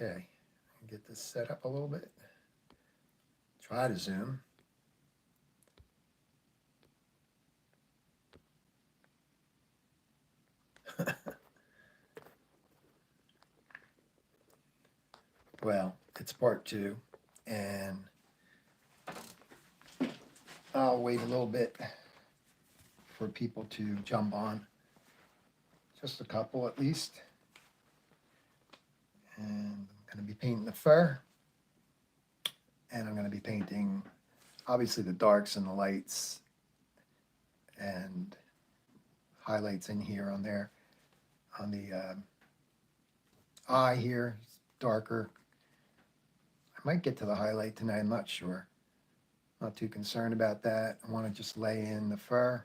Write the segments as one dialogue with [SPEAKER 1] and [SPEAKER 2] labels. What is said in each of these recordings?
[SPEAKER 1] Okay, get this set up a little bit. Try to zoom. Well, it's part two, and I'll wait a little bit for people to jump on. Just a couple at least. And I'm going to be painting the fur. And I'm going to be painting, obviously, the darks and the lights and highlights in here on there. On the eye here, it's darker. I might get to the highlight tonight, I'm not sure. Not too concerned about that. I want to just lay in the fur,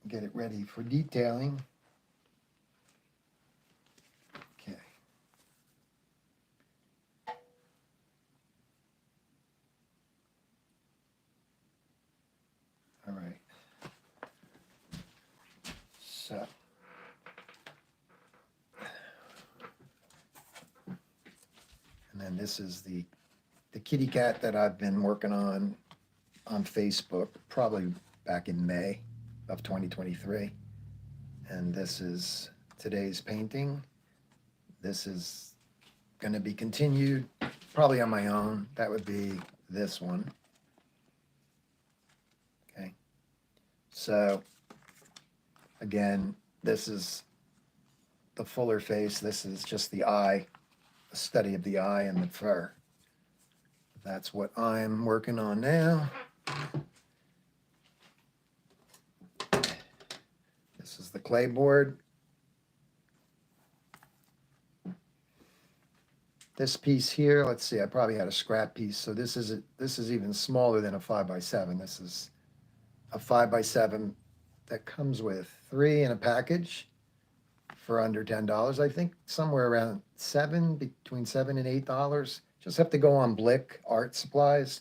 [SPEAKER 1] get it ready for detailing. Okay. All right. So. And then this is the kitty cat that I've been working on Facebook, probably back in May of 2023. And this is today's painting. This is going to be continued, probably on my own. That would be this one. Okay. So, again, this is the fuller face. This is just the eye, a study of the eye and the fur. That's what I'm working on now. This is the clay board. This piece here, let's see, I probably had a scrap piece. So this is even smaller than a 5x7. This is a 5x7 that comes with 3 in a package for under $10. I think somewhere around between $7 and $8. Just have to go on Blick Art Supplies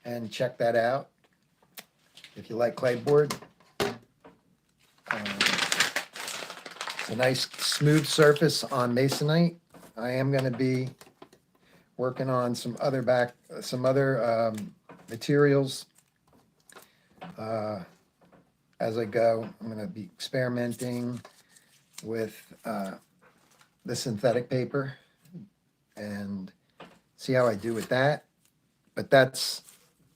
[SPEAKER 1] and check that out. If you like clay board, it's a nice smooth surface on masonite. I am going to be working on some other materials as I go. I'm going to be experimenting with the synthetic paper and see how I do with that. But that's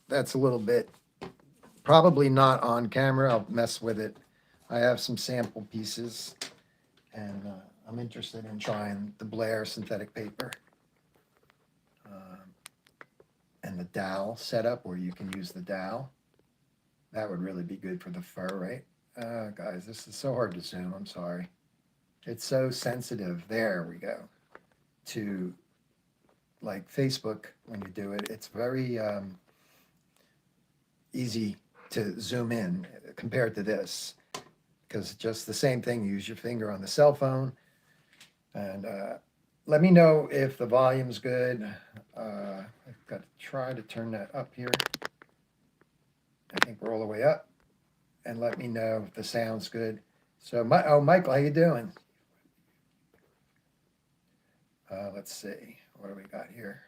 [SPEAKER 1] a little bit, probably not on camera. I'll mess with it. I have some sample pieces, and I'm interested in trying the Blair synthetic paper and the dowel setup where you can use the dowel. That would really be good for the fur, right? Guys, this is so hard to zoom. I'm sorry. It's so sensitive. There we go. To like Facebook, when you do it, it's very easy to zoom in compared to this, because just the same thing. You use your finger on the cell phone, and let me know if the volume's good. I've got to try to turn that up here. I think we're all the way up, and let me know if the sound's good. So, Michael, how you doing? Let's see. What do we got here?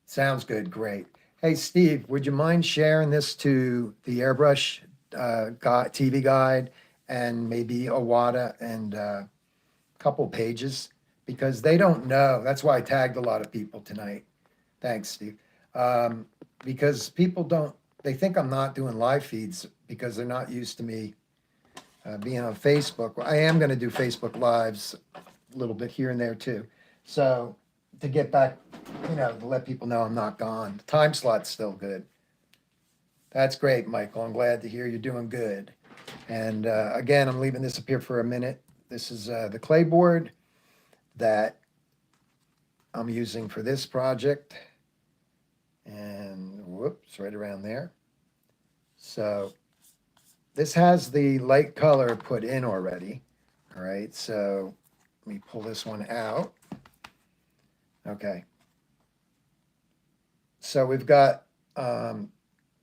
[SPEAKER 1] Sounds good. Great. Hey, Steve, would you mind sharing this to the Airbrush TV guide and maybe Awada and a couple pages? Because they don't know. That's why I tagged a lot of people tonight. Thanks, Steve. Because people don't, they think I'm not doing live feeds because they're not used to me being on Facebook. I am going to do Facebook Lives a little bit here and there too. So to get back, to let people know I'm not gone. The time slot's still good. That's great, Michael. I'm glad to hear you're doing good. And again, I'm leaving this up here for a minute. This is the clay board that I'm using for this project. And whoops, right around there. So this has the light color put in already. All right, so let me pull this one out. Okay. So we've got a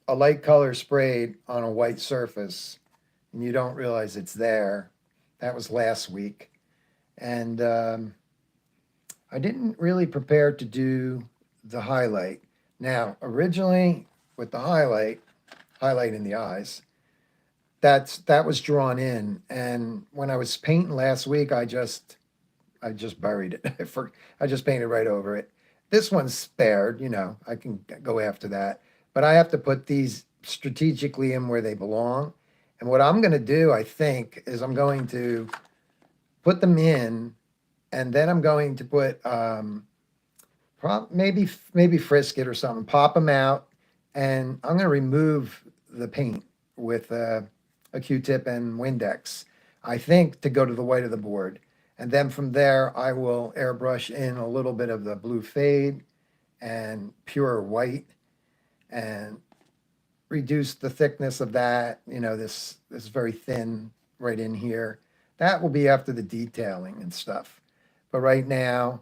[SPEAKER 1] light color sprayed on a white surface, and you don't realize it's there. That was last week. And I didn't really prepare to do the highlight. Now, originally with the highlight in the eyes, that was drawn in. And when I was painting last week, I just buried it. I just painted right over it. This one's spared, I can go after that. But I have to put these strategically in where they belong. And what I'm going to do, I think, is I'm going to put them in, and then I'm going to put maybe Frisket or something, pop them out, and I'm going to remove the paint with a Q-tip and Windex, I think, to go to the white of the board. And then from there, I will airbrush in a little bit of the blue fade and pure white and reduce the thickness of that, this very thin right in here. That will be after the detailing and stuff. But right now,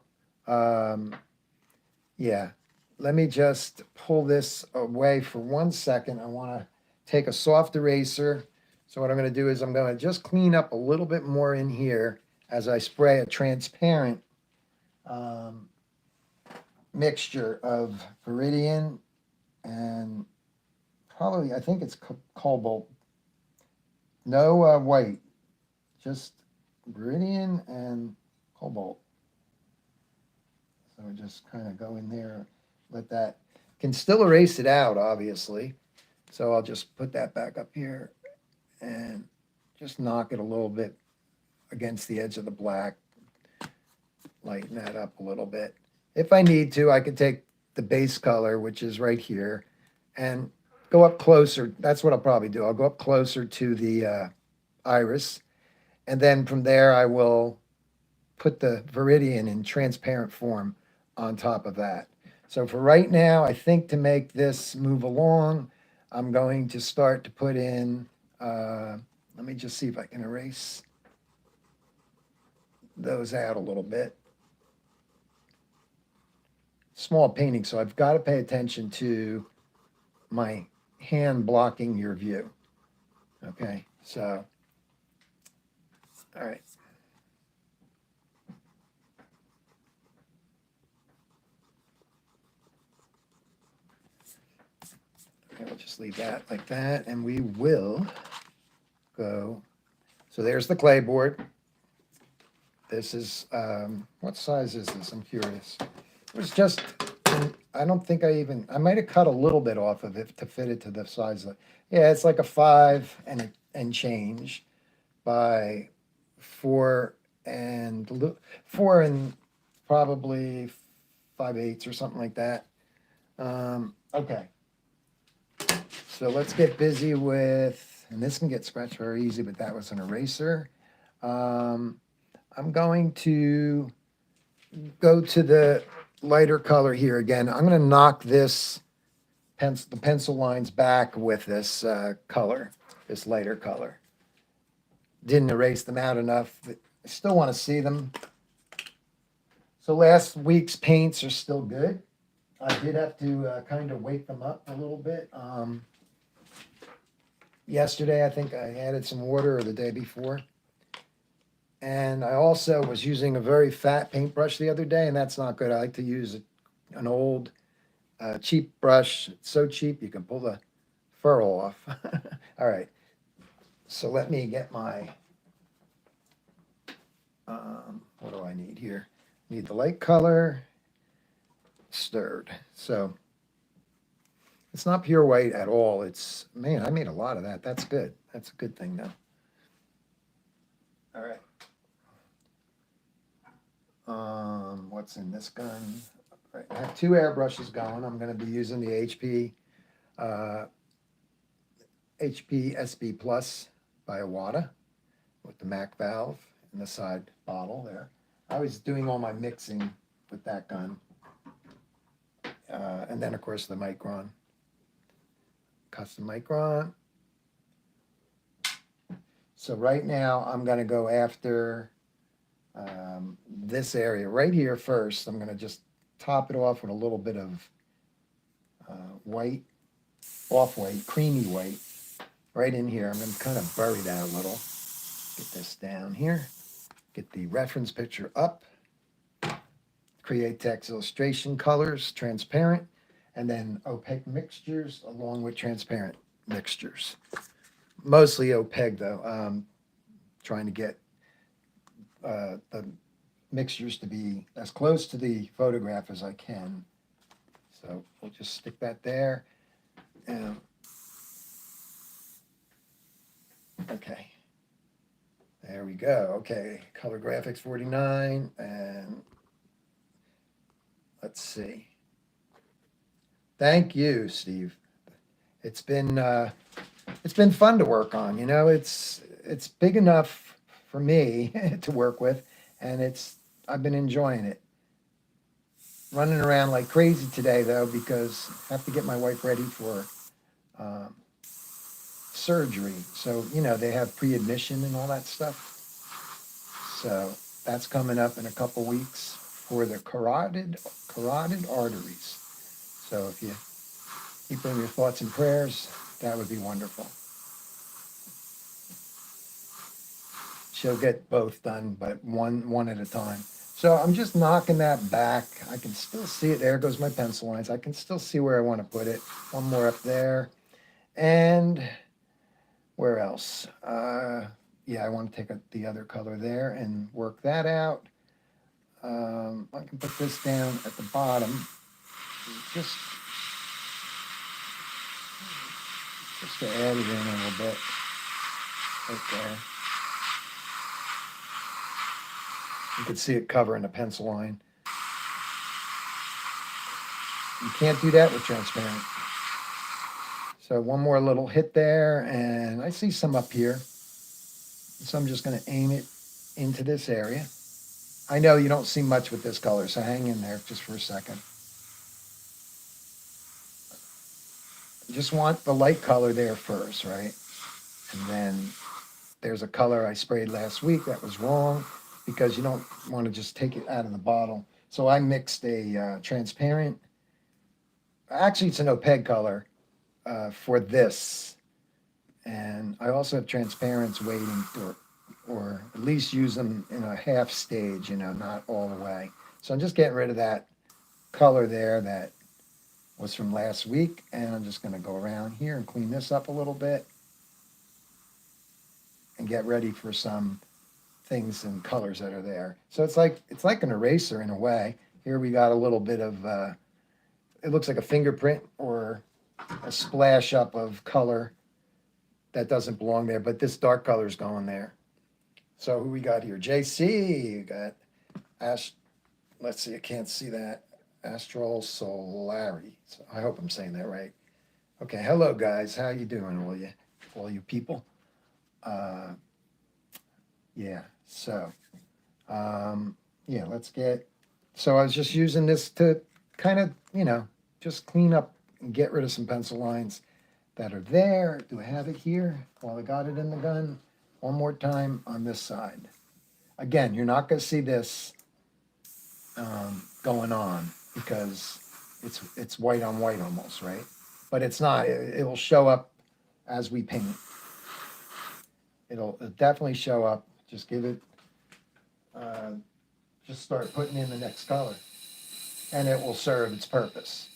[SPEAKER 1] yeah, let me just pull this away for 1 second. I want to take a soft eraser. So what I'm going to do is I'm going to just clean up a little bit more in here as I spray a transparent mixture of Viridian and probably, I think it's cobalt. No white, just Viridian and cobalt. So just kind of go in there, let that, can still erase it out, obviously. So I'll just put that back up here and just knock it a little bit against the edge of the black, lighten that up a little bit. If I need to, I could take the base color, which is right here, and go up closer. That's what I'll probably do. I'll go up closer to the iris, and then from there I will put the Viridian in transparent form on top of that. So for right now, I think to make this move along, I'm going to start to put in, let me just see if I can erase those out a little bit. Small painting, so I've got to pay attention to my hand blocking your view. Okay, so, all right. Okay, we'll just leave that like that, and we will go. So there's the clay board. This is, what size is this? I'm curious. It was just, I don't think I might have cut a little bit off of it to fit it to the size of, yeah, it's like a 5 and change by 4 and probably 5/8 or something like that. Okay. So let's get busy with, and this can get scratched very easy, but that was an eraser. I'm going to go to the lighter color here again. I'm going to knock the pencil lines back with this color, this lighter color. Didn't erase them out enough. I still want to see them. So last week's paints are still good. I did have to kind of wake them up a little bit. Yesterday, I think I added some water, or the day before. And I also was using a very fat paintbrush the other day, and that's not good. I like to use an old, cheap brush. It's so cheap, you can pull the fur off. All right. So let me get my, what do I need here? Need the light color, stirred. So it's not pure white at all. It's, man, I made a lot of that. That's good. That's a good thing, though. All right. What's in this gun? Right, I have 2 airbrushes going. I'm going to be using the HP SB Plus by Iwata with the Mac valve and the side bottle there. I was doing all my mixing with that gun. And then, of course, the Micron, custom Micron. So right now, I'm going to go after this area right here first. I'm going to just top it off with a little bit of white, off-white, creamy white, right in here. I'm going to kind of bury that a little. Get this down here. Get the reference picture up. Create text illustration colors, transparent, and then opaque mixtures along with transparent mixtures. Mostly opaque though. Trying to get the mixtures to be as close to the photograph as I can. So we'll just stick that there. And, okay. There we go. Okay. Color graphics 49. And let's see. Thank you, Steve. It's been fun to work on. It's big enough for me to work with, and I've been enjoying it. Running around like crazy today though, because I have to get my wife ready for surgery. So they have pre-admission and all that stuff. So that's coming up in a couple weeks for the carotid arteries. So if you keep in your thoughts and prayers, that would be wonderful. She'll get both done, but one at a time. So I'm just knocking that back. I can still see it. There goes my pencil lines. I can still see where I want to put it. One more up there. And where else? Yeah, I want to take the other color there and work that out. I can put this down at the bottom. Just to add it in a little bit. Right there. You can see it covering a pencil line. You can't do that with transparent. So one more little hit there, and I see some up here. So I'm just going to aim it into this area. I know you don't see much with this color, so hang in there just for a second. Just want the light color there first, right? And then there's a color I sprayed last week that was wrong, because you don't want to just take it out of the bottle. So I mixed a transparent, actually it's an opaque color for this. And I also have transparents waiting or at least use them in a half stage, not all the way. So I'm just getting rid of that color there that was from last week. And I'm just gonna go around here and clean this up a little bit and get ready for some things and colors that are there. So it's like an eraser in a way. Here we got a little bit of, it looks like a fingerprint or a splash up of color that doesn't belong there, but this dark color is going there. So who we got here? JC, you got Ash, let's see, I can't see that. Astral Solari. So I hope I'm saying that right. Okay, hello guys, how you doing, all you people? Yeah, so, yeah, so I was just using this to kind of, just clean up and get rid of some pencil lines that are there. Do I have it here while I got it in the gun? One more time on this side. Again, you're not going to see this going on because it's white on white almost, right? But it's not. It will show up as we paint. It'll definitely show up. Just give it, just start putting in the next color and it will serve its purpose.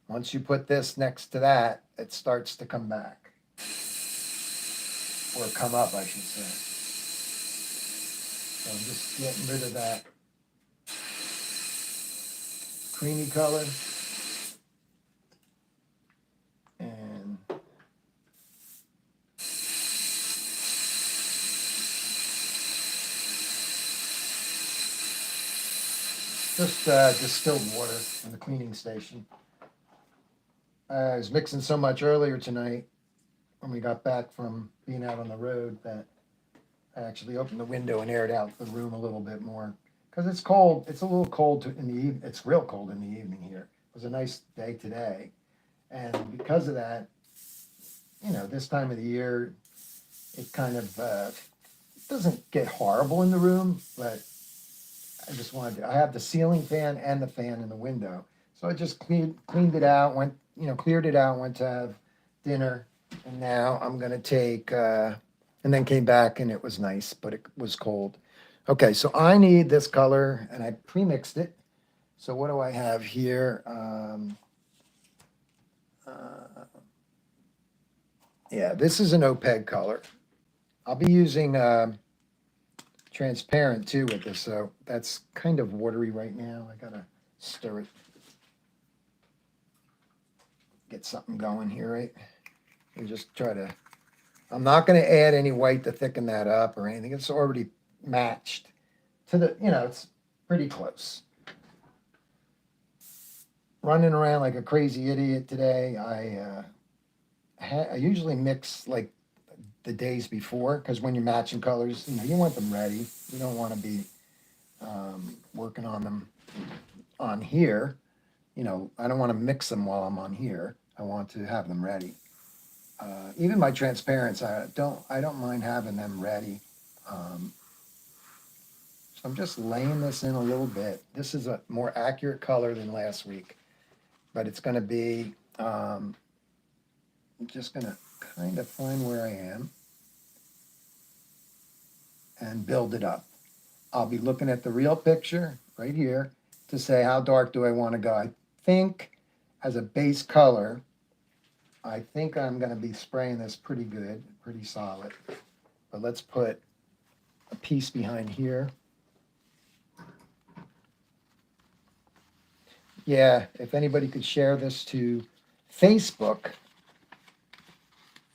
[SPEAKER 1] Once you put this next to that, it starts to come back. Or come up, I should say. So I'm just getting rid of that creamy color. And just distilled water in the cleaning station. I was mixing so much earlier tonight when we got back from being out on the road that I actually opened the window and aired out the room a little bit more because it's cold. It's a little cold in the evening. It's real cold in the evening here. It was a nice day today. And because of that, this time of the year, it kind of doesn't get horrible in the room, but I have the ceiling fan and the fan in the window. So I just cleaned it out, cleared it out, went to have dinner, and now I'm going to take, and then came back and it was nice, but it was cold. Okay, so I need this color and I pre-mixed it. So what do I have here? Yeah, this is an opaque color. I'll be using transparent too with this, so that's kind of watery right now. I gotta stir it, get something going here, right? And just try to, I'm not gonna add any white to thicken that up or anything. It's already matched to the, it's pretty close. Running around like a crazy idiot today. I usually mix like the days before because when you're matching colors, you want them ready. You don't want to be working on them on here. I don't want to mix them while I'm on here. I want to have them ready. Even my transparents, I don't mind having them ready. Um, so I'm just laying this in a little bit. This is a more accurate color than last week, but it's going to be. I'm just going to kind of find where I am and build it up. I'll be looking at the real picture right here to say how dark do I want to go. I think as a base color, I think I'm going to be spraying this pretty good, pretty solid. But let's put a piece behind here. Yeah, if anybody could share this to Facebook,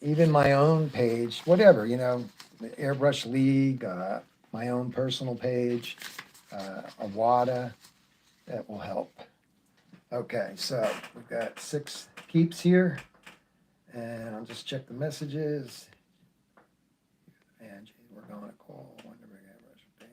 [SPEAKER 1] even my own page, whatever, the Airbrush League, my own personal page, Awada, that will help. Okay, so we've got 6 keeps here, and I'll just check the messages. And we're going to call one to bring Airbrush. Okay.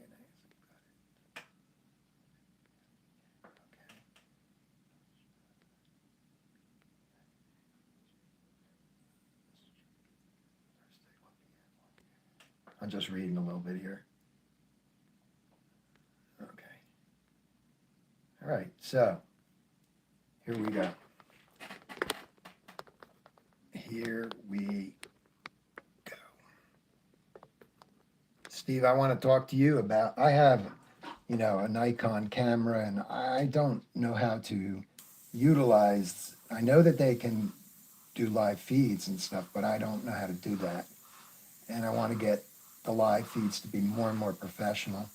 [SPEAKER 1] I'm just reading a little bit here. Okay. All right, so here we go. Here we go. Steve, I want to talk to you about, I have, a Nikon camera and I don't know how to utilize, I know that they can do live feeds and stuff, but I don't know how to do that. And I want to get the live feeds to be more and more professional,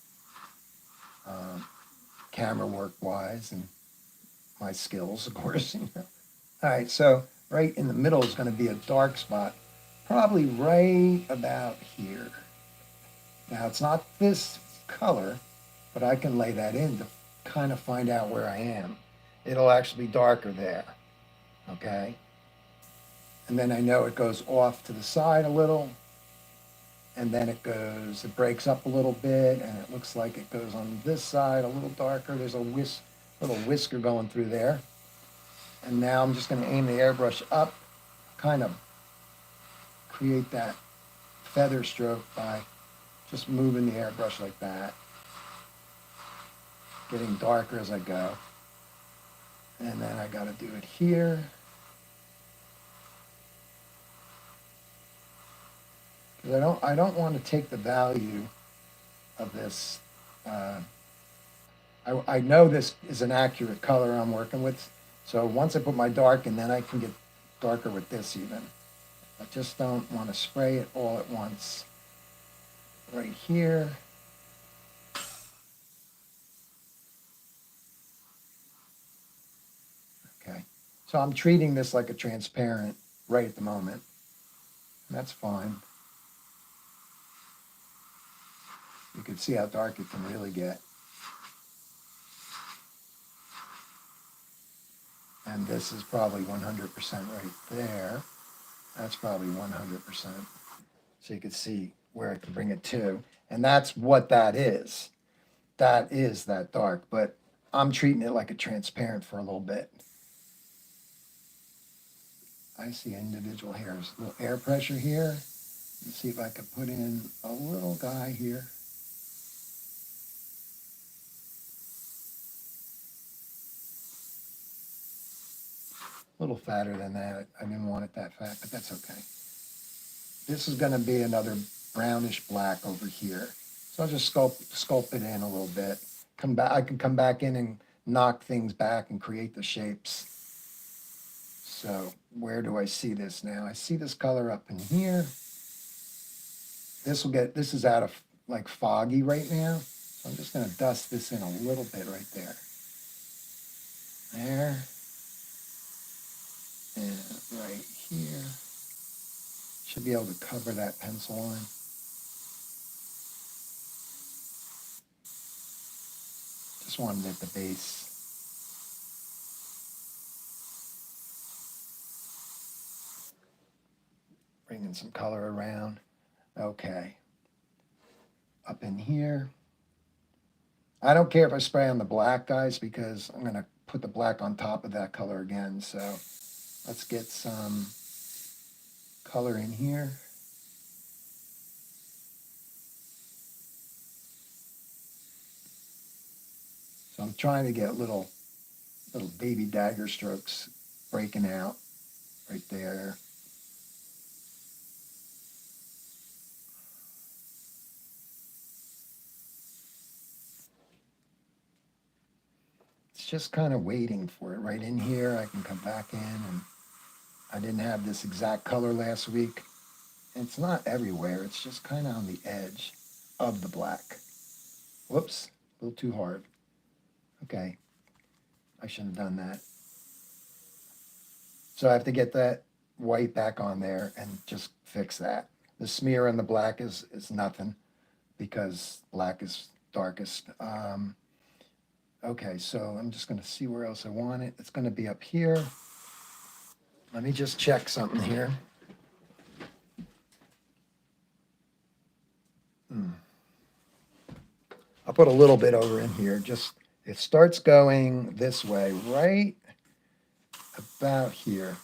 [SPEAKER 1] camera work wise, and my skills, of course. All right, so right in the middle is going to be a dark spot, probably right about here. Now it's not this color, but I can lay that in to kind of find out where I am. It'll actually be darker there, okay? And then I know it goes off to the side a little, and then it breaks up a little bit, and it looks like it goes on this side a little darker. There's a little whisker going through there. And now I'm just going to aim the airbrush up, kind of create that feather stroke by just moving the airbrush like that, getting darker as I go. And then I got to do it here. Because I don't want to take the value of this. I know this is an accurate color I'm working with. So once I put my dark in, then I can get darker with this even. I just don't want to spray it all at once. Right here. Okay. So I'm treating this like a transparent right at the moment. And that's fine. You can see how dark it can really get. And this is probably 100% right there. That's probably 100%. So you can see where I can bring it to. And that's what that is. That is that dark, but I'm treating it like a transparent for a little bit. I see individual hairs, a little air pressure here. Let's see if I can put in a little guy here. A little fatter than that. I didn't want it that fat, but that's okay. This is going to be another brownish black over here. So I'll just sculpt it in a little bit. Come back, I can come back in and knock things back and create the shapes. So where do I see this now? I see this color up in here. This is out of like foggy right now. So I'm just gonna dust this in a little bit right there. There. And right here. Should be able to cover that pencil line. Just wanted it at the base. Bringing some color around. Okay. Up in here. I don't care if I spray on the black, guys, because I'm going to put the black on top of that color again. So let's get some color in here. So I'm trying to get little baby dagger strokes breaking out right there. It's just kind of waiting for it right in here. I can come back in, and I didn't have this exact color last week. It's not everywhere. It's just kind of on the edge of the black. Whoops, a little too hard. Okay, I shouldn't have done that. So I have to get that white back on there and just fix that. The smear on the black is nothing because black is darkest. Okay, so I'm just going to see where else I want it. It's going to be up here. Let me just check something here. I'll put a little bit over in here. Just it starts going this way, right about here.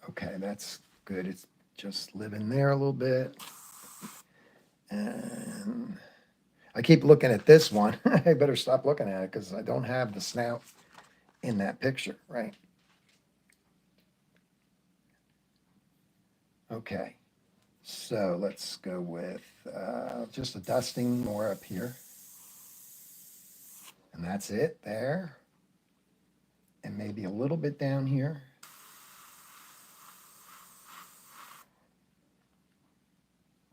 [SPEAKER 1] Okay, that's good. It's just living there a little bit. And I keep looking at this one. I better stop looking at it because I don't have the snout in that picture, right? Okay, so let's go with just a dusting more up here. And that's it there. And maybe a little bit down here.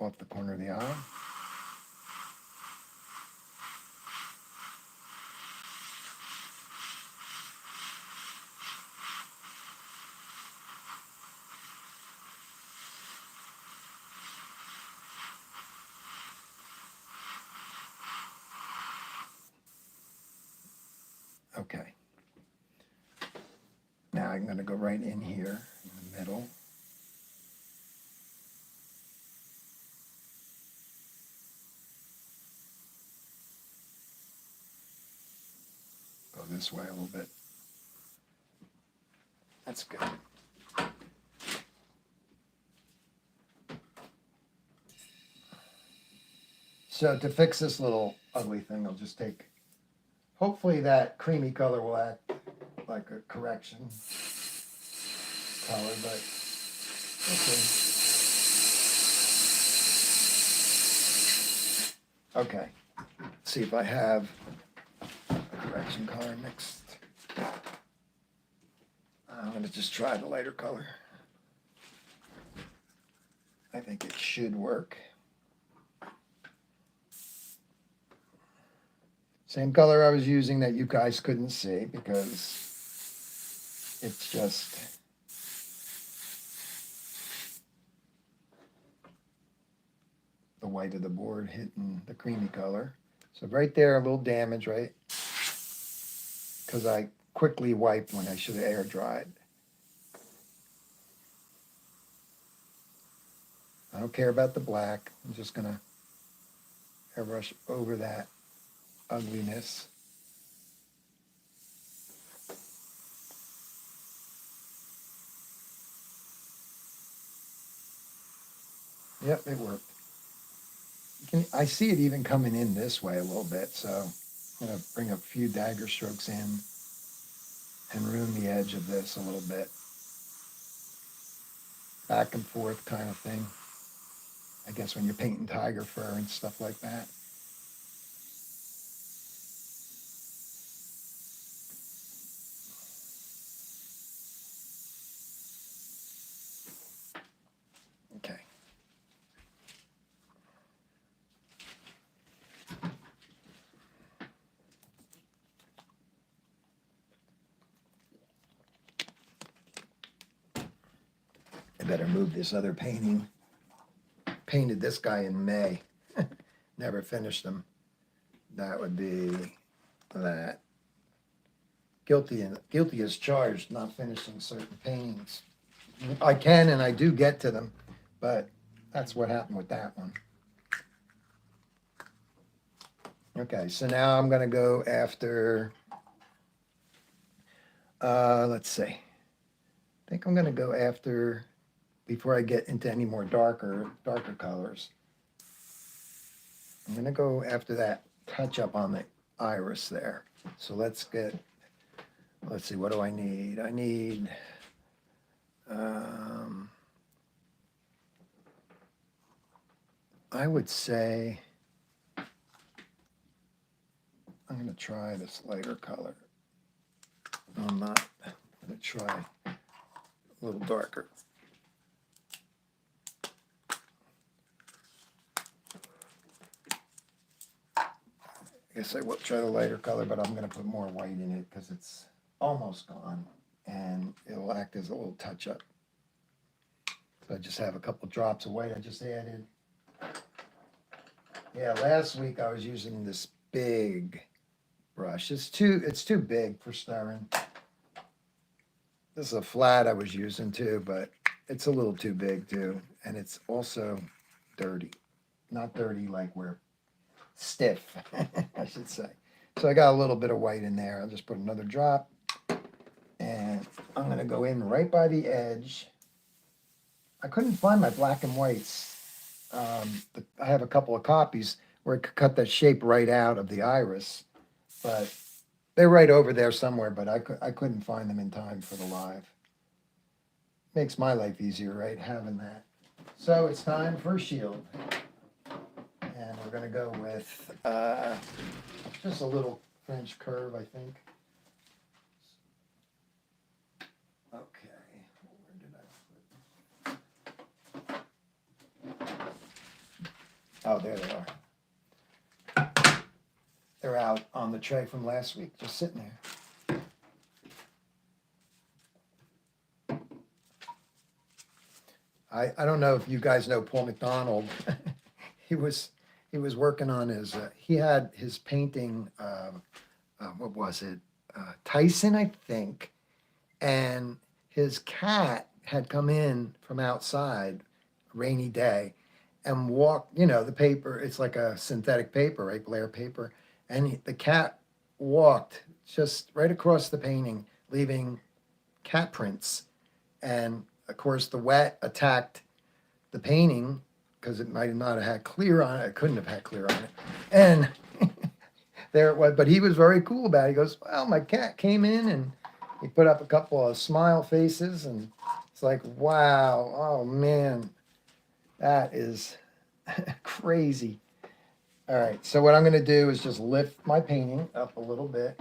[SPEAKER 1] Off the corner of the eye. Okay. Now I'm going to go right in here in the middle. Go this way a little bit. That's good. So to fix this little ugly thing, I'll just take, hopefully that creamy color will act like a correction color, but okay. Okay, see if I have a correction color mixed. I'm going to just try the lighter color. I think it should work. Same color I was using that you guys couldn't see because it's just the white of the board hitting the creamy color. So right there, a little damage, right? Because I quickly wiped when I should have air dried. I don't care about the black. I'm just going to airbrush over that ugliness. Yep, it worked. I see it even coming in this way a little bit, so I'm going to bring a few dagger strokes in. and ruin the edge of this a little bit. Back and forth kind of thing. I guess when you're painting tiger fur and stuff like that. Okay. I better move this other painting. Painted this guy in May. Never finished him. That would be that. Guilty as charged, not finishing certain paintings. I can and I do get to them, but that's what happened with that one. Okay, so now I'm going to go after, let's see. I think I'm going to go after, before I get into any more darker colors, I'm going to go after that touch up on the iris there. So let's see, what do I need? I need, I would say, I'm going to try this lighter color. I'm not. I'm going to try a little darker. I guess I will try the lighter color, but I'm going to put more white in it because it's almost gone, and it'll act as a little touch-up. So I just have a couple drops of white I just added. Yeah, last week I was using this big brush. It's too big for stirring. This is a flat I was using too, but it's a little too big too, and it's also dirty. Not dirty like we're stiff, I should say. So I got a little bit of white in there. I'll just put another drop, and I'm going to go in right by the edge. I couldn't find my black and whites. I have a couple of copies where I could cut that shape right out of the iris, but they're right over there somewhere, but I couldn't find them in time for the live. Makes my life easier, right, having that. So it's time for a shield. And we're going to go with just a little French curve, I think. Okay, where did I put? Oh, there they are. They're out on the tray from last week, just sitting there. I don't know if you guys know Paul McDonald. he was working on his. He had his painting. What was it? Tyson, I think. And his cat had come in from outside, rainy day, and walked. You know, the paper. It's like a synthetic paper, right? Blair paper. And the cat walked just right across the painting, leaving cat prints. And of course, the wet attacked the painting because it might not have had clear on it. It couldn't have had clear on it. And there it was. But he was very cool about it. He goes, well, my cat came in and he put up a couple of smile faces. And it's like, wow, oh man, that is crazy. All right, so what I'm going to do is just lift my painting up a little bit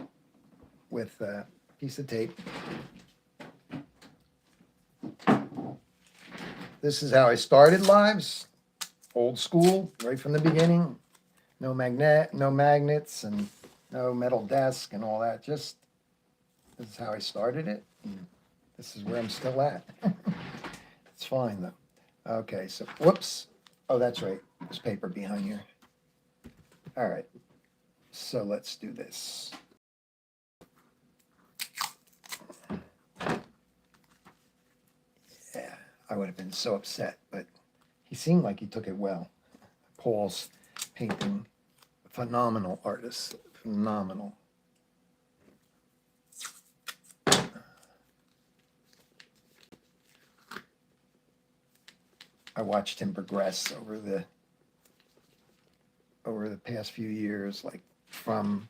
[SPEAKER 1] with a piece of tape. This is how I started lives, old school, right from the beginning. No magnets, and no metal desk and all that. Just this is how I started it. And this is where I'm still at. It's fine though. Okay, so whoops. Oh, that's right. There's paper behind here. All right, so let's do this. Yeah, I would have been so upset, but he seemed like he took it well. Paul's painting, phenomenal artist, phenomenal. I watched him progress over the past few years, like from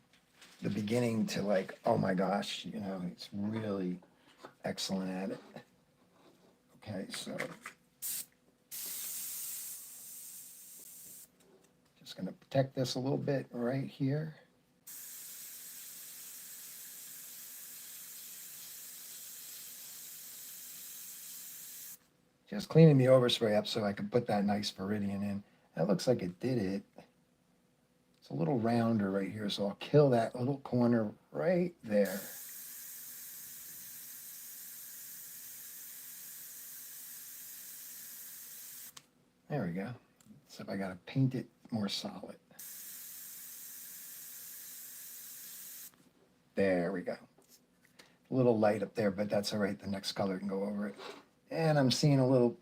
[SPEAKER 1] the beginning to like, oh my gosh, you know, he's really excellent at it. Okay, so just going to protect this a little bit right here. Just cleaning the overspray up so I can put that nice Viridian in. That looks like it did it. It's a little rounder right here, so I'll kill that little corner right there. There we go. So I got to paint it more solid. There we go. A little light up there, but that's all right. The next color can go over it. And I'm seeing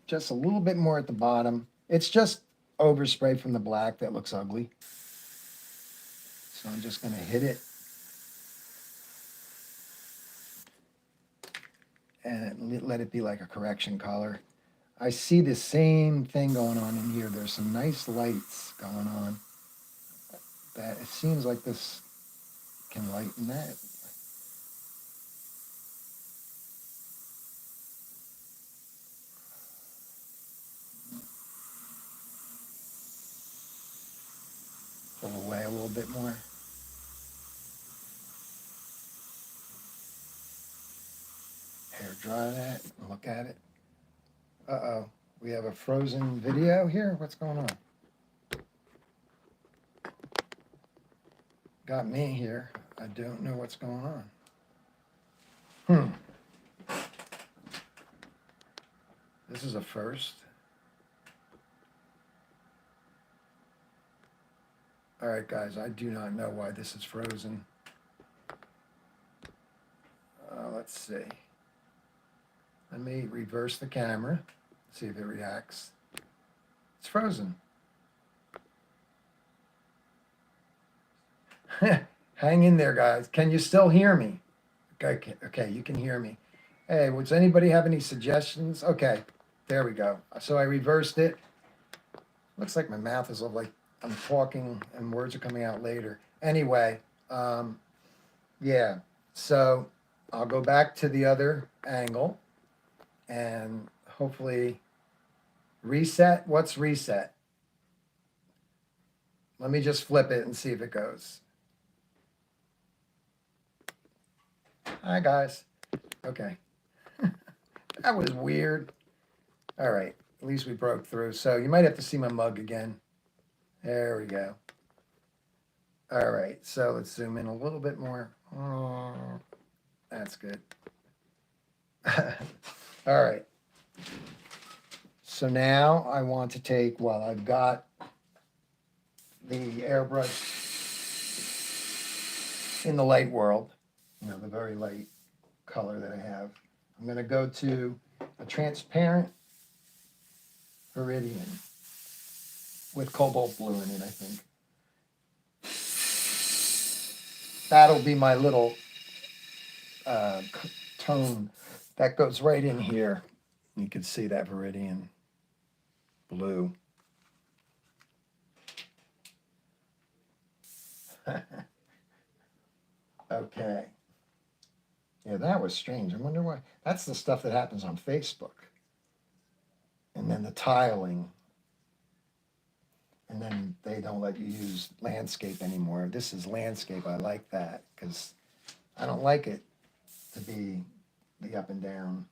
[SPEAKER 1] just a little bit more at the bottom. It's just overspray from the black that looks ugly. So I'm just going to hit it. And let it be like a correction color. I see the same thing going on in here. There's some nice lights going on. That it seems like this can lighten that. Pull away a little bit more. Hair dry that and look at it. Uh-oh, we have a frozen video here? What's going on? Got me here. I don't know what's going on. This is a first. All right, guys, I do not know why this is frozen. Let's see. Let me reverse the camera, see if it reacts. It's frozen. Hang in there, guys. Can you still hear me? Okay, you can hear me. Hey, does anybody have any suggestions? Okay, there we go. So I reversed it. Looks like my mouth is like I'm talking and words are coming out later. Anyway, yeah. So I'll go back to the other angle and hopefully reset. What's reset? Let me just flip it and see if it goes. Hi, guys. Okay. That was weird. All right. At least we broke through. So you might have to see my mug again. There we go. All right. So let's zoom in a little bit more. Oh, that's good. All right. So now I want to take, well, I've got the airbrush in the light world, you know, the very light color that I have. I'm going to go to a transparent Viridian with cobalt blue in it, I think. That'll be my little tone that goes right in here. You can see that Viridian blue. Okay. Yeah, that was strange. I wonder why. That's the stuff that happens on Facebook. And then the tiling. And then they don't let you use landscape anymore. This is landscape. I like that because I don't like it to be the up and down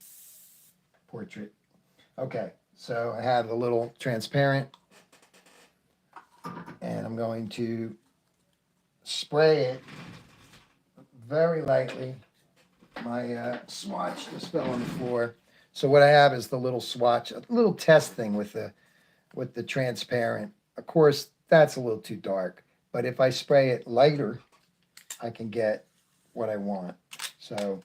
[SPEAKER 1] portrait. Okay, so I have a little transparent and I'm going to spray it very lightly. My swatch just fell on the floor. So what I have is the little swatch, a little test thing with the transparent. Of course, that's a little too dark, but if I spray it lighter, I can get what I want. So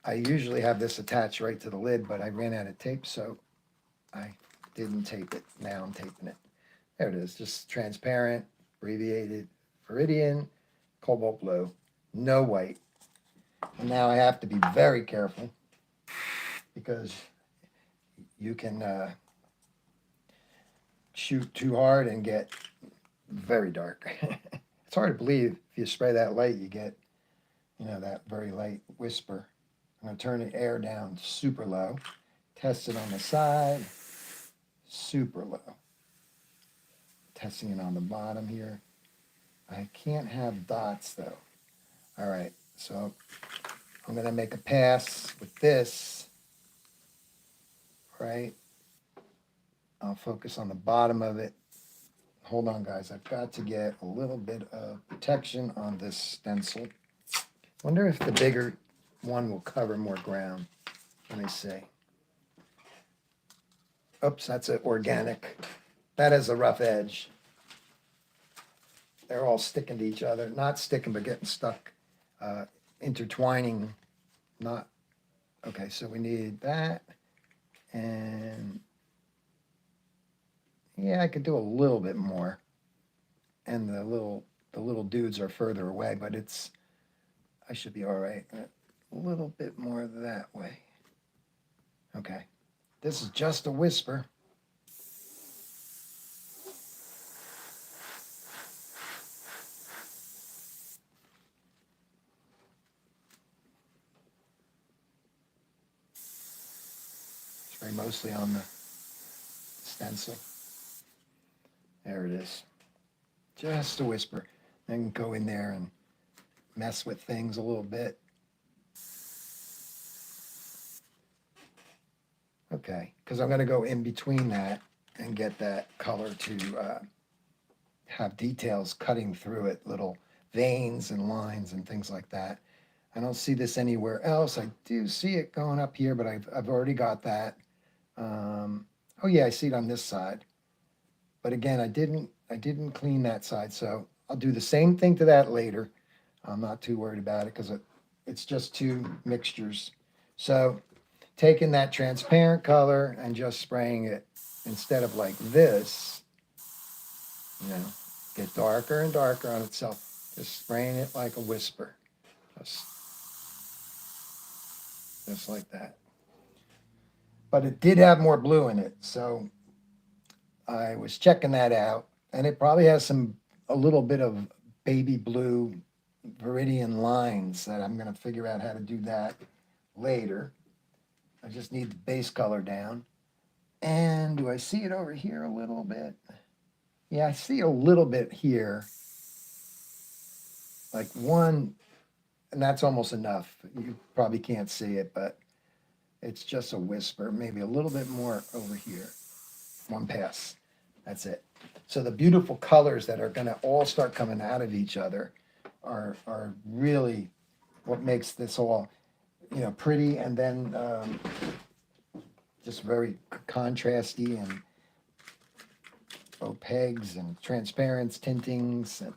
[SPEAKER 1] I usually have this attached right to the lid, but I ran out of tape, so I didn't tape it. Now I'm taping it. There it is, just transparent, abbreviated, Viridian, cobalt blue, no white. And now I have to be very careful because you can shoot too hard and get very dark. It's hard to believe if you spray that light, you get, that very light whisper. I'm going to turn the air down super low. Test it on the side, super low. Testing it on the bottom here. I can't have dots though. All right, so I'm going to make a pass with this, right? I'll focus on the bottom of it. Hold on, guys. I've got to get a little bit of protection on this stencil. Wonder if the bigger one will cover more ground. Let me see. Oops, that's an organic. That is a rough edge. They're all sticking to each other. Not sticking, but getting stuck. Intertwining. Not. Okay, so we need that. And yeah, I could do a little bit more. And the little dudes are further away, but I should be all right. A little bit more that way. Okay. This is just a whisper. Spray mostly on the stencil. There it is. Just a whisper. Then go in there and mess with things a little bit. Okay, because I'm going to go in between that and get that color to have details cutting through it, little veins and lines and things like that. I don't see this anywhere else. I do see it going up here, but I've already got that. Oh yeah, I see it on this side. But again, I didn't clean that side, so I'll do the same thing to that later. I'm not too worried about it because it's just two mixtures. So taking that transparent color and just spraying it instead of like this, get darker and darker on itself. Just spraying it like a whisper. Just like that. But it did have more blue in it, so I was checking that out, and it probably has a little bit of baby blue Viridian lines that I'm going to figure out how to do that later. I just need the base color down. And do I see it over here a little bit? Yeah, I see a little bit here. Like one, and that's almost enough. You probably can't see it, but it's just a whisper. Maybe a little bit more over here. One pass. That's it. So the beautiful colors that are going to all start coming out of each other are really what makes this all, pretty, and then just very contrasty and opaques and transparents, tintings. And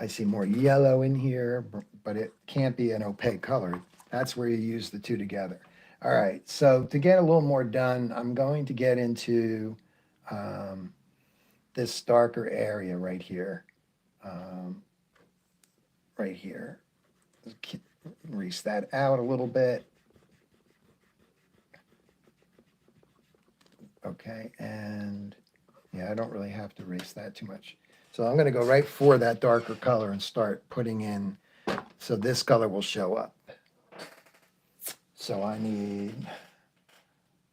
[SPEAKER 1] I see more yellow in here, but it can't be an opaque color. That's where you use the two together. All right, so to get a little more done, I'm going to get into this darker area right here. Right here. Grease that out a little bit. Okay, and yeah, I don't really have to erase that too much. So I'm going to go right for that darker color and start putting in, so this color will show up. So I need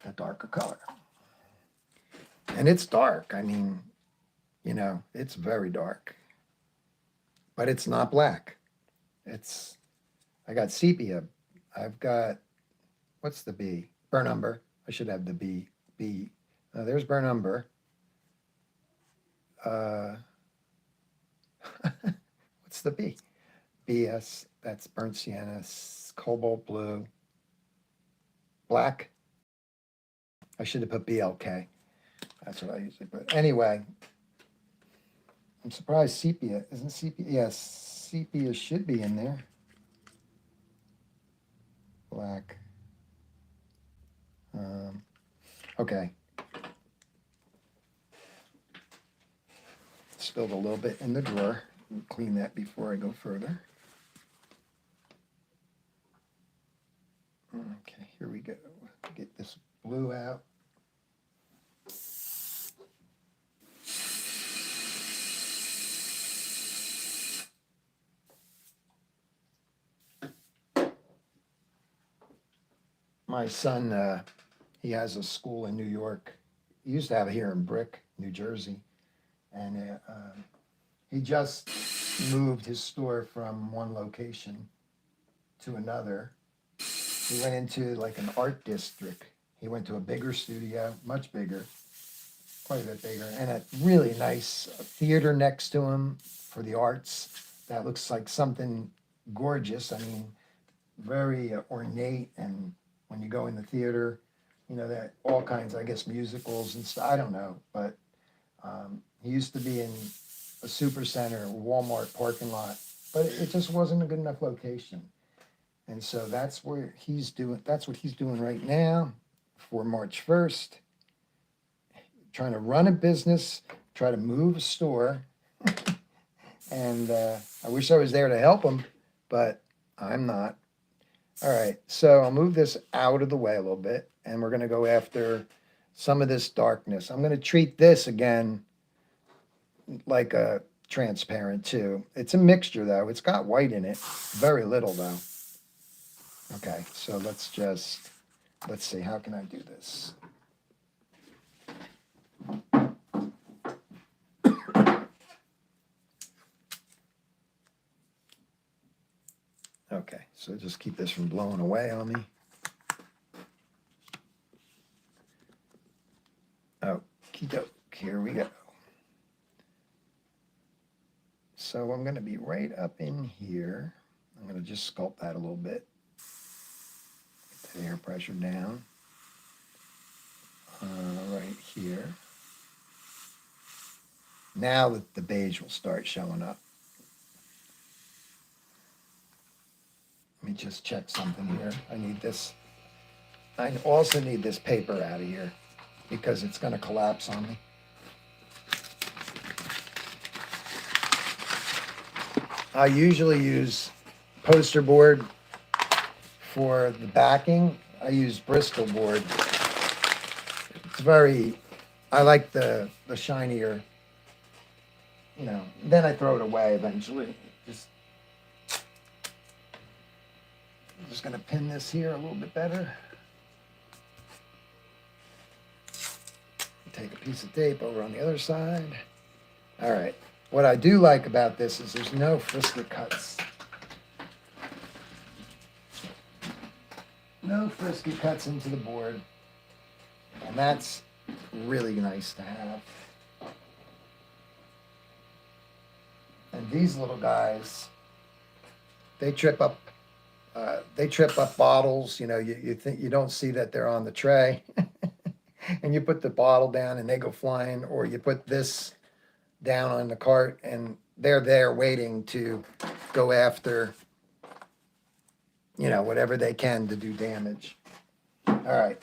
[SPEAKER 1] a darker color. And it's dark. I mean, it's very dark. But it's not black. I got sepia. I've got, what's the B? Burn umber. I should have the B. There's burn umber. What's the B? BS, that's burnt sienna, cobalt blue, black. I should have put BLK. That's what I usually put. Anyway, I'm surprised sepia, isn't sepia? Yes, sepia should be in there. Black. Okay. Spilled a little bit in the drawer. Clean that before I go further. Okay, here we go. Get this blue out. My son, he has a school in New York. He used to have it here in Brick, New Jersey. And he just moved his store from one location to another. He went into like an art district. He went to a bigger studio, much bigger, quite a bit bigger, and a really nice theater next to him for the arts. That looks like something gorgeous. I mean, very ornate. And when you go in the theater, you know, that all kinds, I guess, musicals and stuff. I don't know, but he used to be in a super center, Walmart parking lot, but it just wasn't a good enough location. And so that's where he's doing, that's what he's doing right now for March 1st, trying to run a business, try to move a store. And I wish I was there to help him, but I'm not. All right, so I'll move this out of the way a little bit, and we're going to go after some of this darkness. I'm going to treat this again like a transparent too. It's a mixture though. It's got white in it, very little though. Okay, so let's see, how can I do this? Okay, so just keep this from blowing away on me. Okie doke, here we go. So I'm going to be right up in here. I'm going to just sculpt that a little bit. Get the air pressure down. Right here. Now the beige will start showing up. Let me just check something here. I need this. I also need this paper out of here because it's going to collapse on me. I usually use poster board for the backing. I use Bristol board. It's very, I like the shinier, you know, then I throw it away eventually. I'm just going to pin this here a little bit better. Take a piece of tape over on the other side. All right. What I do like about this is there's no frisket cuts. No frisket cuts into the board. And that's really nice to have. And these little guys, they trip up bottles. You know, you think you don't see that they're on the tray. And you put the bottle down and they go flying, or you put this down on the cart and they're there waiting to go after, you know, whatever they can to do damage. All right.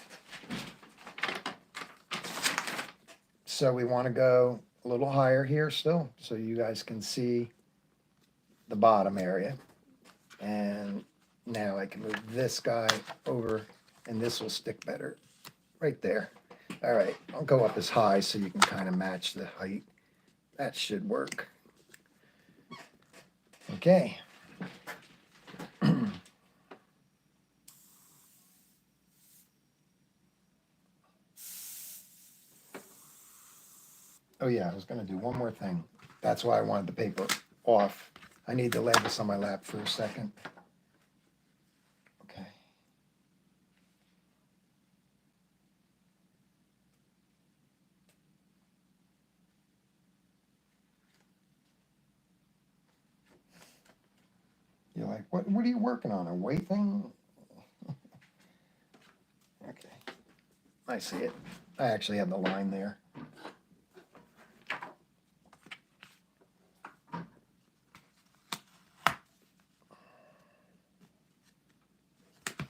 [SPEAKER 1] So we want to go a little higher here still so you guys can see the bottom area. And now I can move this guy over and this will stick better right there. All right, I'll go up as high so you can kind of match the height. That should work. Okay. Oh yeah, I was going to do one more thing. That's why I wanted the paper off. I need to lay this on my lap for a second. Okay. You're like, what are you working on? A weight thing? Okay. I see it. I actually have the line there.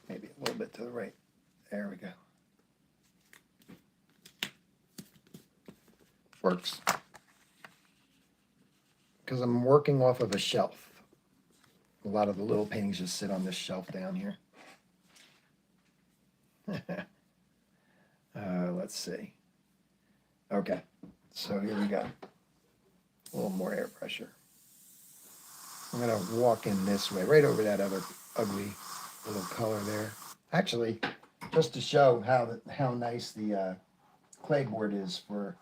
[SPEAKER 1] Maybe a little bit to the right. There we go. Works. Because I'm working off of a shelf. A lot of the little paintings just sit on this shelf down here. Let's see. Okay, so here we go. A little more air pressure. I'm going to walk in this way, right over that other ugly little color there. Actually, just to show how nice the clay board is for,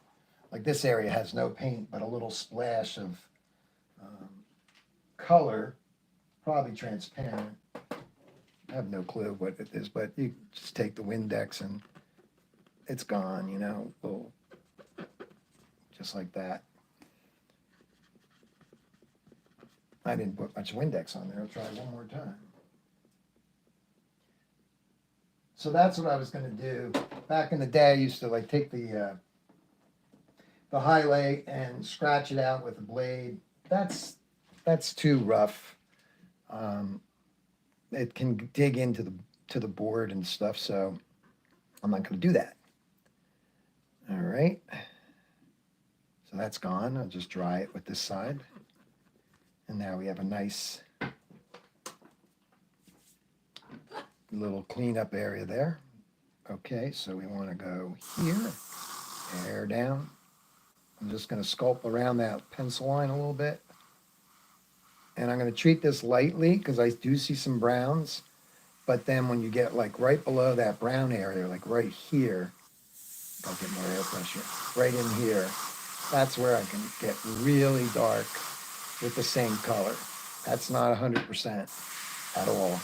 [SPEAKER 1] like this area has no paint, but a little splash of um, color, probably transparent. I have no clue what it is, but you just take the Windex and it's gone, you know, little, just like that. I didn't put much Windex on there. I'll try one more time. So that's what I was going to do. Back in the day, I used to like take the highlight and scratch it out with a blade. That's too rough. It can dig into the board and stuff, so I'm not going to do that. All right. So that's gone. I'll just dry it with this side. And now we have a nice little cleanup area there. Okay, so we want to go here, air down. I'm just going to sculpt around that pencil line a little bit. And I'm going to treat this lightly because I do see some browns. But then when you get like right below that brown area, like right here, I'll get more air pressure, right in here, that's where I can get really dark with the same color. That's not 100% at all.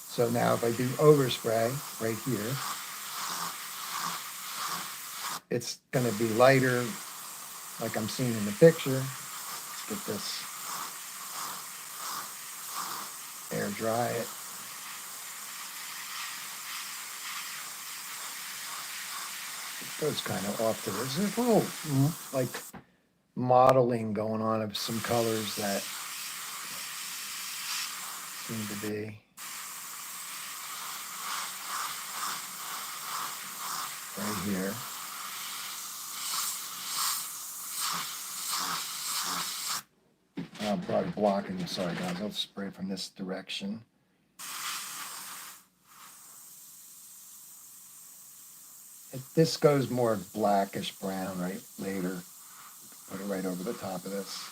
[SPEAKER 1] So now if I do overspray right here, it's going to be lighter like I'm seeing in the picture. Let's get this, air dry it. It goes kind of off to this. There's a little like modeling going on of some colors that seem to be right here. I'm probably blocking. Sorry guys, I'll spray from this direction. This goes more blackish brown right later. Put it right over the top of this.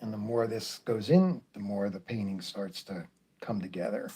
[SPEAKER 1] And the more this goes in, the more the painting starts to come together.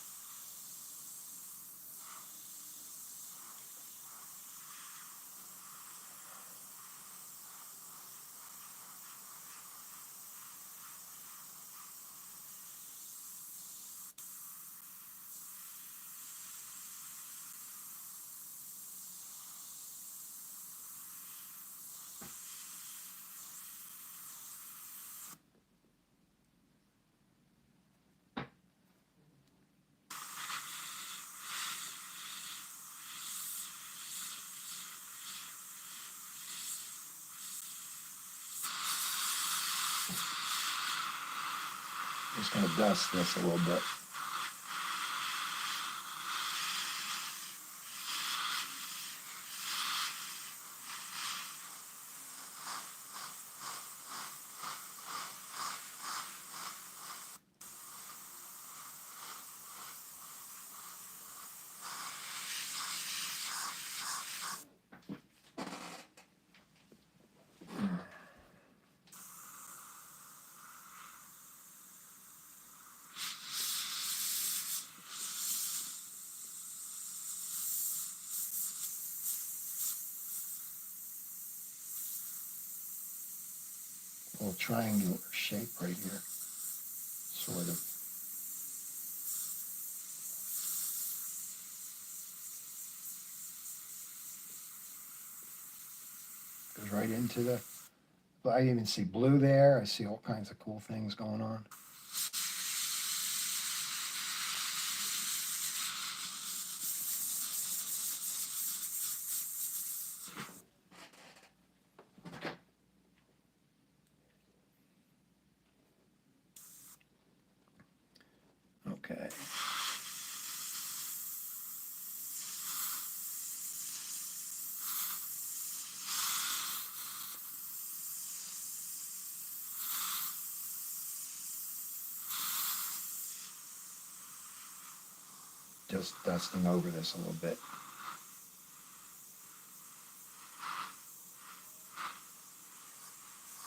[SPEAKER 1] Just going to dust this a little bit. A little triangular shape right here, sort of. Goes right into the, I even see blue there. I see all kinds of cool things going on. Okay. Just dusting over this a little bit.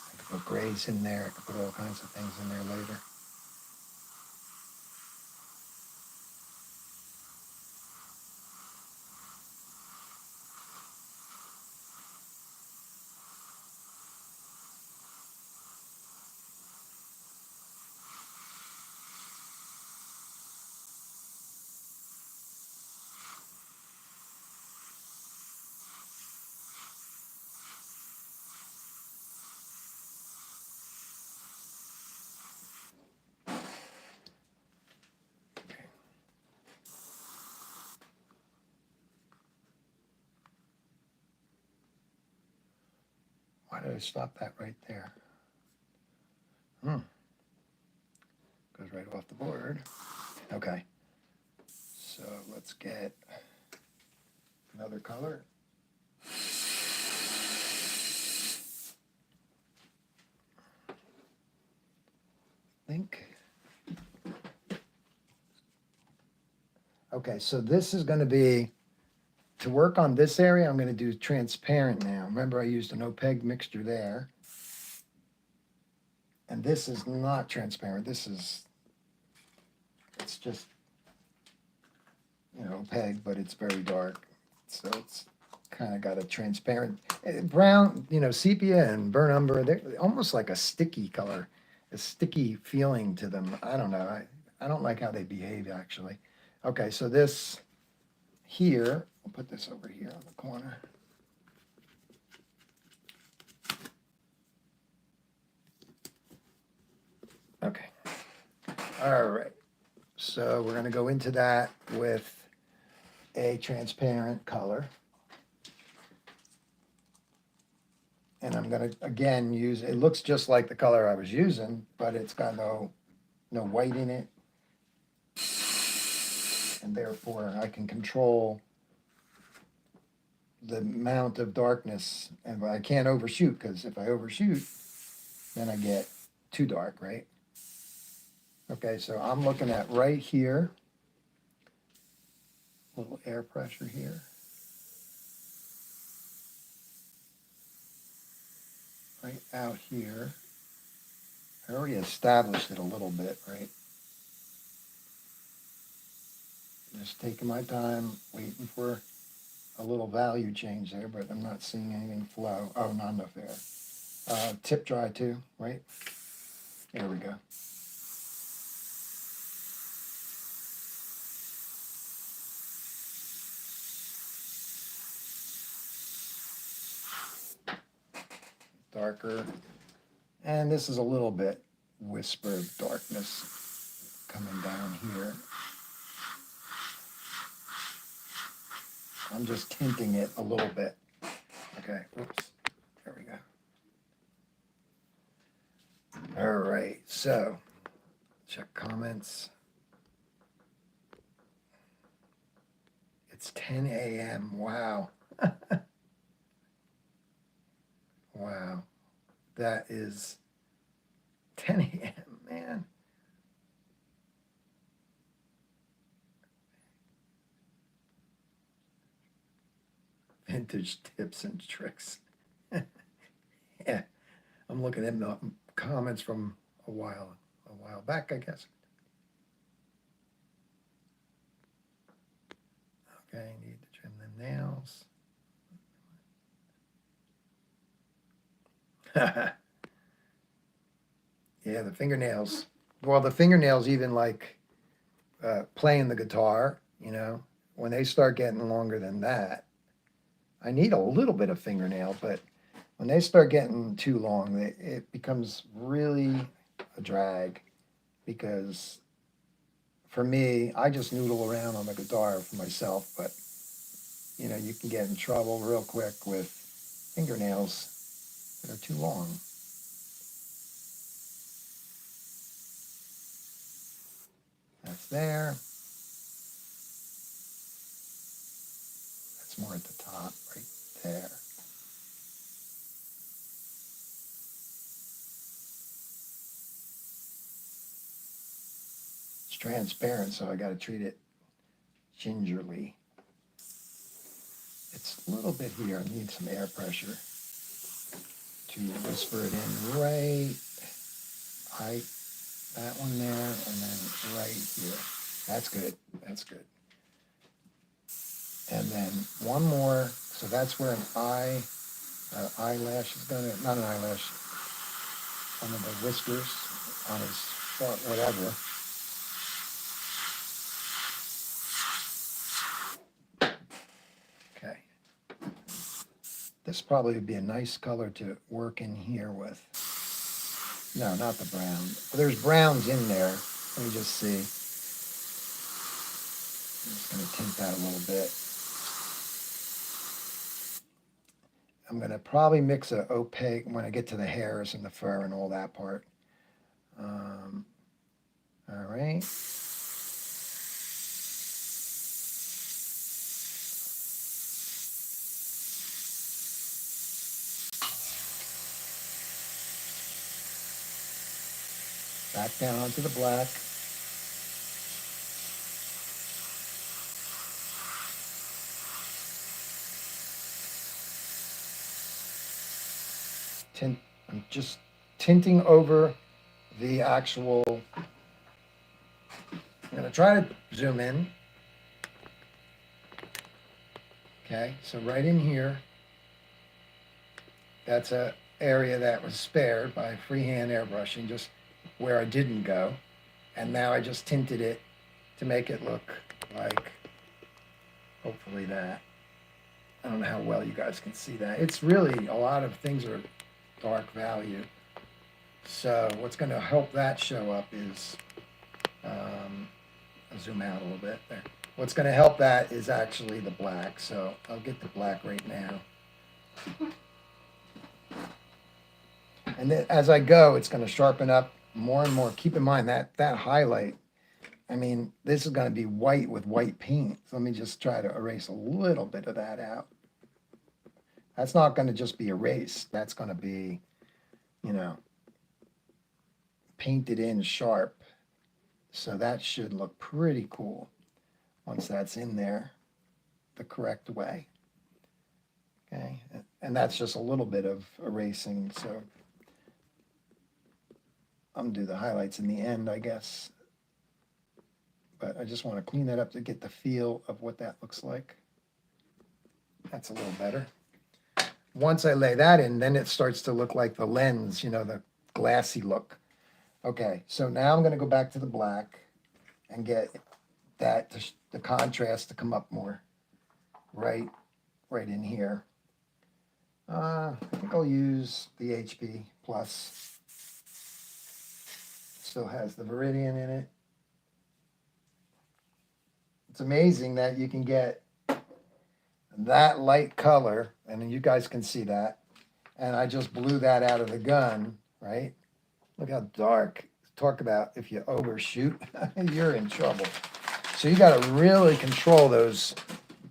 [SPEAKER 1] I can Put grays in there. I could put all kinds of things in there later. Why did I stop that right there? Goes right off the board. Okay. So let's get another color. Think. Okay, so this is going to be, to work on this area, I'm going to do transparent now. Remember, I used an opaque mixture there. And this is not transparent. This is, it's just, opaque, but it's very dark. So it's kind of got a transparent, brown, sepia and burnt umber. They're almost like a sticky color, a sticky feeling to them. I don't know. I don't like how they behave, actually. Okay, so this here, we'll put this over here on the corner. Okay. All right. So we're going to go into that with a transparent color. And I'm going to, again, use, it looks just like the color I was using, but it's got no white in it. And therefore, I can control the amount of darkness. And I can't overshoot, because if I overshoot, then I get too dark, right? Okay, so I'm looking at right here. A little air pressure here. Right out here. I already established it a little bit, right? Just taking my time, waiting for a little value change there, but I'm not seeing anything flow. Oh, not enough air. Tip dry too, right? There we go. Darker. And this is a little bit whisper of darkness coming down here. I'm just tinting it a little bit. Okay, oops, there we go. All right, so check comments. It's 10 a.m. Wow. Wow. That is 10 a.m., man. Vintage tips and tricks. Yeah, I'm looking at the comments from a while back, I guess. Okay, need to trim them nails. Yeah, the fingernails. Well, the fingernails even like playing the guitar, when they start getting longer than that, I need a little bit of fingernail, but when they start getting too long, it becomes really a drag, because for me, I just noodle around on the guitar for myself, but you can get in trouble real quick with fingernails that are too long. That's there. That's more at the top, right there. It's transparent, so I got to treat it gingerly. It's a little bit here. I need some air pressure to whisper it in right, that one there, and then right here. That's good. That's good. And then one more. So that's where an eyelash is gonna, not an eyelash, one of the whiskers on his front, whatever. Okay. This probably would be a nice color to work in here with. No, not the brown. There's browns in there. Let me just see. I'm just going to tint that a little bit. I'm going to probably mix a opaque when I get to the hairs and the fur and all that part. All right. Back down onto the black. I'm just tinting over the actual. I'm going to try to zoom in. Okay, so right in here, that's a area that was spared by freehand airbrushing, just where I didn't go. And now I just tinted it to make it look like, hopefully that. I don't know how well you guys can see that. It's really, a lot of things are dark value. So what's going to help that show up is, I'll zoom out a little bit there. What's going to help that is actually the black. So I'll get the black right now. And then as I go, it's going to sharpen up more and more. Keep in mind that highlight, I mean, this is going to be white with white paint. So let me just try to erase a little bit of that out. That's not going to just be erased. That's going to be, you know, painted in sharp. So that should look pretty cool once that's in there the correct way. Okay, and that's just a little bit of erasing. So I'm going to do the highlights in the end, I guess. But I just want to clean that up to get the feel of what that looks like. That's a little better. Once I lay that in, then it starts to look like the lens, you know, the glassy look. Okay, so now I'm going to go back to the black and get that, the contrast to come up more right in here. I think I'll use the HP Plus. Still has the Viridian in it. It's amazing that you can get that light color, and you guys can see that. And I just blew that out of the gun, right? Look how dark. Talk about if you overshoot, you're in trouble. So you got to really control those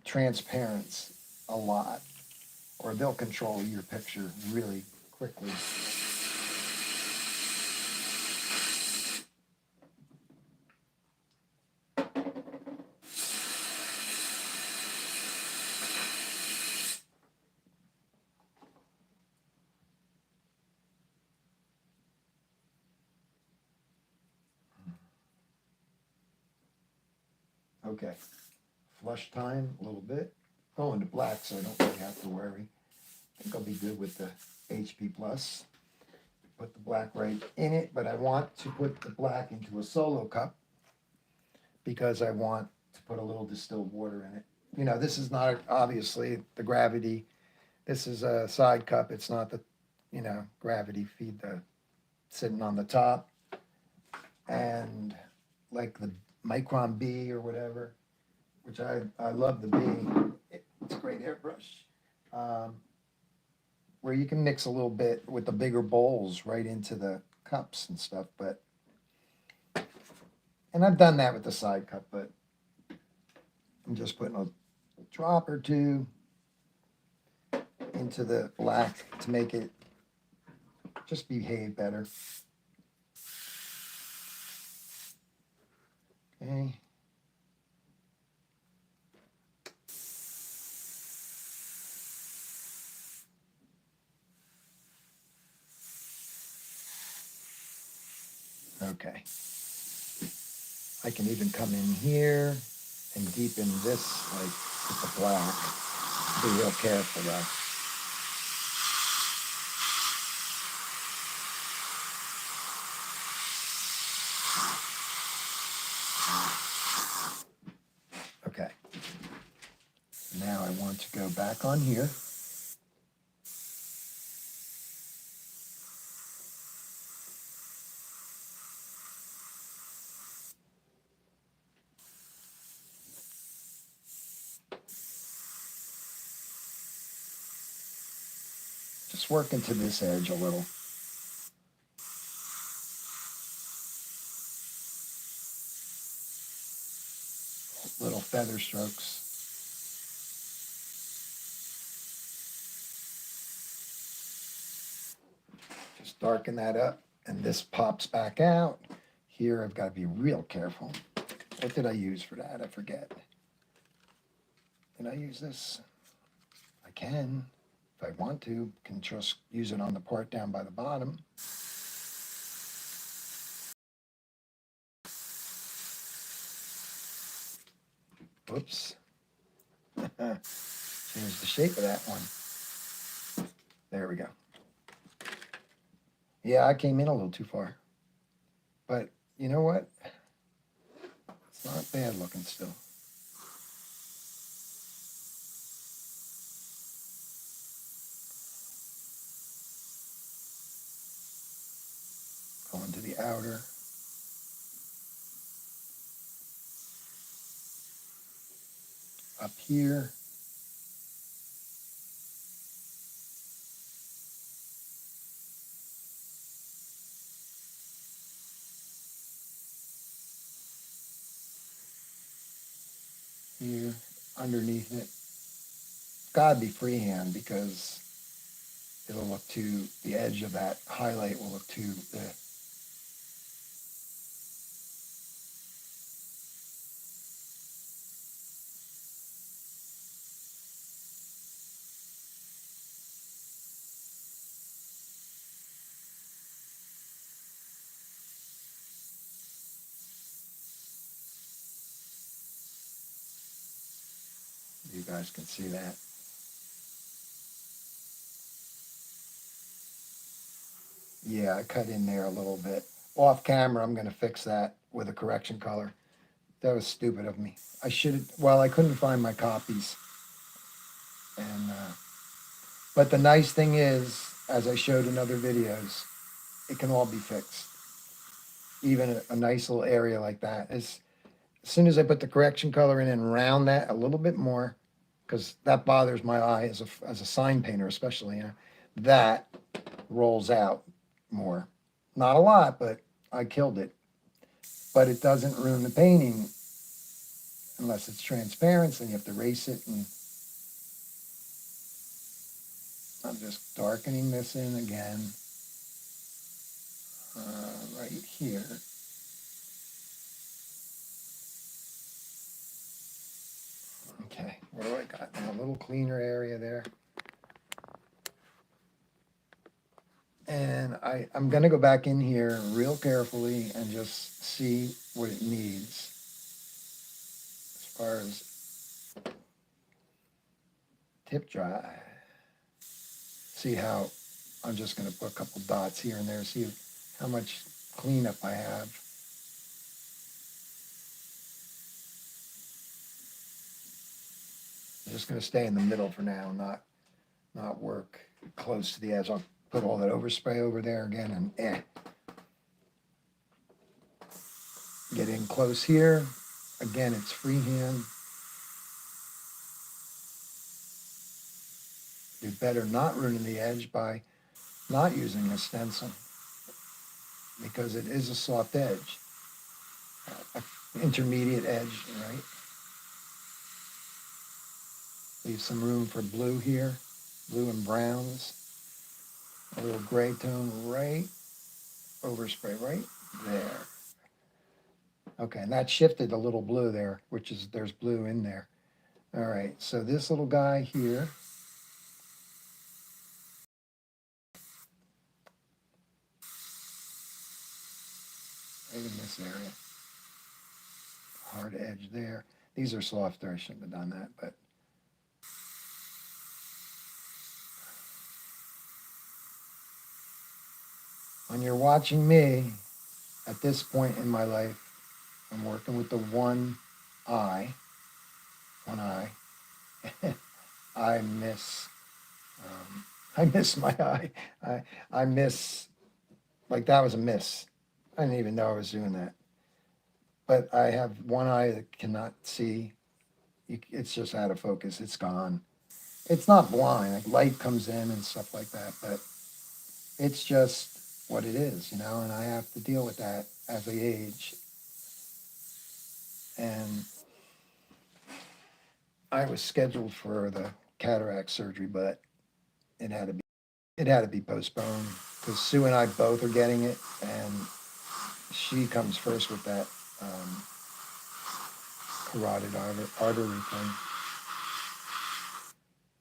[SPEAKER 1] transparents a lot, or they'll control your picture really quickly. Okay, flush time a little bit. Go into black so I don't really have to worry. I think I'll be good with the HP Plus. Put the black right in it, but I want to put the black into a solo cup because I want to put a little distilled water in it. You know, this is not obviously the gravity. This is a side cup. It's not the, you know, gravity feed the sitting on the top. And like the Micron B or whatever, which I love the B. It's a great airbrush. Where you can mix a little bit with the bigger bowls right into the cups and stuff, but, and I've done that with the side cup, but I'm just putting a drop or two into the black to make it just behave better. Okay. Okay. I can even come in here and deepen this like with the black. Be real careful though. Okay. Now I want to go back on here. Just work into this edge a little. Little feather strokes. Just darken that up, and this pops back out. Here I've got to be real careful. What did I use for that? I forget. Did I use this? I can, if I want to, can just use it on the part down by the bottom. Oops. Change the shape of that one. There we go. Yeah, I came in a little too far. But you know what? It's not bad looking still. Going to the outer. Up here. Here, underneath it. It's gotta be freehand because it'll look too, the edge of that highlight will look too, you guys can see that. Yeah, I cut in there a little bit. Off camera, I'm gonna fix that with a correction color. That was stupid of me. I should have, well, I couldn't find my copies. And, but the nice thing is, as I showed in other videos, it can all be fixed. Even a nice little area like that. As soon as I put the correction color in and round that a little bit more, because that bothers my eye as a sign painter especially, you know, that rolls out more. Not a lot, but I killed it. But it doesn't ruin the painting unless it's transparent, and you have to erase it. And I'm just darkening this in again, right here. Okay, what do I got now? A little cleaner area there. And I'm gonna go back in here real carefully and just see what it needs as far as tip dry. See how I'm just gonna put a couple dots here and there, see how much cleanup I have. I'm just gonna stay in the middle for now, not work close to the edge. I'll put all that overspray over there again and get in close here. Again, it's freehand. You better not ruin the edge by not using a stencil because it is a soft edge, intermediate edge, right? Leave some room for blue here, blue and browns, a little gray tone right, overspray right there. Okay, and that shifted a little blue there, which is, there's blue in there. All right, so this little guy here, right in this area. Hard edge there. These are softer. I shouldn't have done that, but when you're watching me at this point in my life, I'm working with the eye. One eye. I miss. I miss my eye. I miss, like that was a miss. I didn't even know I was doing that. But I have one eye that cannot see. It's just out of focus. It's gone. It's not blind. Like light comes in and stuff like that, but it's just what it is, you know, and I have to deal with that as I age. And I was scheduled for the cataract surgery, but it had to be postponed because Sue and I both are getting it, and she comes first with that carotid artery thing.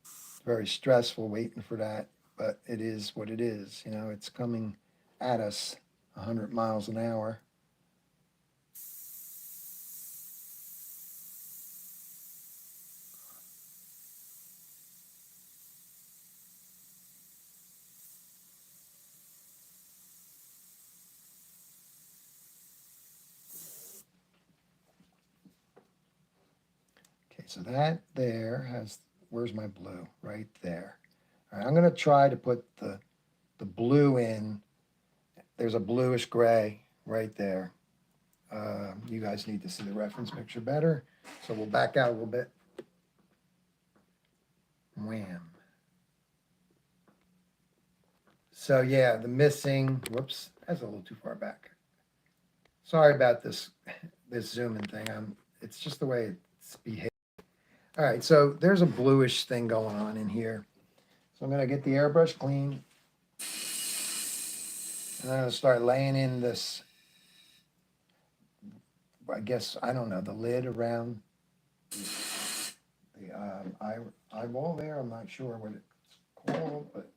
[SPEAKER 1] It's very stressful waiting for that, but it is what it is. You know, it's coming at us 100 miles an hour. Okay, so that there has, where's my blue? Right there. All right, I'm going to try to put the blue in. There's a bluish gray right there. You guys need to see the reference picture better. So we'll back out a little bit. Wham. So yeah, the missing, whoops, that's a little too far back. Sorry about this zooming thing. It's just the way it's behaved. All right, so there's a bluish thing going on in here. So I'm gonna get the airbrush clean. And I'm gonna start laying in this, I guess, I don't know, the lid around the eyeball there. I'm not sure what it's called, but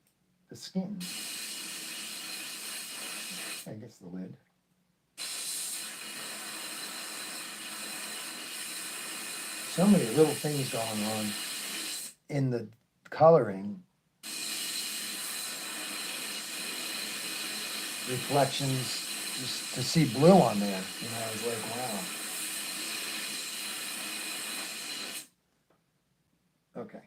[SPEAKER 1] the skin. I guess the lid. So many little things going on in the coloring. Reflections, just to see blue on there, you know, I was like, wow. Okay.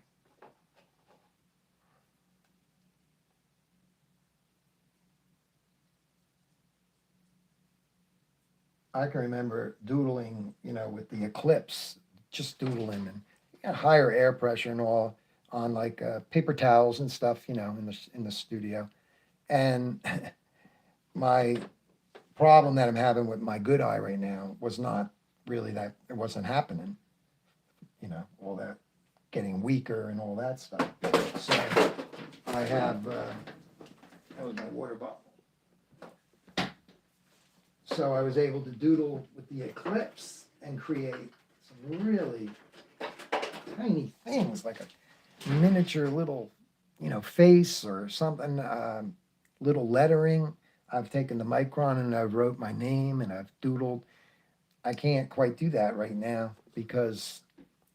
[SPEAKER 1] I can remember doodling, you know, with the eclipse, just doodling and higher air pressure and all on like paper towels and stuff, you know, in the studio. And my problem that I'm having with my good eye right now was not really that, it wasn't happening, you know, all that getting weaker and all that stuff. So I have, that was my water bottle. So I was able to doodle with the eclipse and create some really tiny things, like a miniature little, you know, face or something, little lettering. I've taken the micron and I've wrote my name and I've doodled. I can't quite do that right now because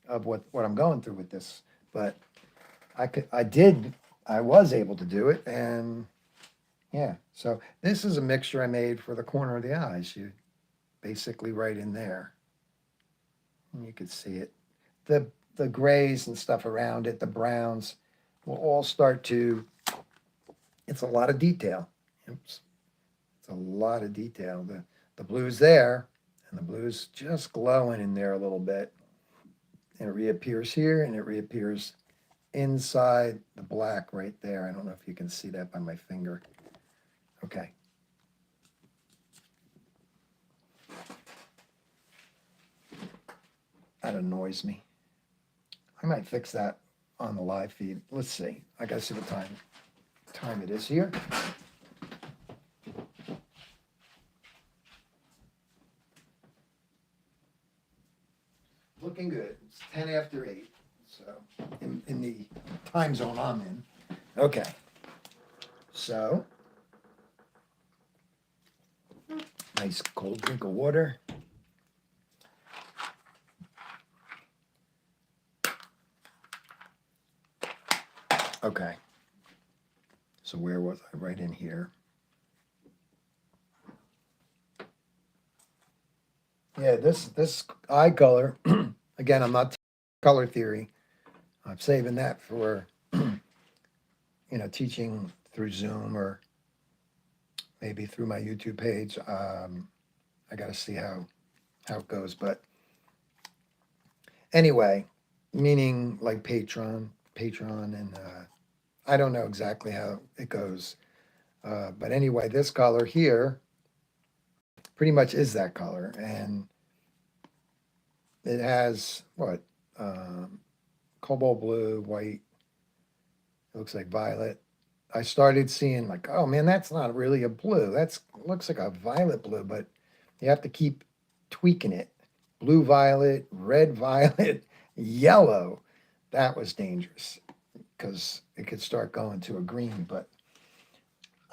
[SPEAKER 1] of what I'm going through with this, but I was able to do it, and yeah. So this is a mixture I made for the corner of the eyes. You basically right in there, and you could see it. The grays and stuff around it, the browns, will all start to. It's a lot of detail. Oops. It's a lot of detail. The blue's there, and the blue's just glowing in there a little bit. And it reappears here, and it reappears inside the black right there. I don't know if you can see that by my finger. Okay. That annoys me. I might fix that on the live feed. Let's see. I gotta see what time it is here. Looking good. It's 10 after 8. So in the time zone I'm in. Okay. So Nice cold drink of water. Okay. So where was I? Right in here. Yeah, this eye color, again, I'm not color theory. I'm saving that for, teaching through Zoom or maybe through my YouTube page. I got to see how it goes. But anyway, meaning like Patreon, and I don't know exactly how it goes. But anyway, this color here pretty much is that color. And it has what? Cobalt blue, white, it looks like violet. I started seeing like, oh man, that's not really a blue. That's looks like a violet blue, but you have to keep tweaking it. Blue violet, red violet, yellow. That was dangerous because it could start going to a green, but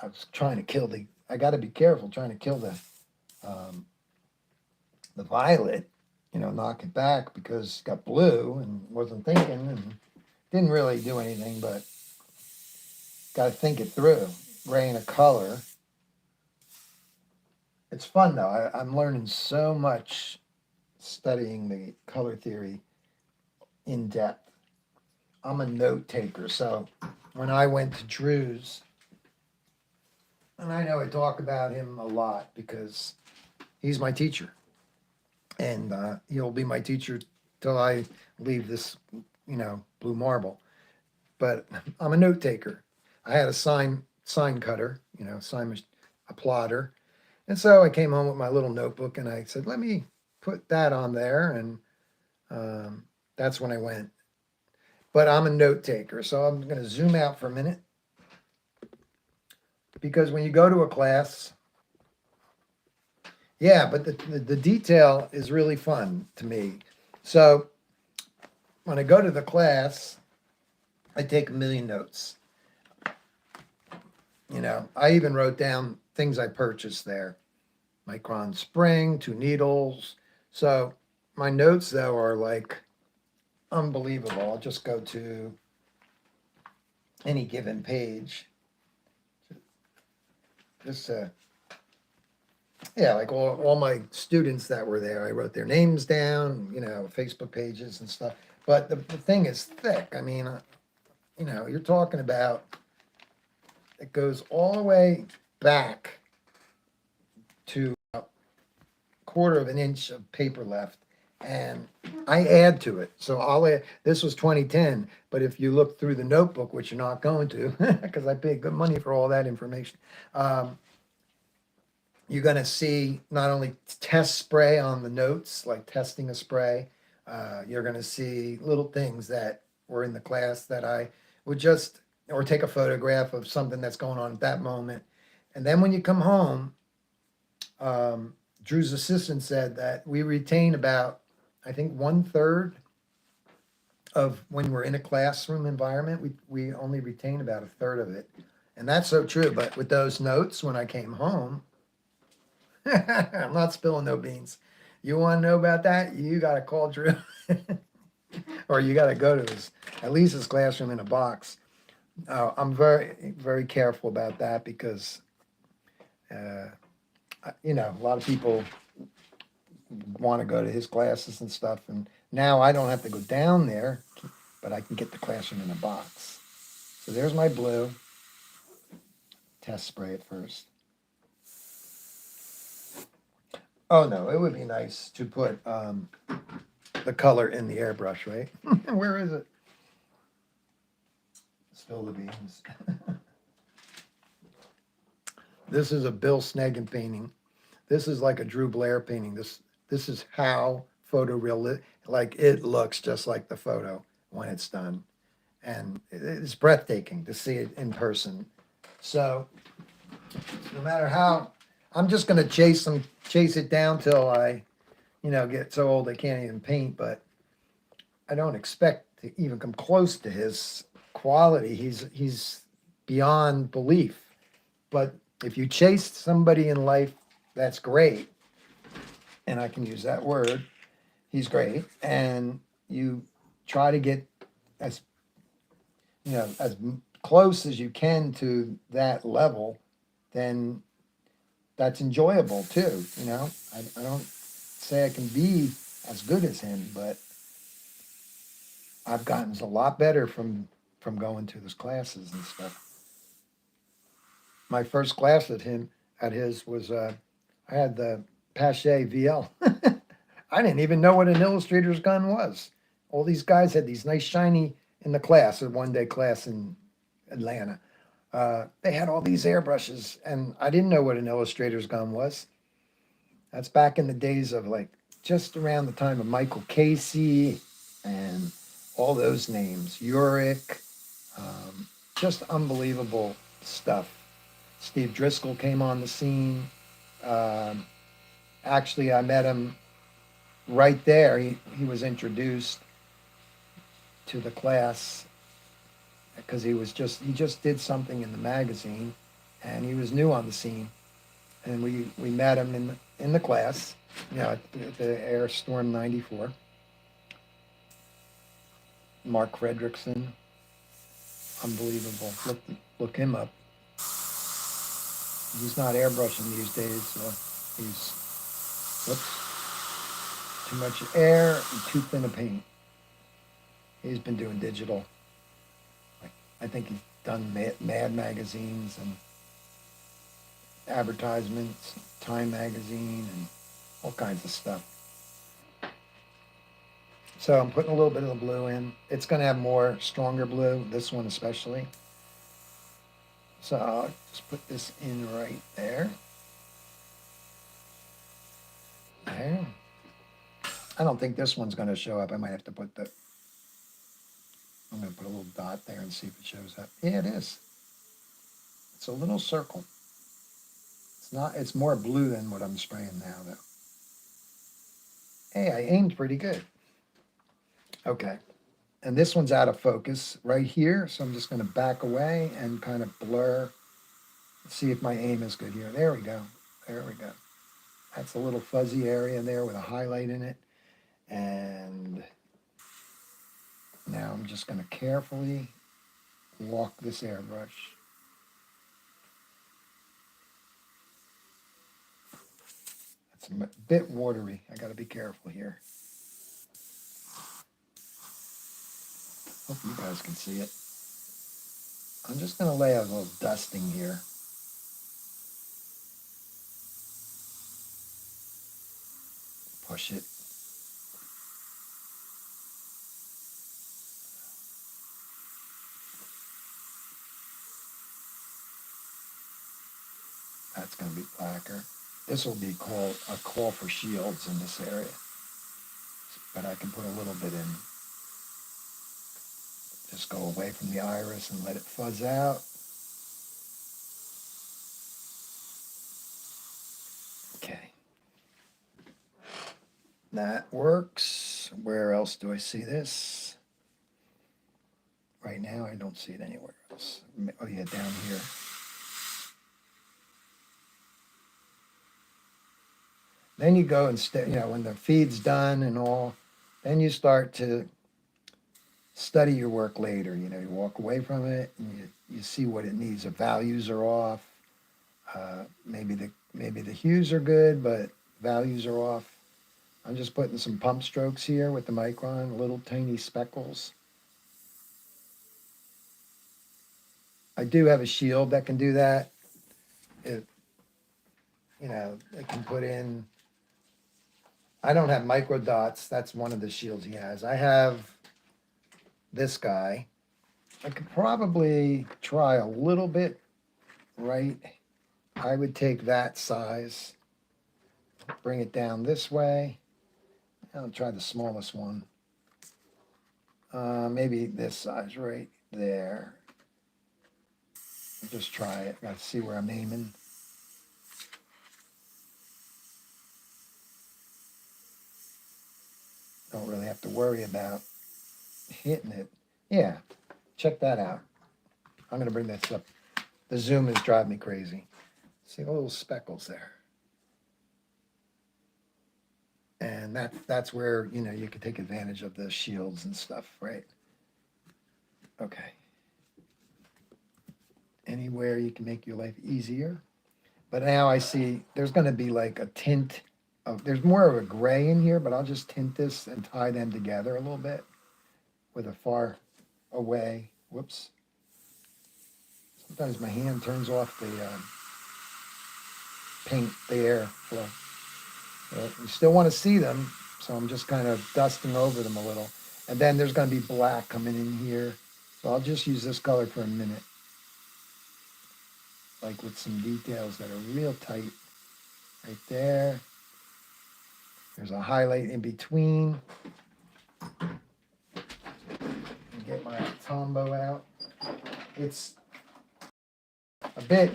[SPEAKER 1] I was trying to kill I got to be careful trying to kill the violet, knock it back because it got blue and wasn't thinking and didn't really do anything, but got to think it through. Graying a color. It's fun though. I'm learning so much studying the color theory in depth. I'm a note taker, so when I went to Drew's, and I know I talk about him a lot because he's my teacher, and he'll be my teacher till I leave this, blue marble. But I'm a note taker. I had a sign cutter, a plotter, and so I came home with my little notebook and I said, let me put that on there, and that's when I went. But I'm a note taker, so I'm going to zoom out for a minute because when you go to a class, yeah, but the detail is really fun to me. So when I go to the class, I take a million notes. I even wrote down things I purchased there. Micron spring, 2 needles. So my notes though are like unbelievable. I'll just go to any given page. Just yeah, like all my students that were there, I wrote their names down, Facebook pages and stuff. But the thing is thick. I mean, you're talking about, it goes all the way back to a quarter of an inch of paper left. And I add to it. So I'll add, this was 2010, but if you look through the notebook, which you're not going to, because I paid good money for all that information, you're going to see not only test spray on the notes, like testing a spray, you're going to see little things that were in the class that I would just, or take a photograph of something that's going on at that moment. And then when you come home, Drew's assistant said that we retain about, I think, 1/3 of when we're in a classroom environment, we only retain about 1/3 of it. And that's so true. But with those notes, when I came home, I'm not spilling no beans. You want to know about that? You got to call Drew. Or you got to go to at least his classroom in a box. I'm very, very careful about that because, a lot of people want to go to his classes and stuff. And now I don't have to go down there, but I can get the classroom in a box. So there's my blue. Test spray it first. Oh no, it would be nice to put the color in the airbrush, right? Where is it? Spill the beans. This is a Bill Sneggin painting. This is like a Drew Blair painting. This is how photorealistic, like it looks just like the photo when it's done. And it's breathtaking to see it in person. So no matter how, I'm just going to chase it down till I, get so old I can't even paint, but I don't expect to even come close to his quality. He's beyond belief. But if you chase somebody in life that's great, and I can use that word. He's great, and you try to get as close as you can to that level, then that's enjoyable too. I don't say I can be as good as him, but I've gotten a lot better from going to his classes and stuff. My first class at his was I had the Pache VL. I didn't even know what an illustrator's gun was. All these guys had these nice shiny in the class, a 1 day class in Atlanta. They had all these airbrushes, and I didn't know what an illustrator's gun was. That's back in the days of like just around the time of Michael Casey and all those names, Urick, just unbelievable stuff. Steve Driscoll came on the scene. Um, Actually, I met him right there. He was introduced to the class because he just did something in the magazine, and he was new on the scene. And we met him in the class, at the Air Storm 94. Mark Fredrickson, unbelievable. Look him up. He's not airbrushing these days. He's whoops, too much air and too thin a paint. He's been doing digital. I think he's done Mad magazines and advertisements, Time magazine, and all kinds of stuff. So I'm putting a little bit of the blue in. It's going to have more stronger blue, this one especially. So I'll just put this in right there. There. I don't think this one's going to show up. I might have to I'm going to put a little dot there and see if it shows up. Yeah, it is. It's a little circle. It's more blue than what I'm spraying now, though. Hey, I aimed pretty good. Okay. And this one's out of focus right here, so I'm just going to back away and kind of blur. See if my aim is good here. There we go. There we go. That's a little fuzzy area there with a highlight in it. And now I'm just going to carefully walk this airbrush. It's a bit watery. I got to be careful here. Hope you guys can see it. I'm just going to lay a little dusting here. Push it. That's going to be blacker. This will be called a call for shields in this area. But I can put a little bit in. Just go away from the iris and let it fuzz out. Okay. That works. Where else do I see this? Right now, I don't see it anywhere else. Oh yeah, down here. Then you go and when the feed's done and all, then you start to study your work later. You walk away from it and you see what it needs. The values are off. Maybe the hues are good, but values are off. I'm just putting some pump strokes here with the micron, little tiny speckles. I do have a shield that can do that. It can put in. I don't have micro dots. That's one of the shields he has. I have this guy. I could probably try a little bit, right? I would take that size, bring it down this way. I'll try the smallest one. Maybe this size right there. Just try it. Got to see where I'm aiming. Don't really have to worry about hitting it. Yeah, check that out. I'm going to bring this up. The zoom is driving me crazy. See the little speckles there. And that's where, you know, you can take advantage of the shields and stuff, right? Okay. Anywhere you can make your life easier. But now I see there's going to be like a tint of, there's more of a gray in here, but I'll just tint this and tie them together a little bit with a far away. Whoops. Sometimes my hand turns off the paint, the air flow. You still want to see them, so I'm just kind of dusting over them a little. And then there's going to be black coming in here. So I'll just use this color for a minute, like with some details that are real tight right there. There's a highlight in between. Get my Tombow out. It's a bit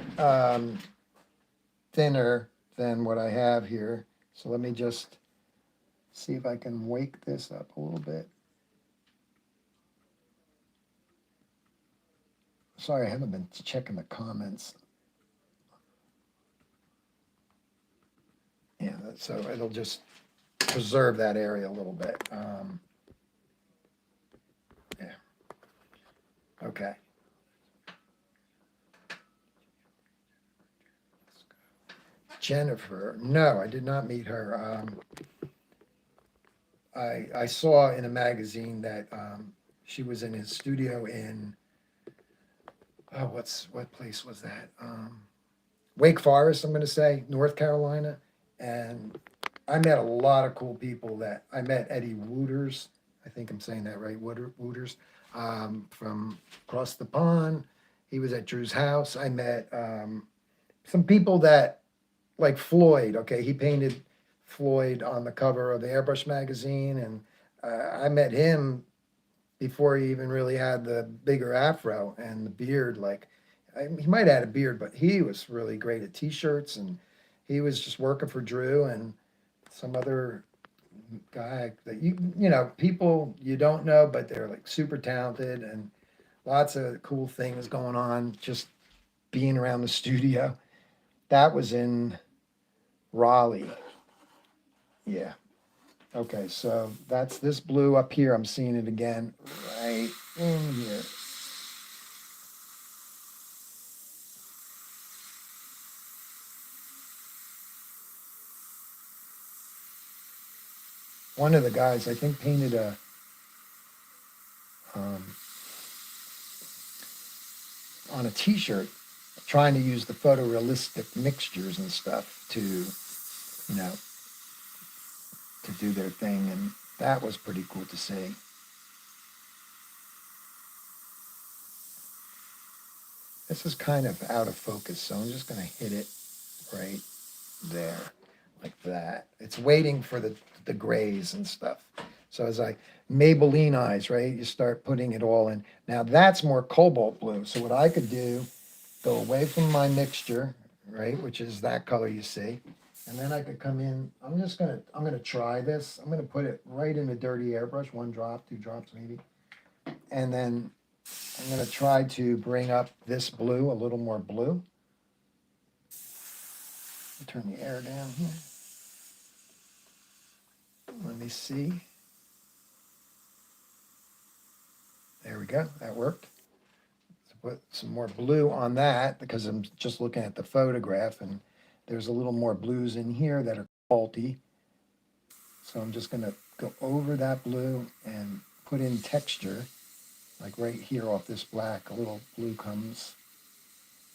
[SPEAKER 1] thinner than what I have here. So let me just see if I can wake this up a little bit. Sorry, I haven't been checking the comments. Yeah, so it'll just preserve that area a little bit. Yeah. Okay. Jennifer. No, I did not meet her. I saw in a magazine that she was in his studio in, oh, what place was that? Wake Forest, I'm going to say, North Carolina. And I met a lot of cool people that I met Eddie Wooters. I think I'm saying that right, Wooters, from across the pond. He was at Drew's house. I met some people that, like Floyd, okay, he painted Floyd on the cover of the Airbrush magazine, and I met him before he even really had the bigger afro and the beard. Like, he might have had a beard, but he was really great at t-shirts, and he was just working for Drew and some other guy that you know, people you don't know, but they're like super talented and lots of cool things going on just being around the studio. That was in Raleigh. Yeah. Okay, so that's this blue up here. I'm seeing it again right in here. One of the guys, I think, painted um, on a T-shirt, trying to use the photorealistic mixtures and stuff to, you know, to do their thing, and that was pretty cool to see. This is kind of out of focus, so I'm just going to hit it right there, like that. It's waiting for the grays and stuff. So as I Maybelline eyes, right? You start putting it all in. Now that's more cobalt blue. So what I could do, go away from my mixture, right, which is that color you see, and then I could come in. I'm gonna try this. I'm gonna put it right in a dirty airbrush, 1 drop, 2 drops maybe, and then I'm gonna try to bring up this blue, a little more blue. Turn the air down here. Let me see. There we go. That worked. Put some more blue on that because I'm just looking at the photograph, and there's a little more blues in here that are faulty. So I'm just going to go over that blue and put in texture, like right here off this black, a little blue comes.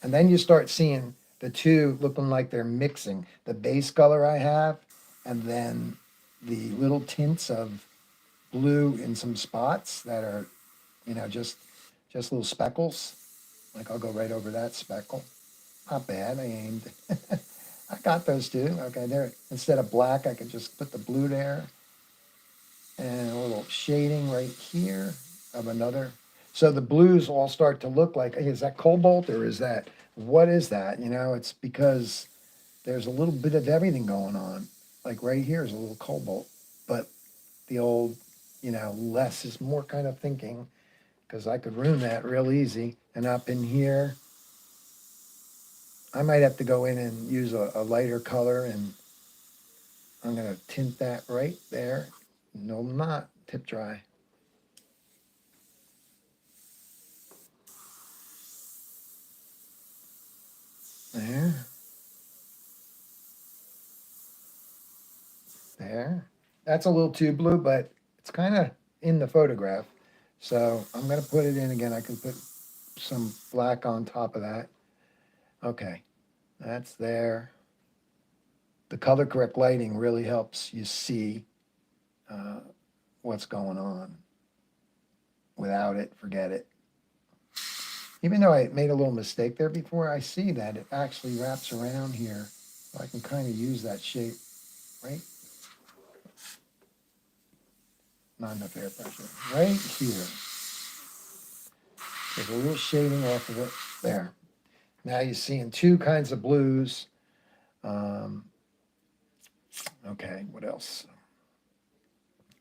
[SPEAKER 1] And then you start seeing the two looking like they're mixing. The base color I have, and then the little tints of blue in some spots that are, you know, just little speckles. Like I'll go right over that speckle. Not bad. I aimed. I got those two. Okay, there. Instead of black, I could just put the blue there, and a little shading right here of another. So the blues all start to look like, hey, is that cobalt or is that, what is that? You know, it's because there's a little bit of everything going on. Like right here is a little cobalt, but the old, you know, less is more kind of thinking, because I could ruin that real easy. And up in here, I might have to go in and use a lighter color and I'm going to tint that right there. No, I'm not. Tip dry. There. There. That's a little too blue, but it's kind of in the photograph. So I'm going to put it in again. I can put some black on top of that. Okay, that's there. The color correct lighting really helps you see uh, what's going on. Without it, forget it. Even though I made a little mistake there before, I see that it actually wraps around here. So I can kind of use that shape, right? Not enough air pressure. Right here. There's a little shading off of it. There. Now you're seeing two kinds of blues. Um, okay, what else?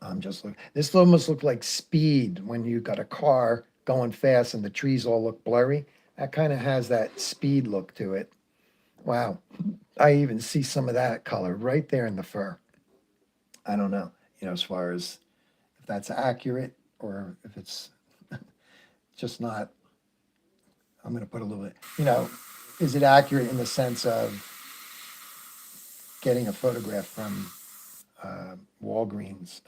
[SPEAKER 1] I'm just looking. This almost looked like speed when you got a car going fast and the trees all look blurry. That kind of has that speed look to it. Wow. I even see some of that color right there in the fur. I don't know, as far as if that's accurate or if it's just not. I'm going to put a little bit, is it accurate in the sense of getting a photograph from Walgreens?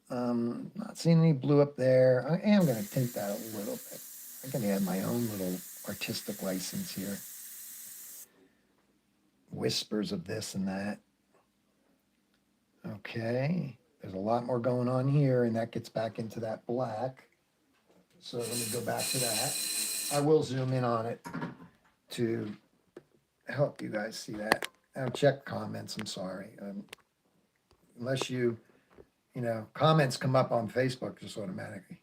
[SPEAKER 1] Not seeing any blue up there. I am going to tint that a little bit. I'm going to add my own little artistic license here. Whispers of this and that. Okay, there's a lot more going on here, and that gets back into that black. So let me go back to that. I will zoom in on it to help you guys see that. Now check comments, I'm sorry. Unless comments come up on Facebook just automatically.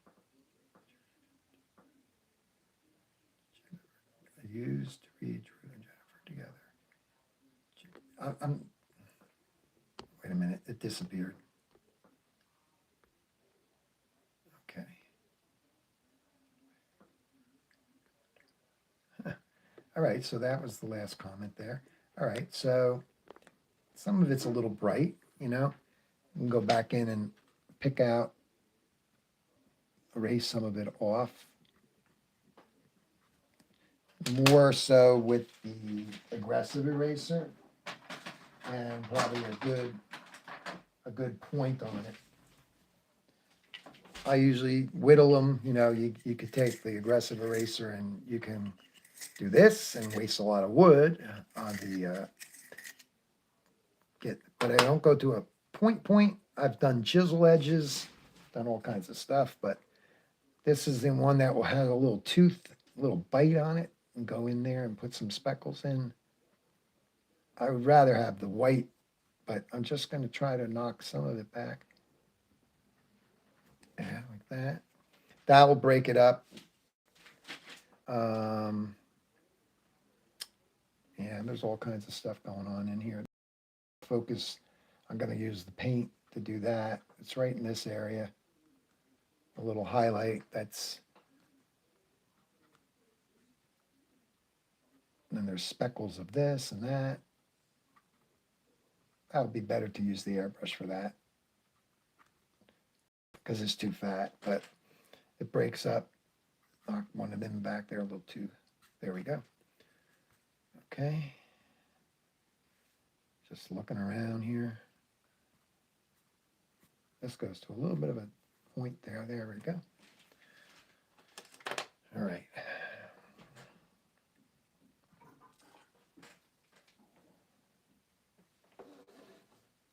[SPEAKER 1] I used to read Drew and Jennifer together. Wait a minute, it disappeared. Okay. All right, so that was the last comment there. All right, so some of it's a little bright, You can go back in and pick out, erase some of it off. More so with the aggressive eraser and probably a good point on it. I usually whittle them, you could take the aggressive eraser and you can do this and waste a lot of wood on the but I don't go to a point. I've done chisel edges, done all kinds of stuff, but this is the one that will have a little tooth, a little bite on it, and go in there and put some speckles in. I would rather have the white, but I'm just going to try to knock some of it back. Yeah, like that. That will break it up. Yeah, there's all kinds of stuff going on in here. Focus, I'm going to use the paint to do that. It's right in this area. A little highlight that's, and then there's speckles of this and that. That would be better to use the airbrush for that because it's too fat, but it breaks up. Knock one of them back there a little too. There we go. Okay. Just looking around here. This goes to a little bit of a point there. There we go. All right.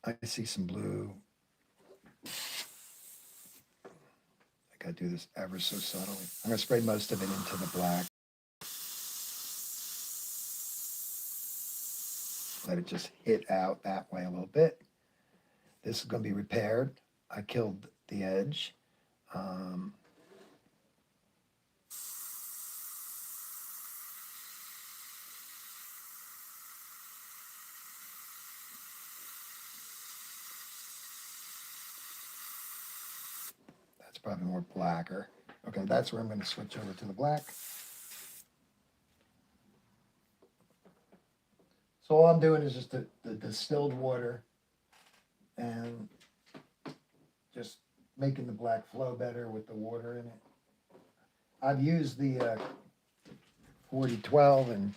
[SPEAKER 1] I see some blue. I gotta do this ever so subtly. I'm gonna spray most of it into the black. Let it just hit out that way a little bit. This is gonna be repaired. I killed the edge. That's probably more blacker. Okay, that's where I'm going to switch over to the black. So all I'm doing is just the distilled water and just making the black flow better with the water in it. I've used the 4012 and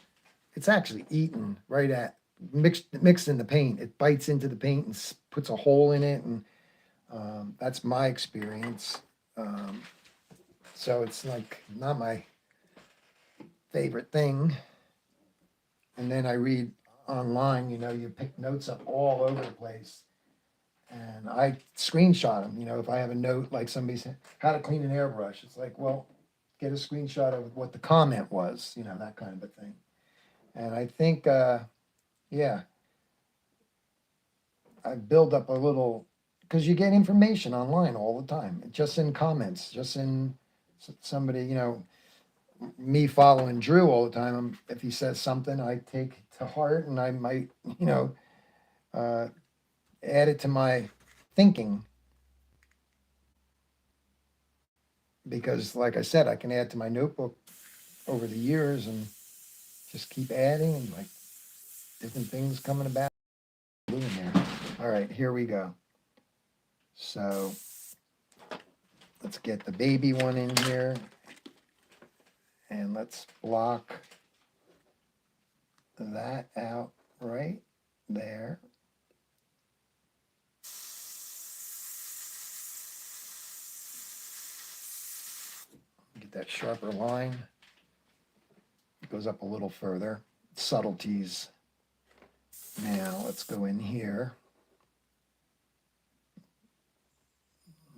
[SPEAKER 1] it's actually eaten right at mixed in the paint. It bites into the paint and puts a hole in it, and that's my experience. Um, so it's like not my favorite thing. And then I read online, you pick notes up all over the place. And I screenshot them. If I have a note like somebody said, how to clean an airbrush, it's like, well, get a screenshot of what the comment was, that kind of a thing. And I think, yeah, I build up a little, because you get information online all the time, just in comments, just in somebody, me following Drew all the time. If he says something, I take it to heart and I might, uh, add it to my thinking. Because, like I said, I can add to my notebook over the years and just keep adding and like different things coming about in there. All right, here we go. So let's get the baby one in here and let's block that out right there. Get that sharper line. It goes up a little further. Subtleties. Now let's go in here.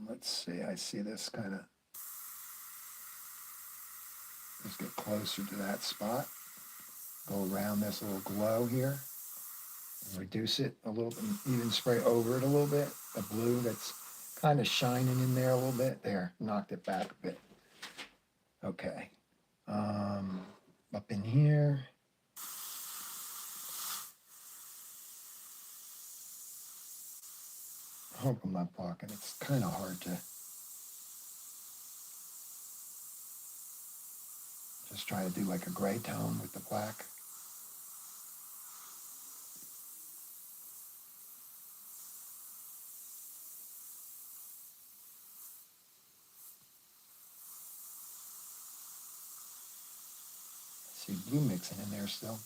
[SPEAKER 1] Let's see, I see this kind of, let's get closer to that spot. Go around this little glow here. Reduce it a little bit, even spray over it a little bit. The blue that's kind of shining in there a little bit. There, knocked it back a bit. Okay. Up in here. I hope I'm not blocking. It's kind of hard to just try to do like a gray tone with the black. See blue mixing in there still.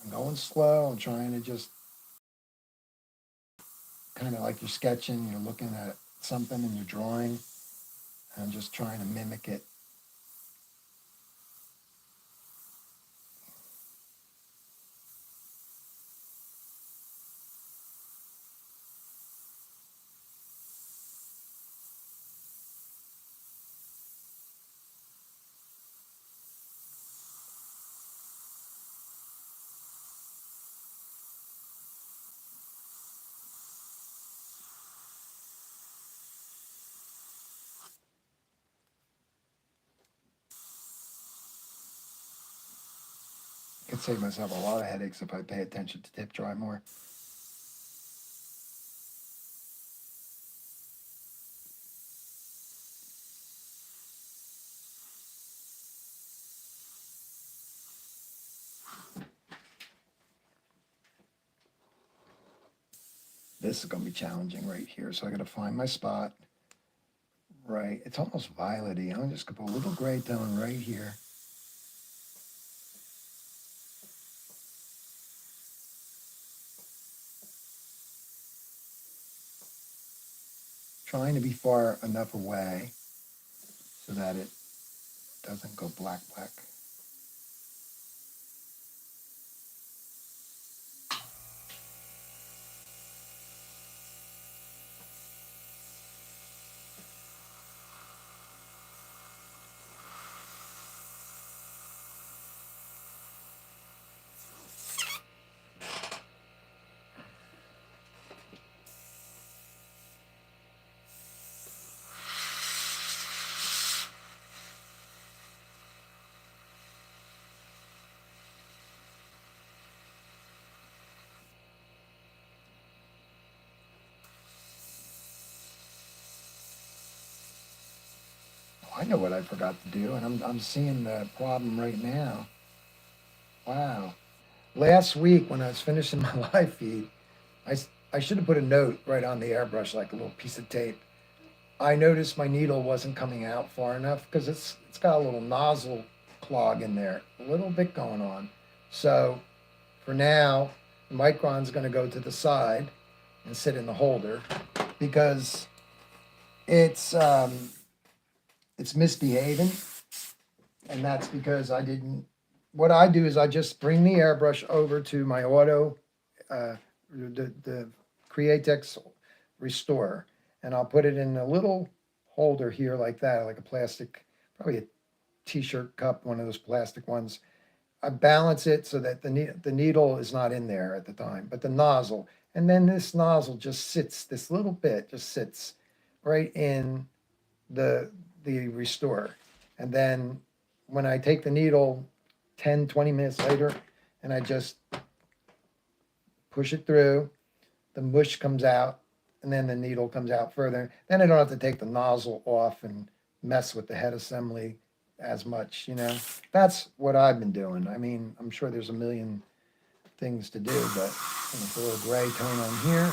[SPEAKER 1] I'm going slow. I'm trying to just kind of like you're sketching, you're looking at something and you're drawing. I'm just trying to mimic it. I could save myself a lot of headaches if I pay attention to tip dry more. This is going to be challenging right here. So I got to find my spot. Right. It's almost violety. I'm just going to put a little gray tone right here. Trying to be far enough away so that it doesn't go black. know what I forgot to do, and I'm seeing the problem right now. Wow. Last week when I was finishing my live feed, I should have put a note right on the airbrush, like a little piece of tape. I noticed my needle wasn't coming out far enough because it's got a little nozzle clog in there, a little bit going on. So for now, the micron's going to go to the side and sit in the holder because it's um, it's misbehaving, and that's because I didn't. What I do is I just bring the airbrush over to my auto, the Createx Restore, and I'll put it in a little holder here like that, like a plastic, probably a t-shirt cup, one of those plastic ones. I balance it so that the needle is not in there at the time, but the nozzle, and then this nozzle just sits, this little bit just sits right in the restore. And then when I take the needle 10, 20 minutes later and I just push it through, the mush comes out and then the needle comes out further. Then I don't have to take the nozzle off and mess with the head assembly as much, you know. That's what I've been doing. I mean, I'm sure there's a million things to do, but a little gray tone on here.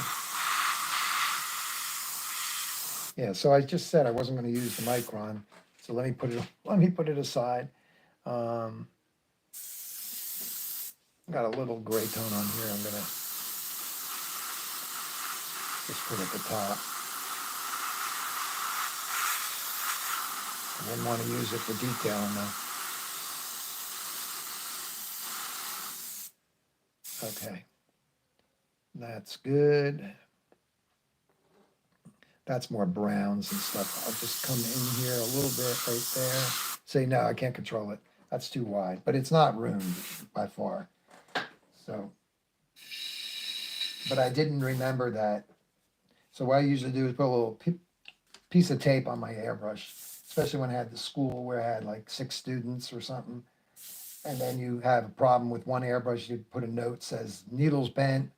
[SPEAKER 1] Yeah, so I just said I wasn't going to use the micron, so let me put it aside. Got a little gray tone on here. I'm gonna just put at the top. I didn't want to use it for detailing though. Okay, that's good. That's more browns and stuff. I'll just come in here a little bit right there. Say, no, I can't control it. That's too wide, but it's not roomed by far. So, but I didn't remember that. So what I usually do is put a little piece of tape on my airbrush, especially when I had the school where I had like 6 students or something. And then you have a problem with one airbrush, you put a note says needles bent,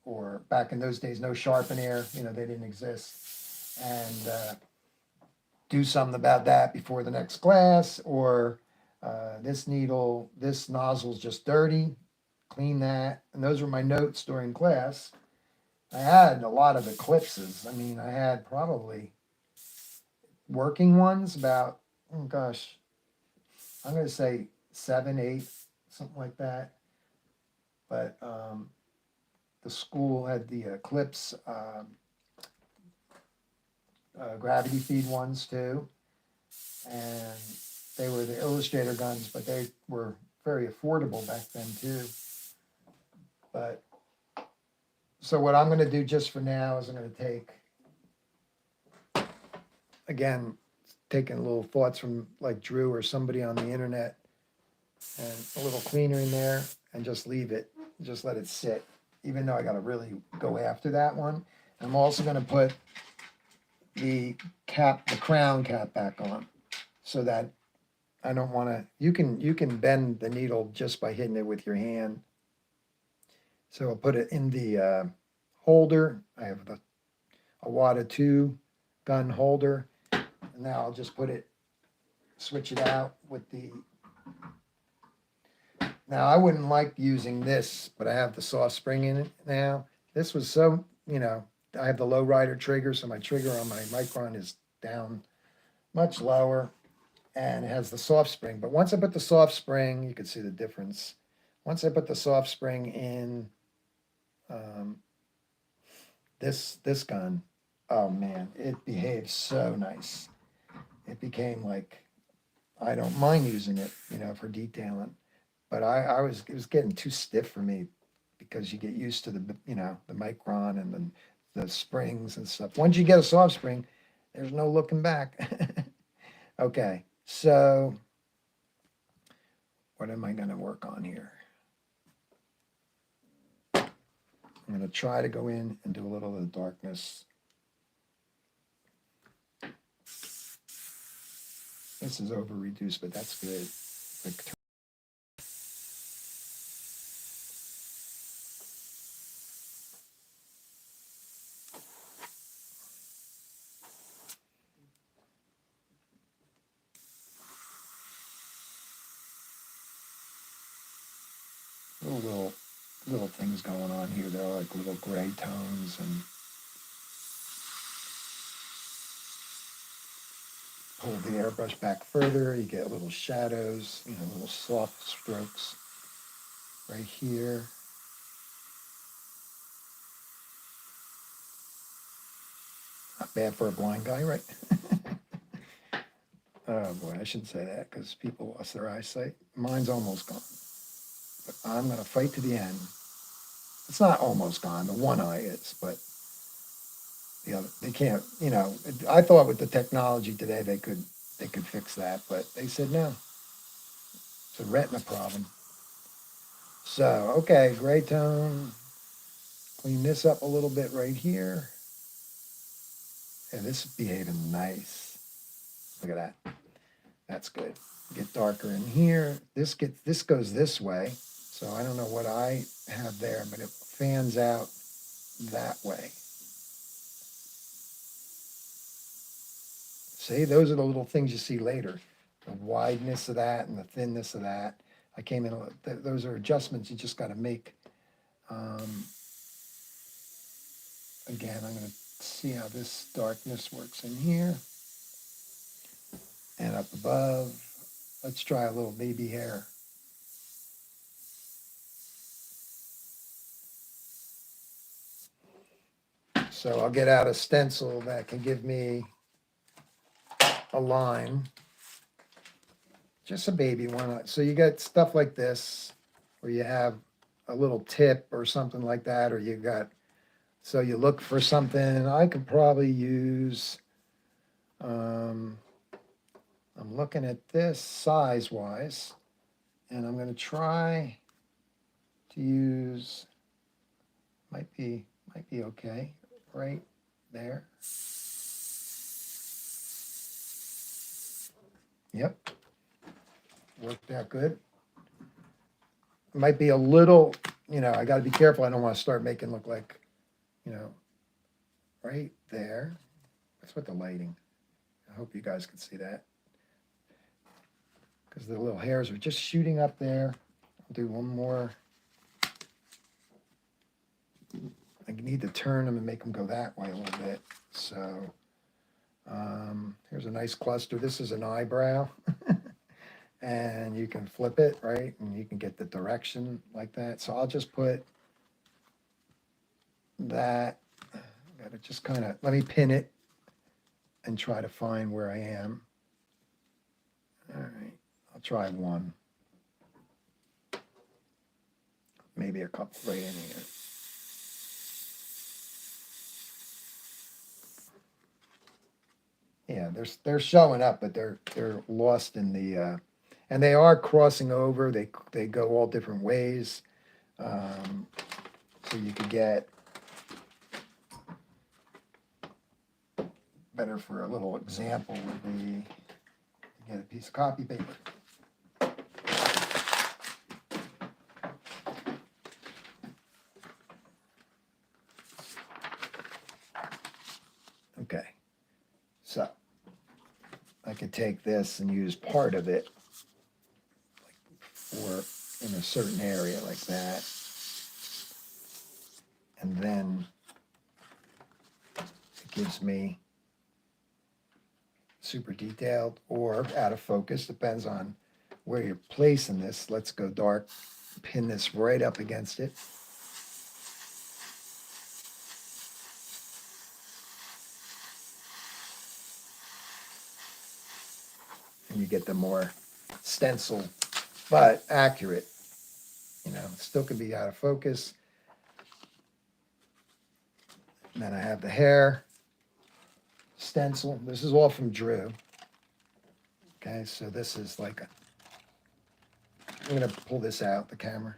[SPEAKER 1] or back in those days, no sharpen air, you know, they didn't exist. And do something about that before the next class, or this nozzle's just dirty, clean that. And those were my notes during class. I had a lot of eclipses. I mean, I had probably working ones about, oh gosh, I'm going to say 7, 8, something like that. But the school had the Eclipse gravity feed ones too. And they were the Illustrator guns, but they were very affordable back then too. But so what I'm going to do just for now is I'm going to take, again, taking little thoughts from like Drew or somebody on the internet, and a little cleaner in there, and just leave it, just let it sit, even though I got to really go after that one. I'm also going to put the crown cap back on, so that I don't want to, you can bend the needle just by hitting it with your hand. So I'll put it in the holder. I have the Awada 2 gun holder. And now I'll just switch it out with the, now I wouldn't like using this, but I have the soft spring in it now. This was so, you know, I have the low rider trigger, so my trigger on my micron is down much lower, and it has the soft spring. But once I put the soft spring, you can see the difference. Once I put the soft spring in this gun, oh man, it behaves so nice. It became like, I don't mind using it, you know, for detailing. But it was getting too stiff for me, because you get used to the, you know, the micron and the springs and stuff. Once you get a soft spring, there's no looking back. Okay, so what am I going to work on here? I'm going to try to go in and do a little of the darkness. This is over reduced, but that's good. Like, little things going on here. They're like little gray tones, and pull the airbrush back further, you get little shadows, little soft strokes right here. Not bad for a blind guy, right? Oh boy, I shouldn't say that because people lost their eyesight. Mine's almost gone, but I'm gonna fight to the end. It's not almost gone. The one eye is, but the other, they can't. I thought with the technology today they could fix that, but they said no. It's a retina problem. So okay, gray tone. Clean this up a little bit right here. And this is behaving nice. Look at that. That's good. Get darker in here. This goes this way. So I don't know what I have there, but it fans out that way. See, those are the little things you see later. The wideness of that and the thinness of that. I came in, those are adjustments you just got to make. Again, I'm going to see how this darkness works in here. And up above, let's try a little baby hair. So I'll get out a stencil that can give me a line, just a baby one. So you got stuff like this, where you have a little tip or something like that, or you got, so you look for something. I could probably use, I'm looking at this size-wise, and I'm going to try to use, might be okay, right there. Yep, worked out good. It might be a little, I got to be careful. I don't want to start making look like, right there. That's with the lighting. I hope you guys can see that. Because the little hairs are just shooting up there. I'll do one more. I need to turn them and make them go that way a little bit. So here's a nice cluster. This is an eyebrow. And you can flip it, right? And you can get the direction like that. So I'll just put that. Gotta just kind of, let me pin it and try to find where I am. All right, I'll try one. Maybe a couple right in here. Yeah, they're showing up, but they're lost in the, and they are crossing over. They go all different ways. So you could get, better for a little example would be, get a piece of copy paper. Okay, so I could take this and use part of it for in a certain area like that. And then it gives me super detailed or out of focus, depends on where you're placing this. Let's go dark, pin this right up against it. And you get the more stencil, but accurate. It still could be out of focus. And then I have the hair stencil. This is all from Drew. Okay, so this is like a, I'm going to pull this out, the camera.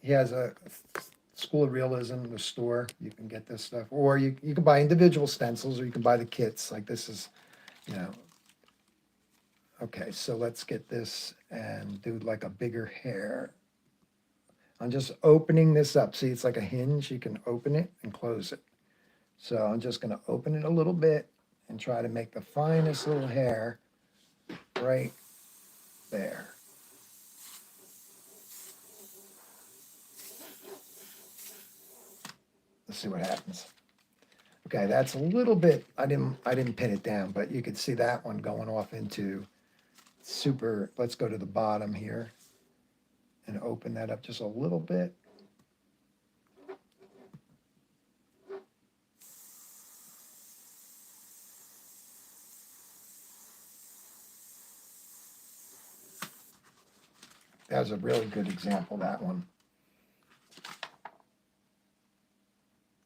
[SPEAKER 1] He has a School of Realism, the store. You can get this stuff. Or you can buy individual stencils, or you can buy the kits. Like this is, Okay, so let's get this and do like a bigger hair. I'm just opening this up. See, it's like a hinge. You can open it and close it. So I'm just going to open it a little bit and try to make the finest little hair right there. Let's see what happens. Okay, that's a little bit, I didn't pin it down, but you could see that one going off into super. Let's go to the bottom here and open that up just a little bit. That was a really good example, that one.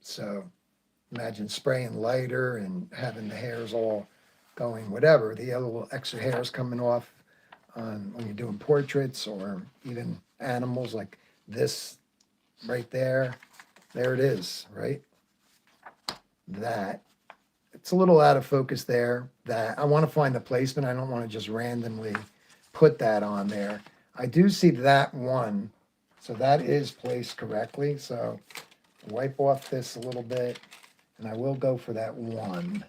[SPEAKER 1] So imagine spraying lighter and having the hairs all going, whatever, the other little extra hairs coming off on when you're doing portraits or even animals like this right there. There it is, right? That. It's a little out of focus there. That I want to find the placement. I don't want to just randomly put that on there. I do see that one. So that is placed correctly. So wipe off this a little bit. And I will go for that one.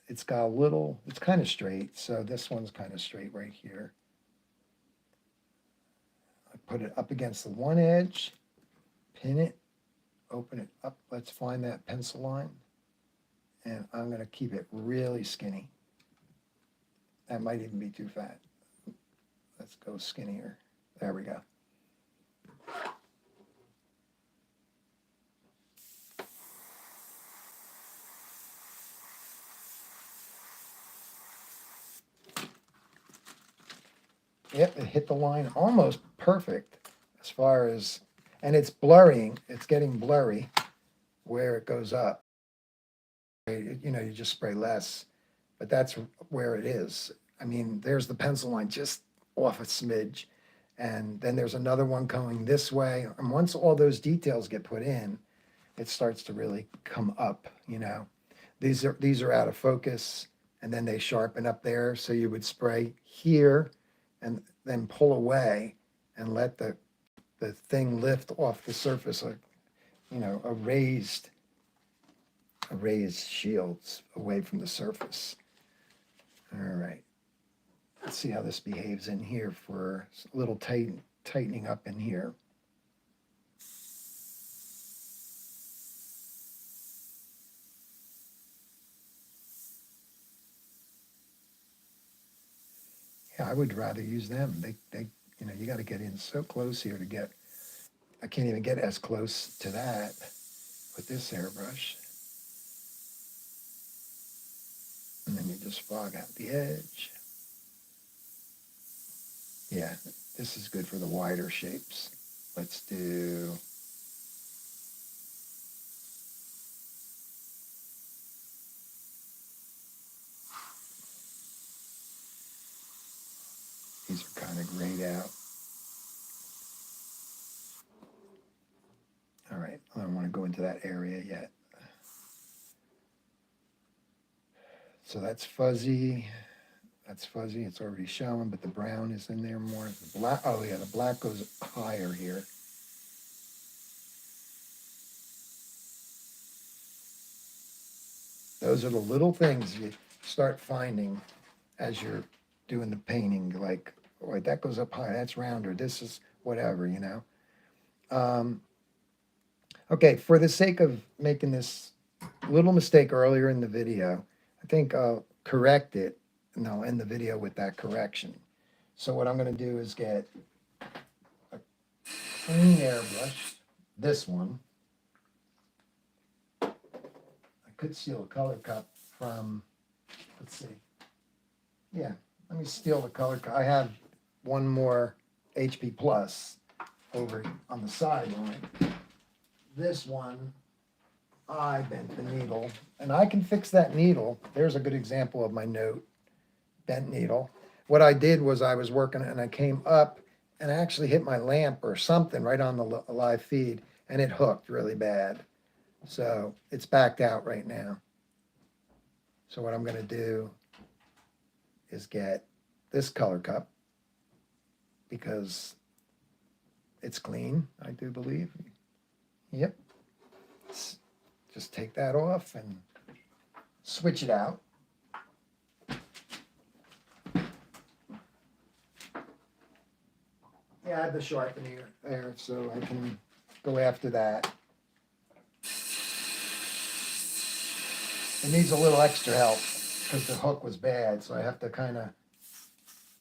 [SPEAKER 1] It's got a little, it's kind of straight. So this one's kind of straight right here. I put it up against the one edge, pin it, open it up. Let's find that pencil line. And I'm going to keep it really skinny. That might even be too fat. Let's go skinnier. There we go. Yep, it hit the line almost perfect as far as, and it's blurring, it's getting blurry where it goes up. You know, you just spray less, but that's where it is. I mean, there's the pencil line just off a smidge, and then there's another one coming this way. And once all those details get put in, it starts to really come up, you know. These are out of focus, and then they sharpen up there. So you would spray here and then pull away and let the thing lift off the surface, like, you know, a raised shields away from the surface. All right. Let's see how this behaves in here for a little tightening up in here. Yeah, I would rather use them. They you know, you got to get in so close here to get, I can't even get as close to that with this airbrush. And then you just fog out the edge. Yeah, this is good for the wider shapes. Let's do, these are kind of grayed out. All right, I don't want to go into that area yet. So that's fuzzy. That's fuzzy. It's already showing, but the brown is in there more. The black, oh yeah, the black goes higher here. Those are the little things you start finding as you're doing the painting. Like, oh, wait, that goes up high. That's rounder. This is whatever, you know. Okay, for the sake of making this little mistake earlier in the video, I think I'll correct it, and I'll end the video with that correction. So what I'm going to do is get a clean airbrush, this one. I could steal a color cup from, let's see. Yeah, let me steal the color cup. I have one more HP Plus over on the sideline. This one, I bent the needle, and I can fix that needle. There's a good example of my note, bent needle. What I did was I was working and I came up and I actually hit my lamp or something right on the live feed, and it hooked really bad. So it's backed out right now. So what I'm going to do is get this color cup because it's clean, I do believe. Yep. Just take that off and switch it out. Yeah, I have the sharpener there so I can go after that. It needs a little extra help because the hook was bad, so I have to kind of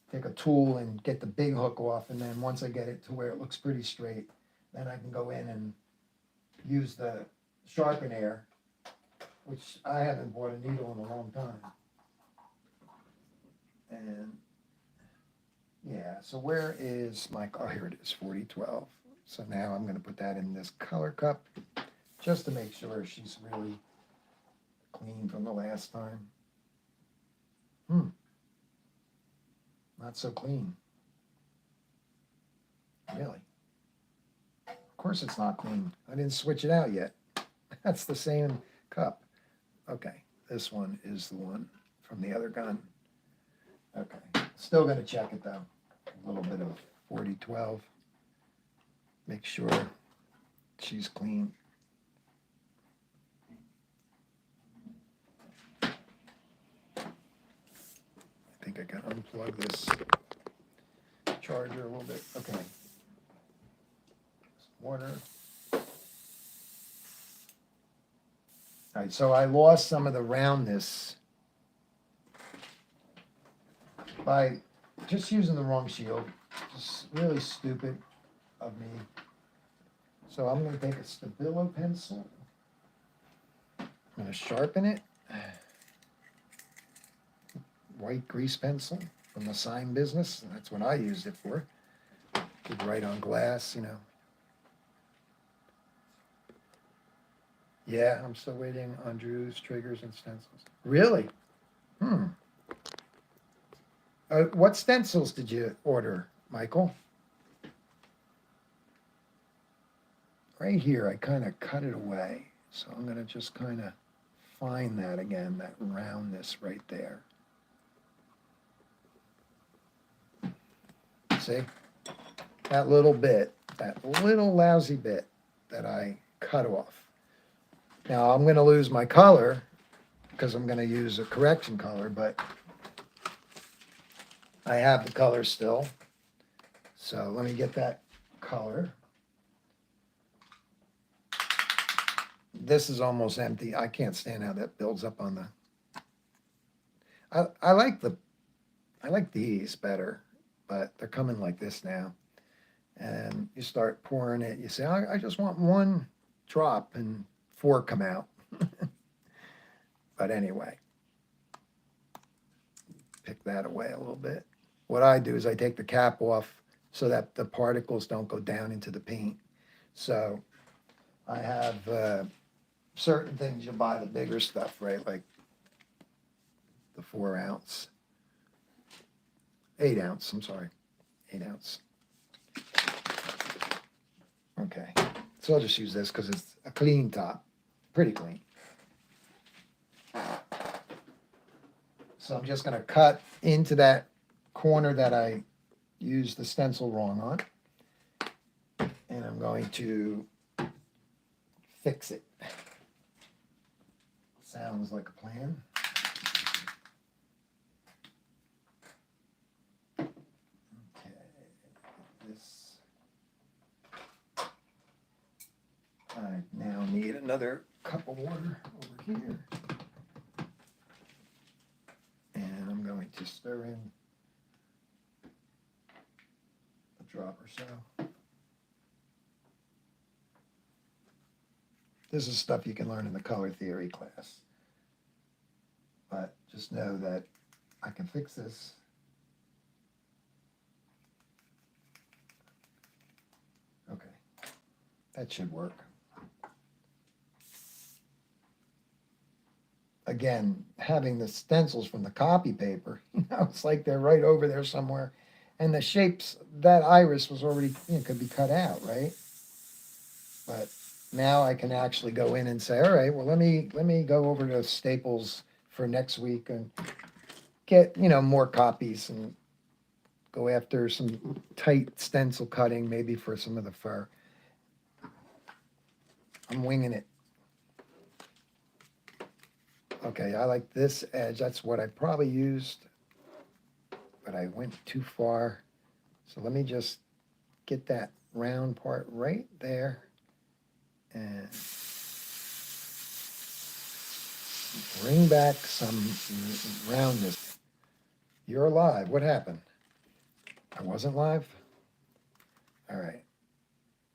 [SPEAKER 1] take a tool and get the big hook off, and then once I get it to where it looks pretty straight, then I can go in and use the sharpen air, which I haven't bought a needle in a long time. And yeah, so where is my, oh, here it is, 4012. So now I'm going to put that in this color cup just to make sure she's really clean from the last time. Not so clean. Really? Of course it's not clean. I didn't switch it out yet. That's the same cup. Okay, this one is the one from the other gun. Okay, still going to check it though. A little bit of 4012. Make sure she's clean. I think I can unplug this charger a little bit. Okay. Some water. All right, so I lost some of the roundness by just using the wrong shield. Just really stupid of me. So I'm going to take a Stabilo pencil. I'm going to sharpen it. White grease pencil from the sign business. That's what I used it for. Could write on glass, you know. Yeah, I'm still waiting on Drew's triggers and stencils. Really? What stencils did you order, Michael? Right here, I kind of cut it away. So I'm going to just kind of find that again, that roundness right there. See? That little bit, that little lousy bit that I cut off. Now I'm going to lose my color because I'm going to use a correction color, but I have the color still. So let me get that color. This is almost empty. I can't stand how that builds up on the... I like these better, but they're coming like this now. And you start pouring it. You say, I just want one drop, and 4 come out. But anyway, pick that away a little bit. What I do is I take the cap off so that the particles don't go down into the paint. So I have certain things you buy the bigger stuff, right? Like the 4 ounce, 8 ounce, I'm sorry, 8 ounce. Okay, so I'll just use this because it's a clean top, pretty clean. So I'm just going to cut into that corner that I used the stencil wrong on. And I'm going to fix it. Sounds like a plan. Okay, this. I now need another cup of water over here. And I'm going to stir in a drop or so. This is stuff you can learn in the color theory class. But just know that I can fix this. Okay, that should work. Again, having the stencils from the copy paper, it's like they're right over there somewhere. And the shapes, that iris was already, could be cut out, right? But now I can actually go in and say, all right, well, let me go over to Staples for next week and get, more copies and go after some tight stencil cutting, maybe for some of the fur. I'm winging it. Okay, I like this edge. That's what I probably used, but I went too far. So let me just get that round part right there. and bring back some roundness. You're alive. What happened? I wasn't live? All right.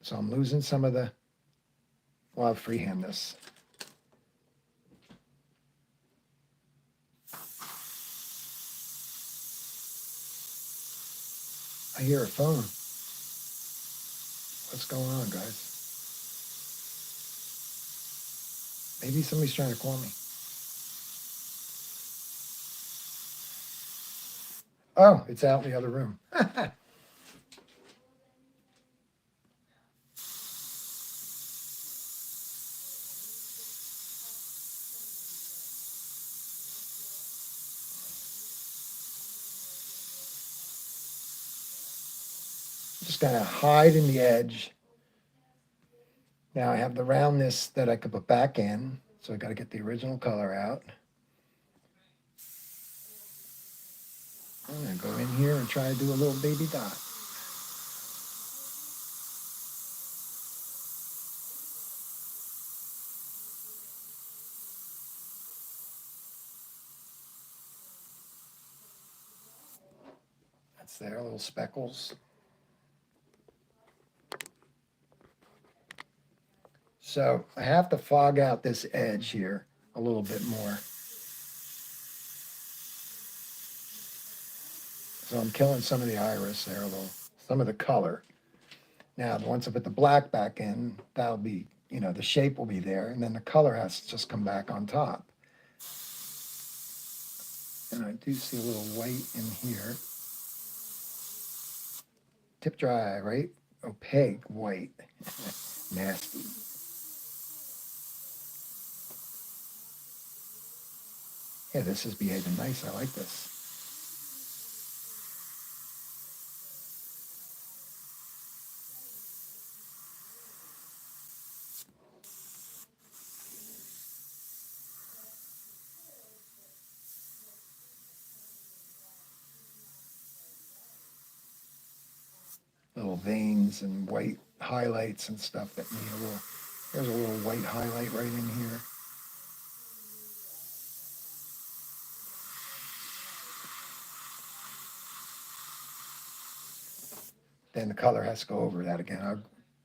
[SPEAKER 1] So I'm losing some of the, well, I'll freehand this. I hear a phone. What's going on, guys? Maybe somebody's trying to call me. Oh, it's out in the other room. Just gonna hide in the edge. Now I have the roundness that I could put back in, so I got to get the original color out. I'm gonna go in here and try to do a little baby dot. That's there, little speckles. So I have to fog out this edge here a little bit more. So I'm killing some of the iris there a little, some of the color. Now, once I put the black back in, that'll be, the shape will be there, and then the color has to just come back on top. And I do see a little white in here. Tip dry, right? Opaque white. Nasty. Yeah, this is behaving nice. I like this. Little veins and white highlights and stuff that need a little, there's a little white highlight right in here. Then the color has to go over that again. I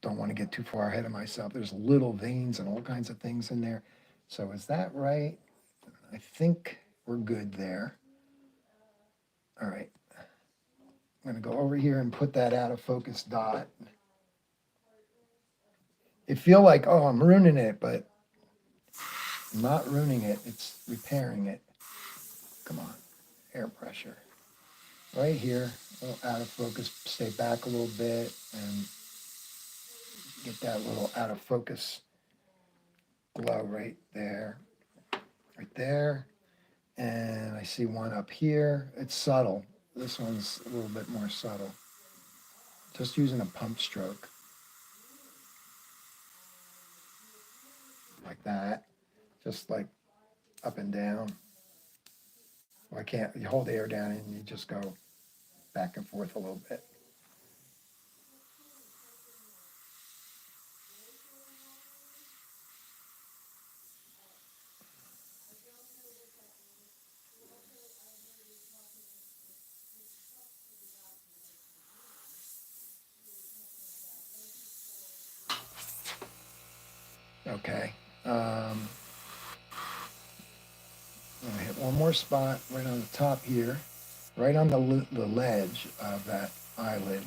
[SPEAKER 1] don't want to get too far ahead of myself. There's little veins and all kinds of things in there. So is that right? I think we're good there. All right. I'm going to go over here and put that out of focus dot. It feel like, oh, I'm ruining it, but I'm not ruining it. It's repairing it. Come on, air pressure. Right here, a little out of focus, stay back a little bit and get that little out of focus glow right there. Right there. And I see one up here. It's subtle. This one's a little bit more subtle. Just using a pump stroke. Like that. Just like up and down. Well, I can't, you hold the air down and you just go back and forth a little bit. Okay. I'm gonna hit one more spot right on the top here, right on the ledge of that eyelid,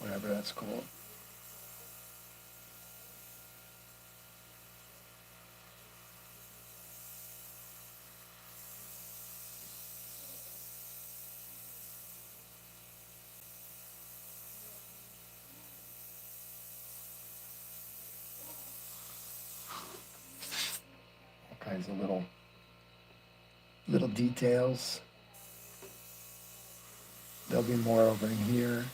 [SPEAKER 1] whatever that's called. All kinds of little details. There'll be more over in here.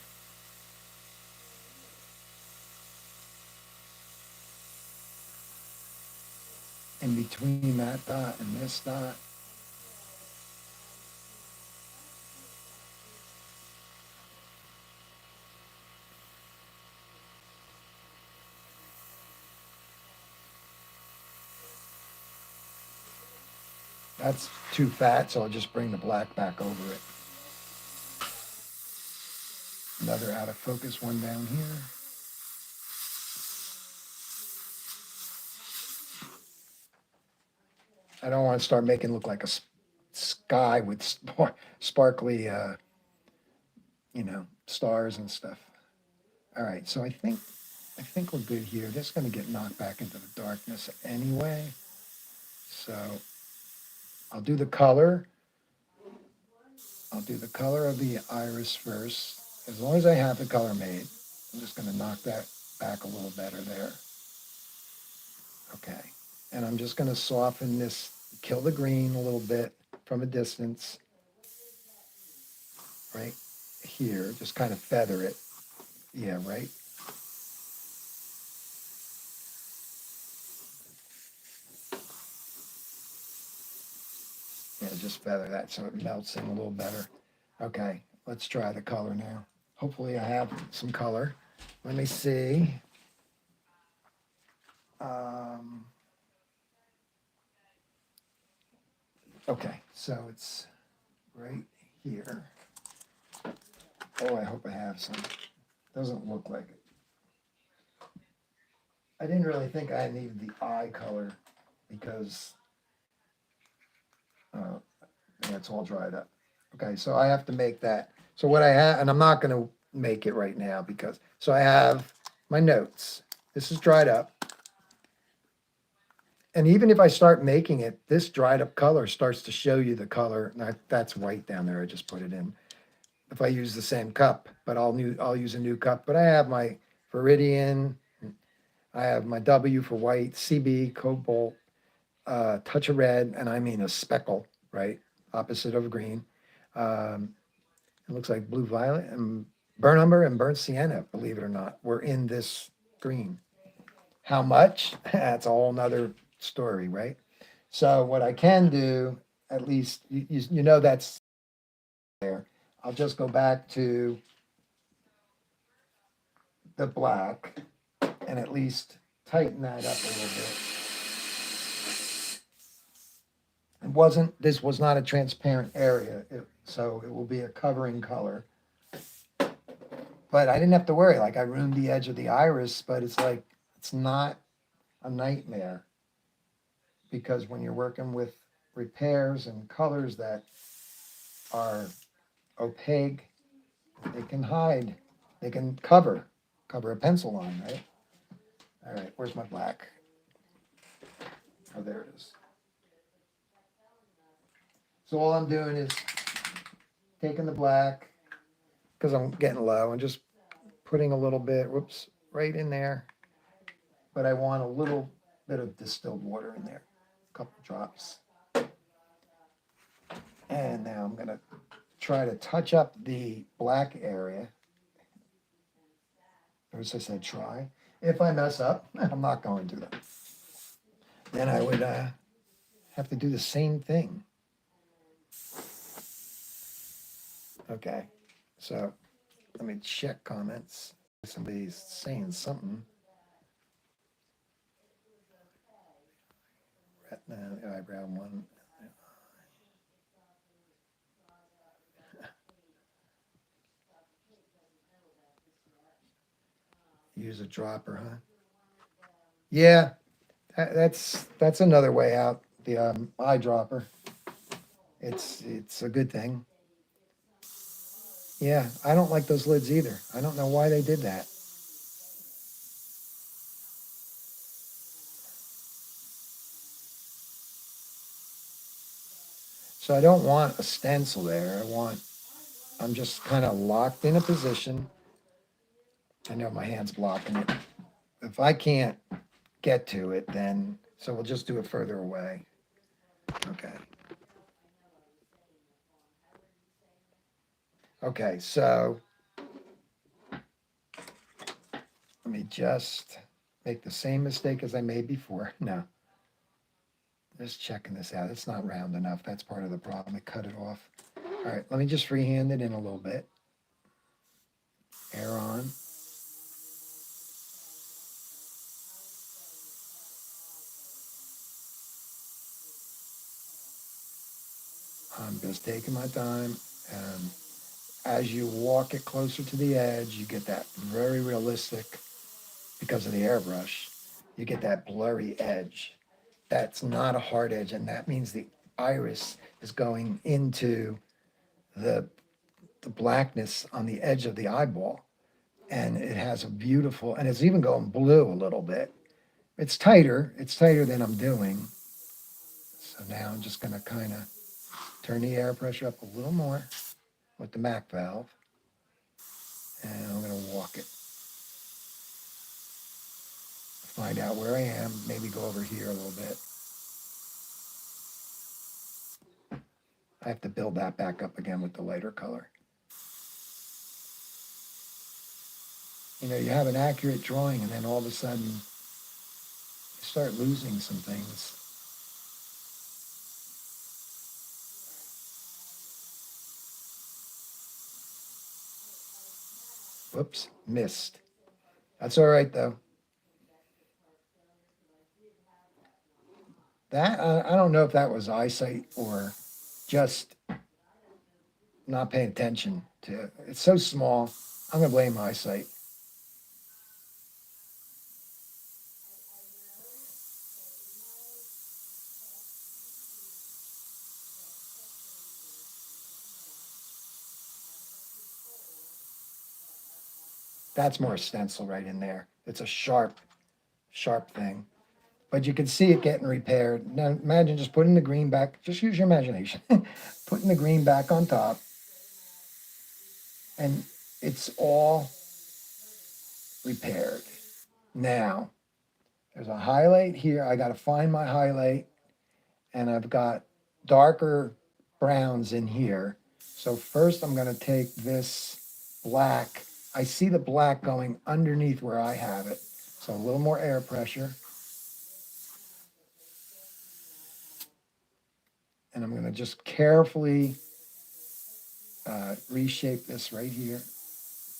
[SPEAKER 1] In between that dot and this dot. That's too fat, so I'll just bring the black back over it. Another out of focus one down here. I don't want to start making it look like a sky with sparkly, stars and stuff. All right, so I think we're good here. This is going to get knocked back into the darkness anyway. So I'll do the color. I'll do the color of the iris first. As long as I have the color made, I'm just going to knock that back a little better there. Okay. And I'm just going to soften this, kill the green a little bit from a distance. Right here, just kind of feather it. Yeah, right. Yeah, just feather that so it melts in a little better. Okay, let's try the color now. Hopefully I have some color. Let me see. Okay, so it's right here. Oh, I hope I have some. Doesn't look like it. I didn't really think I needed the eye color because yeah, it's all dried up. Okay, so I have to make that. So what I have, and I'm not going to make it right now because, so I have my notes. This is dried up. And even if I start making it, this dried up color starts to show you the color. That's white down there. I just put it in. If I use the same cup, but I'll use a new cup. But I have my Viridian. I have my W for white, CB, Cobalt, touch of red, and I mean a speckle, right? Opposite of green. Um, it looks like blue violet and burnt umber and burnt sienna, believe it or not, were in this green. How much? That's a whole nother story, right? So what I can do, at least, you know that's there. I'll just go back to the black and at least tighten that up a little bit. This was not a transparent area, so it will be a covering color. But I didn't have to worry, like I ruined the edge of the iris, but it's like, it's not a nightmare. Because when you're working with repairs and colors that are opaque, they can hide, they can cover a pencil line, right? All right, where's my black? Oh, there it is. So all I'm doing is taking the black, because I'm getting low, and just putting a little bit, whoops, right in there. But I want a little bit of distilled water in there, a couple drops. And now I'm gonna try to touch up the black area. Or as I said, try. If I mess up, I'm not going to. Then I would have to do the same thing. Okay, so let me check comments. Somebody's saying something. Retina, eyebrow one. Use a dropper, huh? Yeah, that's another way out. The eyedropper. It's a good thing. Yeah, I don't like those lids either. I don't know why they did that. So I don't want a stencil there. I'm just kind of locked in a position. I know my hand's blocking it. If I can't get to it, then, so we'll just do it further away. Okay. Okay, so let me just make the same mistake as I made before. No, just checking this out. It's not round enough. That's part of the problem. I cut it off. All right, let me just freehand it in a little bit. Air on. I'm just taking my time. And as you walk it closer to the edge, you get that very realistic, because of the airbrush, you get that blurry edge. That's not a hard edge, and that means the iris is going into the the blackness on the edge of the eyeball, and it has a beautiful, and it's even going blue a little bit. It's tighter. It's tighter than I'm doing. So now I'm just going to kind of turn the air pressure up a little more with the Mac valve, and I'm going to walk it. Find out where I am. Maybe go over here a little bit. I have to build that back up again with the lighter color. You know, you have an accurate drawing, and then all of a sudden you start losing some things. Whoops, missed. That's all right though. That I don't know if that was eyesight or just not paying attention to. It's so small. I'm gonna blame eyesight. That's more stencil right in there. It's a sharp, sharp thing. But you can see it getting repaired. Now imagine just putting the green back. Just use your imagination. Putting the green back on top, and it's all repaired. Now, there's a highlight here. I got to find my highlight, and I've got darker browns in here. So first I'm going to take this black. I see the black going underneath where I have it. So a little more air pressure. And I'm going to just carefully reshape this right here.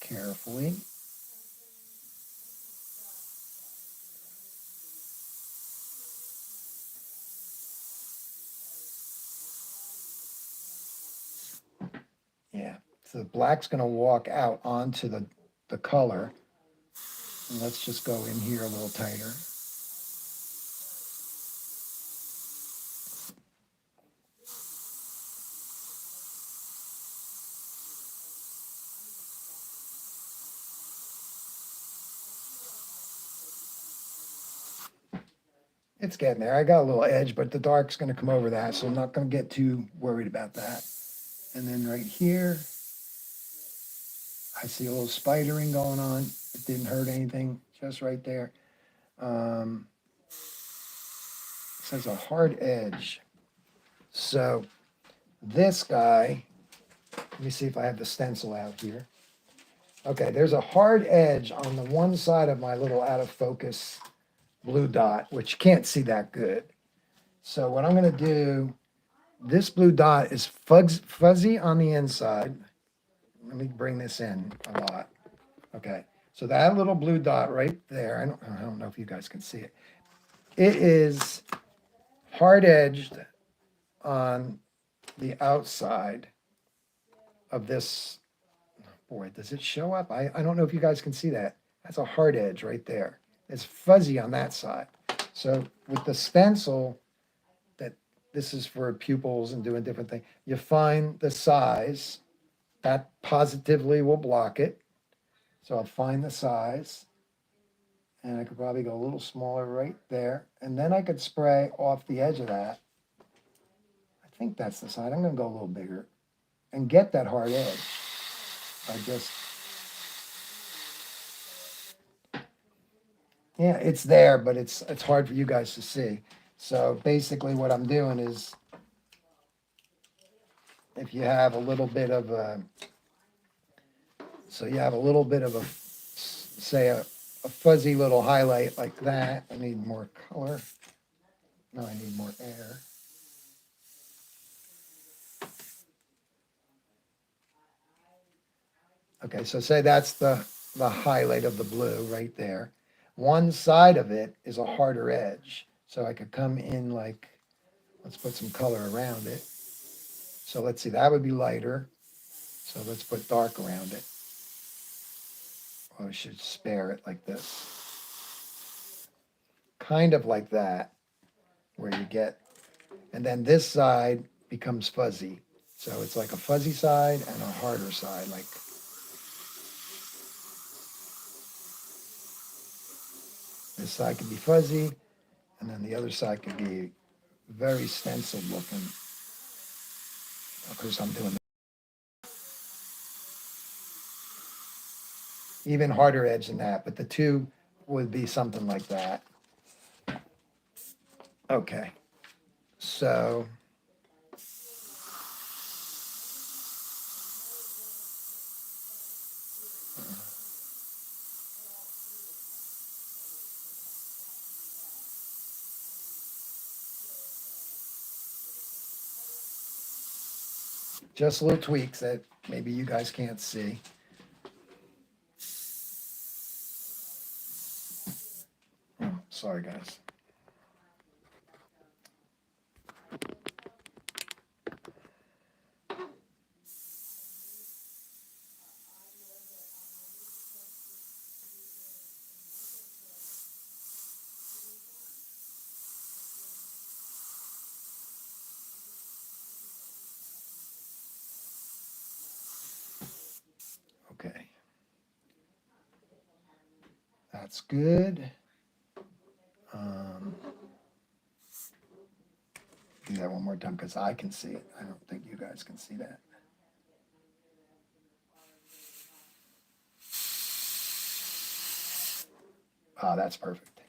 [SPEAKER 1] Carefully. Yeah. So the black's going to walk out onto the color. And let's just go in here a little tighter. It's getting there. I got a little edge, but the dark's going to come over that, so I'm not going to get too worried about that. And then right here, I see a little spidering going on. It didn't hurt anything, just right there. It says a hard edge. So this guy, let me see if I have the stencil out here. Okay, there's a hard edge on the one side of my little out of focus blue dot, which you can't see that good. So what I'm going to do, this blue dot is fuzzy on the inside. Let me bring this in a lot. Okay, so that little blue dot right there, I don't know if you guys can see it. It is hard edged on the outside of this. Boy, does it show up? I don't know if you guys can see that. That's a hard edge right there. It's fuzzy on that side. So with the stencil, that this is for pupils and doing different things, you find the size that positively will block it. So I'll find the size, and I could probably go a little smaller right there. And then I could spray off the edge of that. I think that's the side. I'm going to go a little bigger and get that hard edge. I just, yeah, it's there, but it's hard for you guys to see. So basically what I'm doing is, if you have a little bit of a, so you have a little bit of a, say a fuzzy little highlight like that. I need more color. No, I need more air. Okay, so say that's the highlight of the blue right there. One side of it is a harder edge. So I could come in like, let's put some color around it. So let's see, that would be lighter. So let's put dark around it. Or we should spare it like this. Kind of like that, where you get, and then this side becomes fuzzy. So it's like a fuzzy side and a harder side. Like this side could be fuzzy, and then the other side could be very stenciled looking. Of course, I'm doing even harder edge than that, but the two would be something like that. Okay, so just little tweaks that maybe you guys can't see. Oh, sorry, guys. Okay. That's good. Do that one more time because I can see it. I don't think you guys can see that. Ah, that's perfect.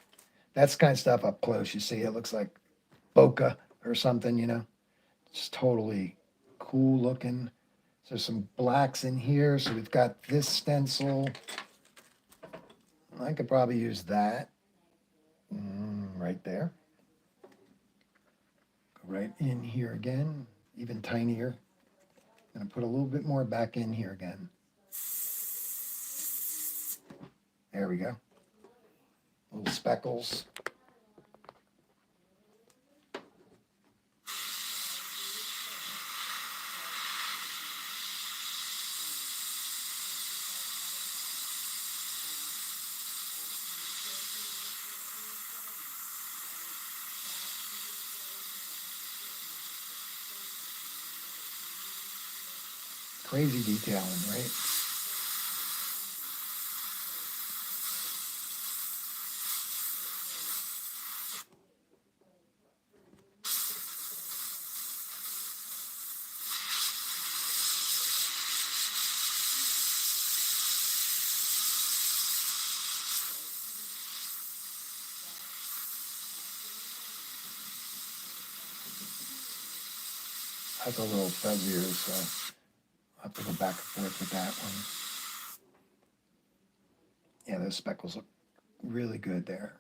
[SPEAKER 1] That's kind of stuff up close. You see, it looks like bokeh or something, you know. It's totally cool looking. So there's some blacks in here. So we've got this stencil. I could probably use that right there. Go right in here again, even tinier. I'm going to put a little bit more back in here again. There we go. Little speckles. Crazy detailing, right? That's a little fuzzier, so I'll have to go back and forth with that one. Yeah, those speckles look really good there.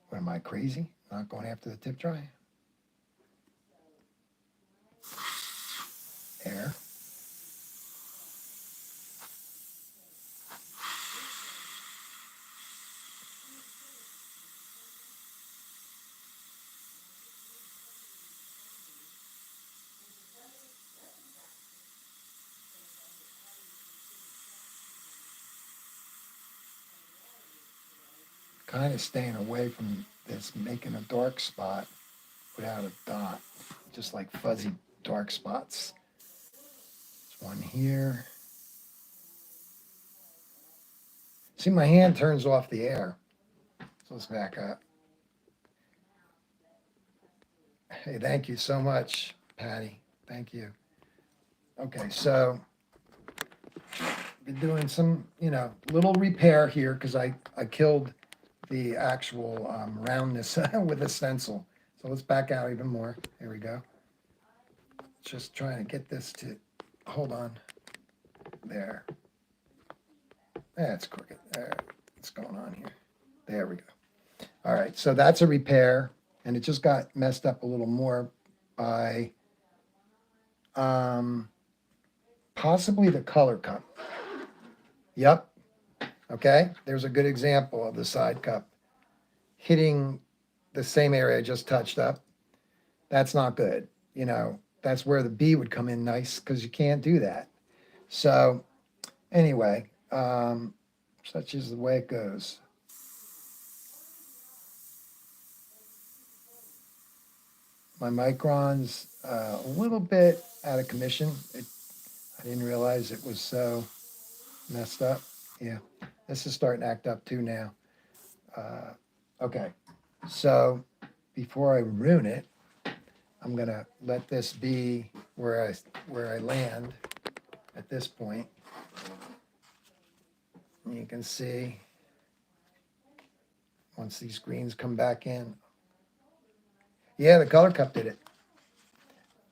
[SPEAKER 1] What, am I crazy? Not going after the tip dry? Air. Kind of staying away from this, making a dark spot without a dot, just like fuzzy dark spots. There's one here. See, my hand turns off the air. So let's back up. Hey, thank you so much, Patty. Thank you. Okay, so been doing some, little repair here because I killed the actual roundness with a stencil. So let's back out even more. Here we go. Just trying to get this to, hold on. There. That's crooked. There. What's going on here? There we go. All right, so that's a repair, and it just got messed up a little more by possibly the color cup. Yep. Okay, there's a good example of the side cup. hitting the same area I just touched up. That's not good. You know, that's where the bee would come in nice because you can't do that. So anyway, such is the way it goes. My micron's a little bit out of commission. I didn't realize it was so messed up. Yeah, this is starting to act up too now. Okay, so before I ruin it, I'm gonna let this be where I land at this point. And you can see once these greens come back in. Yeah, the color cup did it.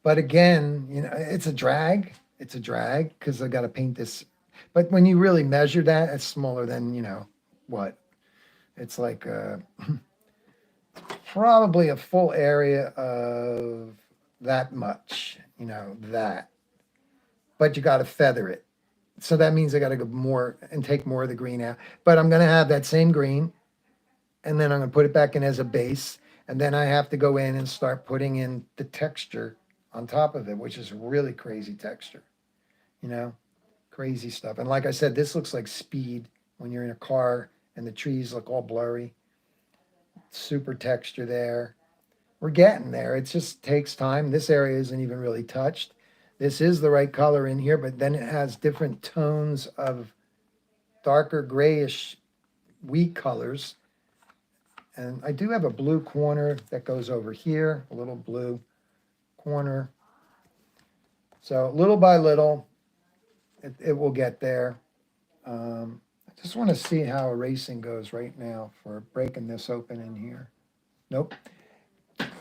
[SPEAKER 1] But again, you know, it's a drag. It's a drag because I got to paint this. But when you really measure that, it's smaller than, you know, what? It's like probably a full area of that much, you know, that. But you got to feather it. So that means I got to go more and take more of the green out. But I'm going to have that same green, and then I'm going to put it back in as a base. And then I have to go in and start putting in the texture on top of it, which is really crazy texture, you know, crazy stuff. And like I said, this looks like speed when you're in a car and the trees look all blurry. Super texture there. We're getting there. It just takes time. This area isn't even really touched. This is the right color in here, but then it has different tones of darker grayish wheat colors. And I do have a blue corner that goes over here, a little blue corner. So little by little, it will get there. I just want to see how erasing goes right now for breaking this open in here. Nope.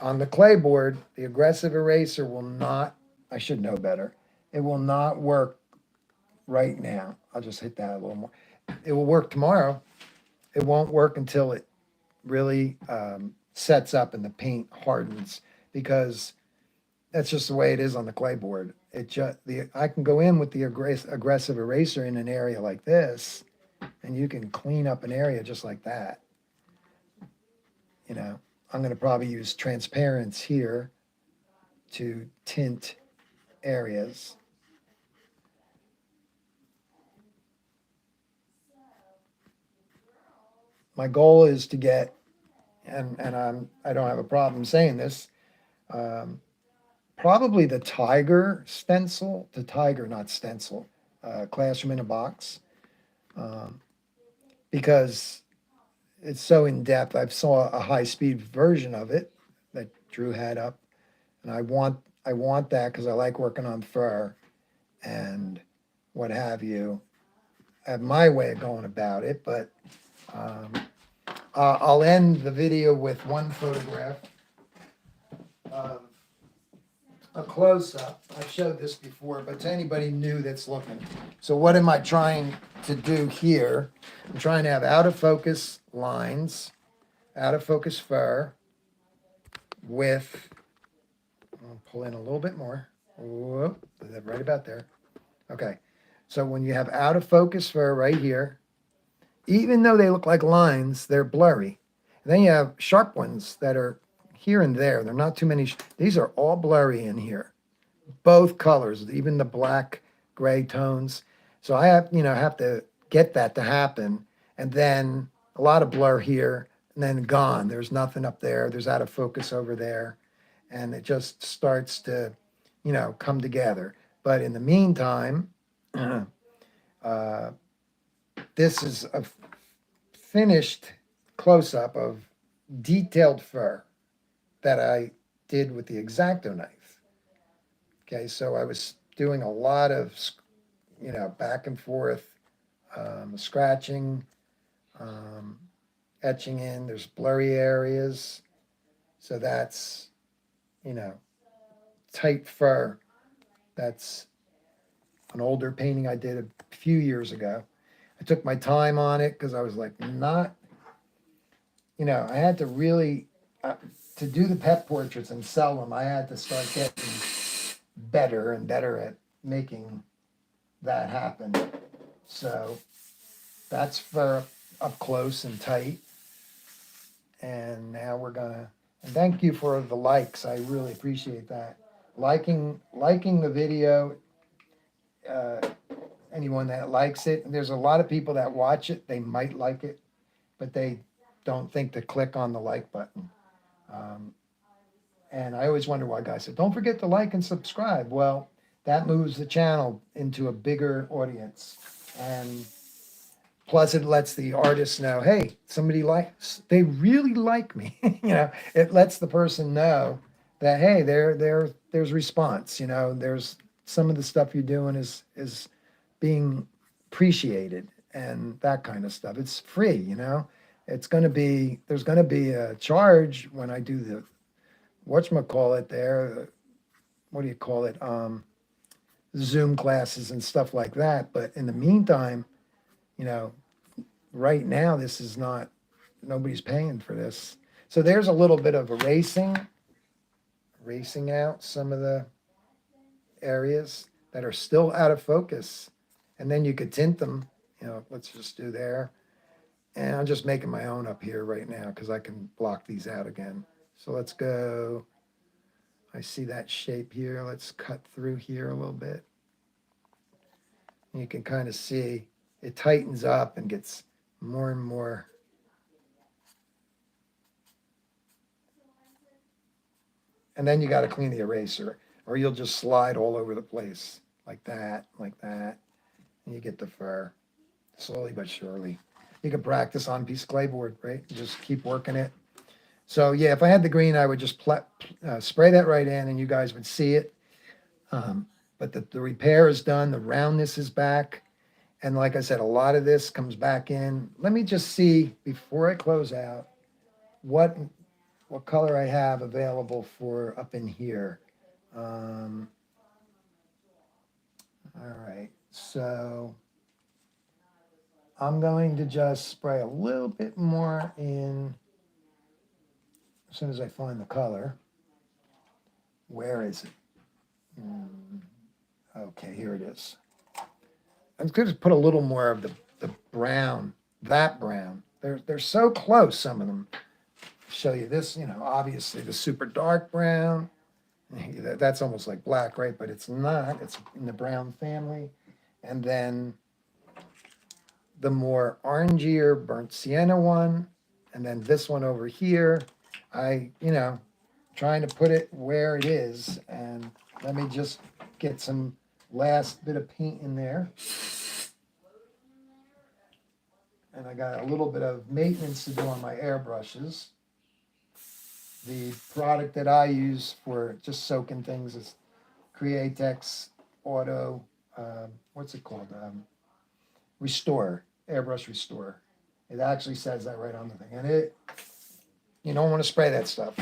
[SPEAKER 1] On the clay board, the aggressive eraser will not, I should know better. It will not work right now. I'll just hit that a little more. It will work tomorrow. It won't work until it really sets up and the paint hardens, because that's just the way it is on the clay board. I can go in with the aggressive eraser in an area like this, and you can clean up an area just like that. You know, I'm going to probably use transparents here to tint areas. My goal is to get, and I don't have a problem saying this, probably the tiger stencil, not stencil, classroom in a box, because it's so in depth. I saw a high speed version of it that Drew had up, and I want that because I like working on fur and what have you. I have my way of going about it, but I'll end the video with one photograph of a close-up. I've showed this before, but to anybody new that's looking. So what am I trying to do here? I'm trying to have out of focus lines, out of focus fur with, I'll pull in a little bit more. Whoop, right about there. Okay. So when you have out of focus fur right here, even though they look like lines, they're blurry. And then you have sharp ones that are here and there. They're not too many. These are all blurry in here. Both colors, even the black, gray tones. So I have to get that to happen. And then a lot of blur here and then gone. There's nothing up there. There's out of focus over there. And it just starts to, come together. But in the meantime, this is a finished close-up of detailed fur that I did with the X-Acto knife. Okay, so I was doing a lot of, back and forth, scratching, etching in. There's blurry areas. So that's, tight fur. That's an older painting I did a few years ago. I took my time on it because I was like, I had to really, to do the pet portraits and sell them, I had to start getting better and better at making that happen. So that's for up close and tight. And now we're gonna, and thank you for the likes. I really appreciate that. Liking the video, uh, anyone that likes it. And there's a lot of people that watch it, they might like it, but they don't think to click on the like button. Um, and I always wonder why guys say, don't forget to like and subscribe. Well, that moves the channel into a bigger audience. And plus it lets the artist know, hey, somebody likes, they really like me. It lets the person know that, hey, there's response, there's some of the stuff you're doing is being appreciated and that kind of stuff. It's free. There's gonna be a charge when I do the whatchamacallit there, what do you call it? Zoom classes and stuff like that. But in the meantime, you know, right now this is not, nobody's paying for this. So there's a little bit of erasing out some of the areas that are still out of focus. And then you could tint them, let's just do there. And I'm just making my own up here right now because I can block these out again. So let's go. I see that shape here. Let's cut through here a little bit. And you can kind of see it tightens up and gets more and more. And then you got to clean the eraser or you'll just slide all over the place like that, and you get the fur slowly but surely. You can practice on a piece of clayboard, right? Just keep working it. So yeah, if I had the green, I would just spray that right in and you guys would see it. But the repair is done. The roundness is back. And like I said, a lot of this comes back in. Let me just see, before I close out, what color I have available for up in here. All right, so I'm going to just spray a little bit more in as soon as I find the color. Where is it? Okay, here it is. I'm going to put a little more of the brown, that brown. They're so close, some of them. Show you this, obviously the super dark brown. That's almost like black, right? But it's not. It's in the brown family. And then the more orangier burnt sienna one. And then this one over here. Trying to put it where it is. And let me just get some last bit of paint in there. And I got a little bit of maintenance to do on my airbrushes. The product that I use for just soaking things is Createx Auto, what's it called? Restore, Airbrush Restore. It actually says that right on the thing. And you don't want to spray that stuff,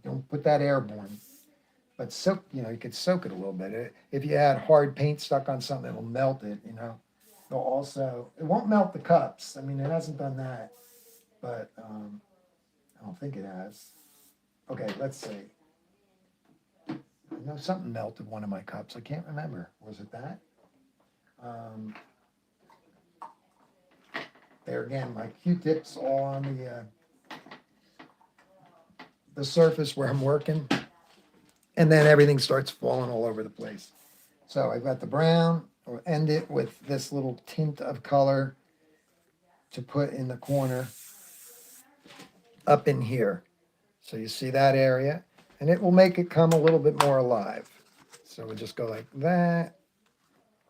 [SPEAKER 1] don't put that airborne. But soak, you could soak it a little bit. If you had hard paint stuck on something, it'll melt it, It'll also, it won't melt the cups. I mean, it hasn't done that, but I don't think it has. Okay, let's see. I know something melted one of my cups. I can't remember. Was it that? There again, my Q-tips all on the surface where I'm working. And then everything starts falling all over the place. So I've got the brown. I'll end it with this little tint of color to put in the corner up in here. So you see that area, and it will make it come a little bit more alive. So we'll just go like that,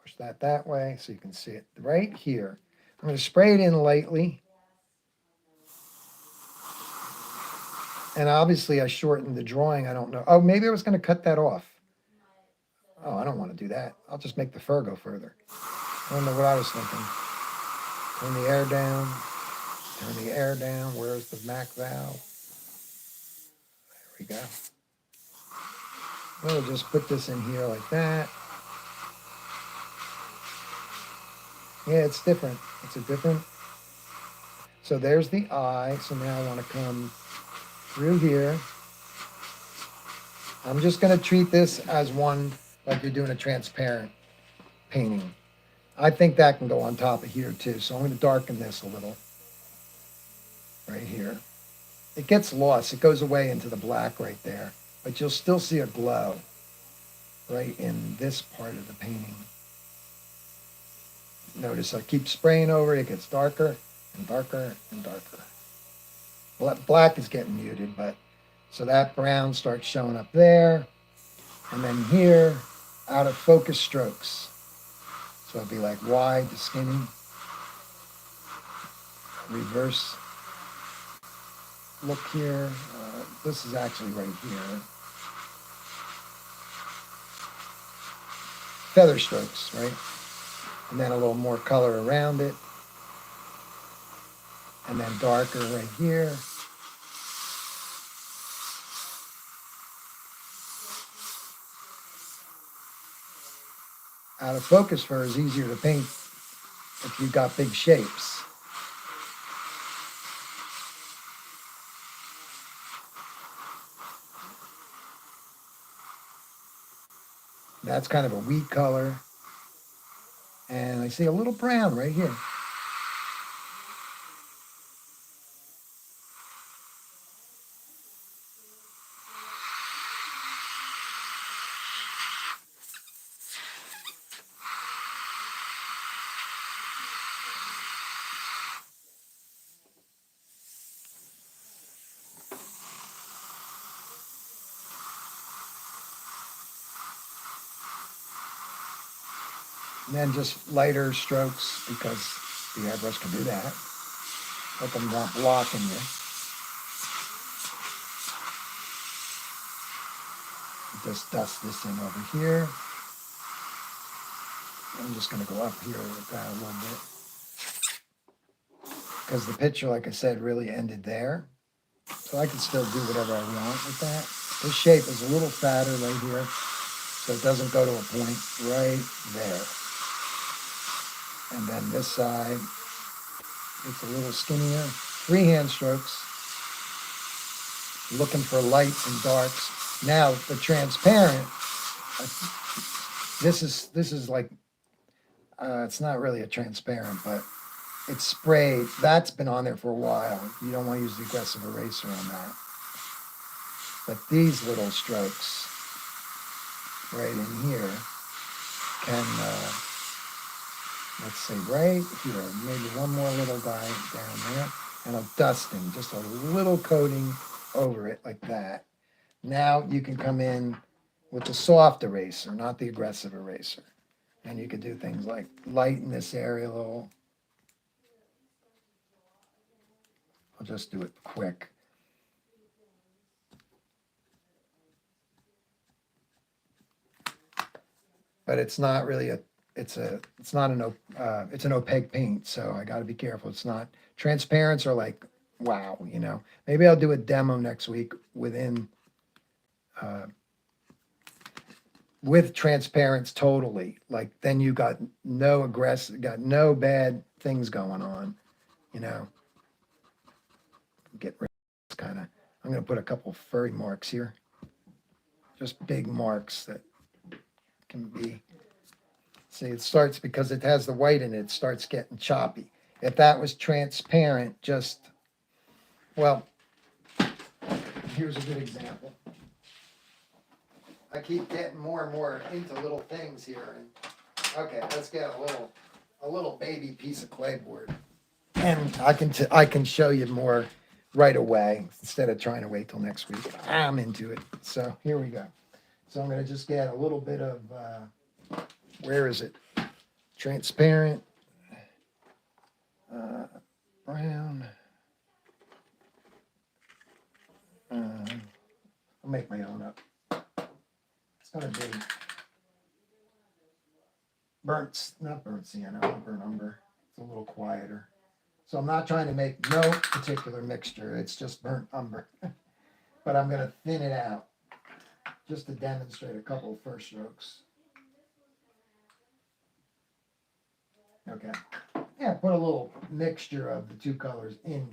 [SPEAKER 1] push that way so you can see it right here. I'm going to spray it in lightly. And obviously I shortened the drawing. I don't know. Oh, maybe I was going to cut that off. Oh, I don't want to do that. I'll just make the fur go further. I don't know what I was thinking. Turn the air down. Turn the air down. Where's the MAC valve? There we go. We'll just put this in here like that. Yeah, it's different. It's a different. So there's the eye. So now I want to come through here. I'm just going to treat this as one, like you're doing a transparent painting. I think that can go on top of here too. So I'm going to darken this a little. right here. It gets lost. It goes away into the black right there, but you'll still see a glow right in this part of the painting. Notice I keep spraying over it. It gets darker and darker and darker. Black is getting muted, but so that brown starts showing up there. And then here, out of focus strokes. So it'd be like wide to skinny. Reverse look here. This is actually right here. Feather strokes, right? And then a little more color around it. And then darker right here. Out of focus fur is easier to paint if you've got big shapes. That's kind of a wheat color. And I see a little brown right here. And then just lighter strokes because the airbrush can do that. Let them not blocking you. Just dust this in over here. I'm just going to go up here with that a little bit. Because the picture, like I said, really ended there. So I can still do whatever I want with that. This shape is a little fatter right here, so it doesn't go to a point right there. And then this side, it's a little skinnier. Freehand strokes. Looking for lights and darks. Now the transparent, this is like, it's not really a transparent, but it's sprayed. That's been on there for a while. You don't want to use the aggressive eraser on that. But these little strokes right in here can, let's see, right here, maybe one more little guy down there, and a dusting, just a little coating over it like that. Now you can come in with the soft eraser, not the aggressive eraser. And you could do things like lighten this area a little. I'll just do it quick. But it's not really it's an opaque paint, so I got to be careful. It's not, transparents are like, wow, you know. Maybe I'll do a demo next week with transparents totally. Like then you got no bad things going on, you know. Get rid of this kind of, I'm going to put a couple furry marks here. Just big marks that can be, see, it starts because it has the white in it, it starts getting choppy. If that was transparent, just, well, here's a good example. I keep getting more and more into little things here. And okay, let's get a little baby piece of clayboard. And I can show you more right away instead of trying to wait till next week. I'm into it. So here we go. So I'm going to just get a little bit of, where is it? Transparent, brown. I'll make my own up. It's going to be not burnt sienna, burnt umber. It's a little quieter. So I'm not trying to make no particular mixture. It's just burnt umber. But I'm going to thin it out just to demonstrate a couple of first strokes. Okay. Yeah, put a little mixture of the two colors in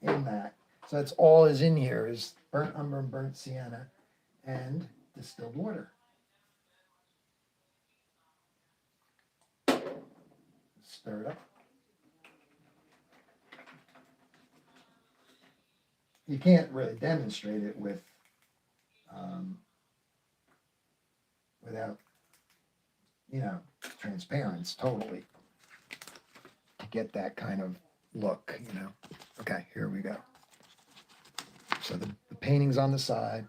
[SPEAKER 1] that. So that's all is in here is burnt umber and burnt sienna and distilled water. Stir it up. you can't really demonstrate it with without, transparency totally to get that kind of look. Okay, here we go. So the painting's on the side.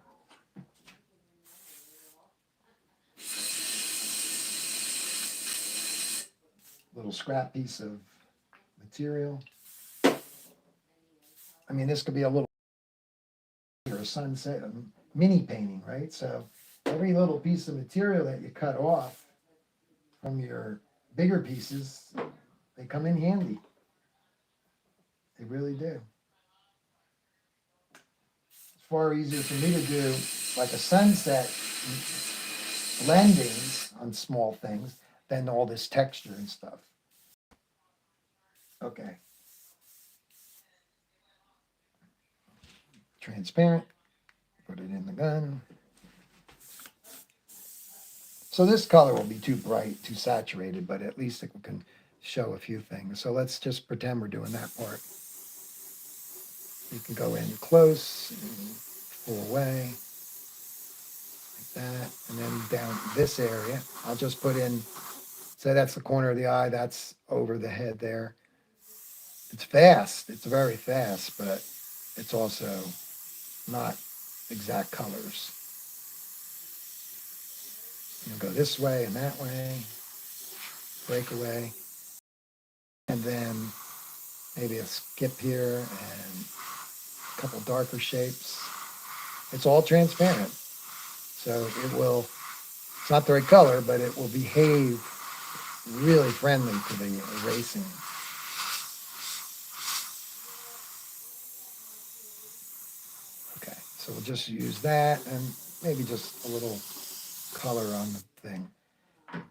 [SPEAKER 1] Little scrap piece of material. I mean, this could be a little or a sunset, a mini painting, right? So every little piece of material that you cut off from your bigger pieces, they come in handy. They really do. It's far easier for me to do like a sunset blendings on small things than all this texture and stuff. Okay. Transparent. Put it in the gun. So this color will be too bright, too saturated, but at least it can show a few things. So let's just pretend we're doing that part. You can go in close and pull away like that. And then down this area, I'll just put in, say that's the corner of the eye, that's over the head there. It's fast, it's very fast, but it's also not exact colors. You'll go this way and that way, break away, and then maybe a skip here and a couple darker shapes. It's all transparent. So it's not the right color, but it will behave really friendly to the erasing. Okay, so we'll just use that and maybe just a little color on the thing.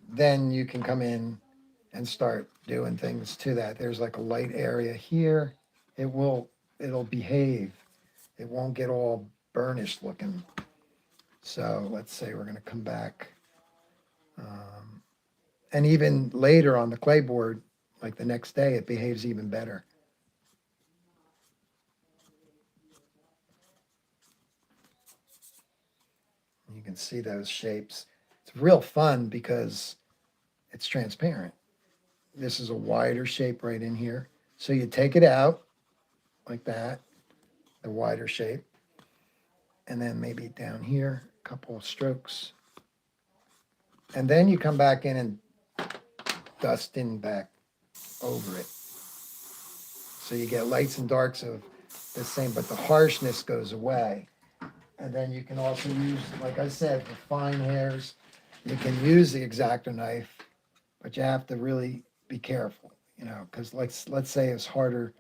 [SPEAKER 1] Then you can come in and start doing things to that. There's like a light area here. It'll behave. It won't get all burnished looking. So let's say we're going to come back. And even later on the clay board, like the next day, it behaves even better. You can see those shapes. It's real fun because it's transparent. This is a wider shape right in here. So you take it out like that, the wider shape. And then maybe down here, a couple of strokes. And then you come back in and dust in back over it. So you get lights and darks of the same, but the harshness goes away. And then you can also use, like I said, for fine hairs, you can use the X-Acto knife, but you have to really be careful, because let's say it's harder,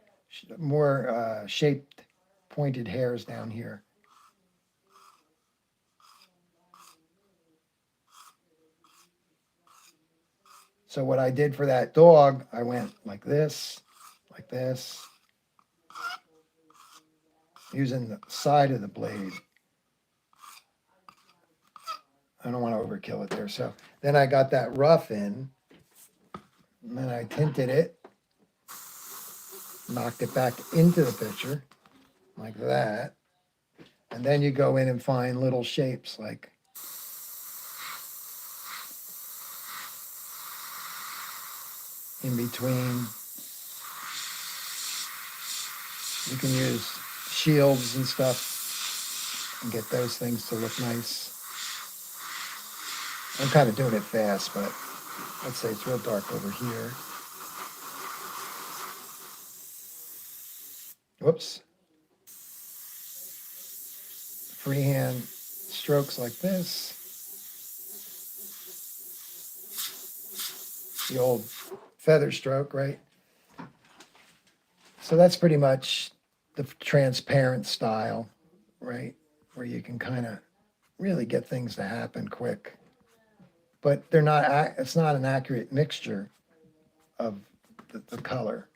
[SPEAKER 1] more shaped, pointed hairs down here. So what I did for that dog, I went like this, using the side of the blade. I don't want to overkill it there. So then I got that rough in, and then I tinted it, knocked it back into the picture like that. And then you go in and find little shapes like in between. You can use shields and stuff and get those things to look nice. I'm kind of doing it fast, but let's say it's real dark over here. Whoops. Freehand strokes like this. The old feather stroke, right? So that's pretty much the transparent style, right? Where you can kind of really get things to happen quick. But it's not an accurate mixture of the color.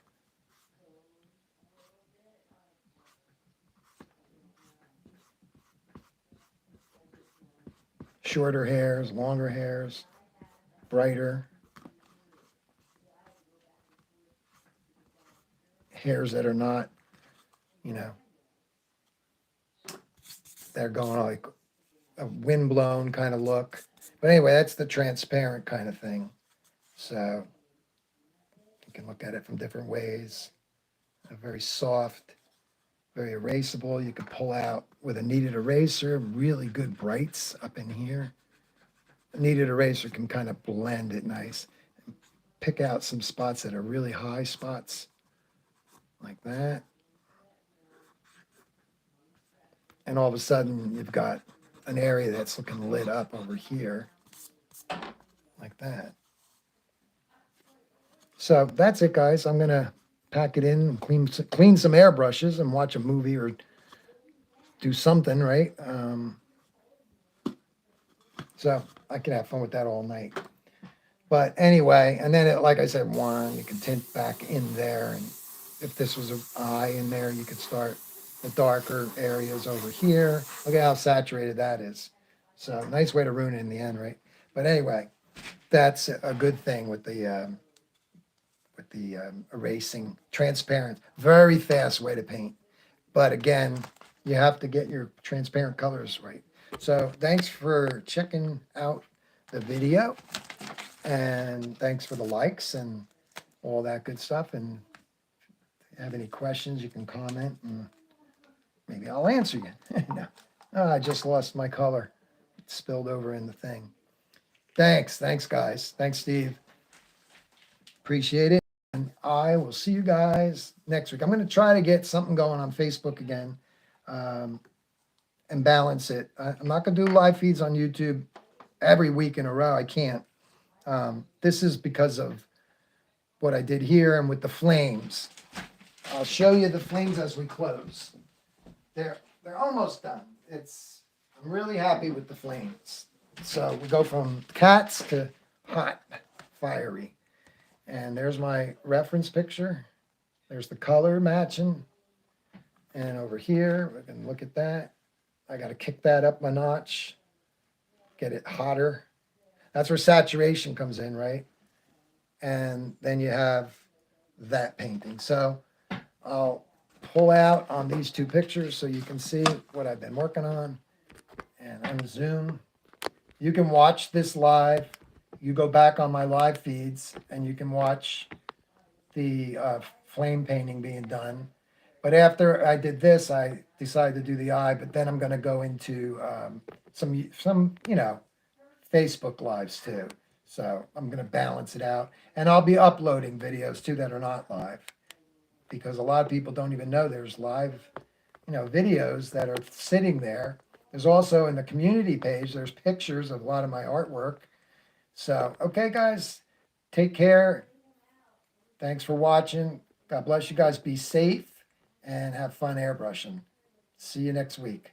[SPEAKER 1] Shorter hairs, longer hairs, brighter. Hairs that are not, they're going like a windblown kind of look. But anyway, that's the transparent kind of thing. So you can look at it from different ways. Very soft, very erasable. You can pull out with a kneaded eraser, really good brights up in here. A kneaded eraser can kind of blend it nice. Pick out some spots that are really high spots, like that. And all of a sudden, you've got an area that's looking lit up over here, like that. So that's it, guys. I'm going to pack it in and clean some airbrushes and watch a movie or do something, right? So I can have fun with that all night. But anyway, and then, like I said, one, you can tint back in there. And if this was an eye in there, you could start the darker areas over here. Look at how saturated that is. So nice way to ruin it in the end, right? But anyway, that's a good thing with the erasing. Transparent, very fast way to paint. But again, you have to get your transparent colors right. So thanks for checking out the video, and thanks for the likes and all that good stuff. And if you have any questions, you can comment and maybe I'll answer you. No. Oh, I just lost my color. It spilled over in the thing. Thanks, guys. Thanks, Steve. Appreciate it. And I will see you guys next week. I'm going to try to get something going on Facebook again, and balance it. I'm not going to do live feeds on YouTube every week in a row. I can't. This is because of what I did here and with the flames. I'll show you the flames as we close. They're almost done. I'm really happy with the flames. So we go from cats to hot, fiery. And there's my reference picture. There's the color matching. And over here, we can look at that. I got to kick that up a notch, get it hotter. That's where saturation comes in, right? And then you have that painting. So I'll pull out on these two pictures so you can see what I've been working on. And unzoom. You can watch this live. You go back on my live feeds and you can watch the flame painting being done. But after I did this, I decided to do the eye, but then I'm going to go into some Facebook lives too. So I'm going to balance it out, and I'll be uploading videos too that are not live, because a lot of people don't even know there's live, videos that are sitting there. There's also in the community page, there's pictures of a lot of my artwork. So, okay, guys, take care. Thanks for watching. God bless you guys. Be safe and have fun airbrushing. See you next week.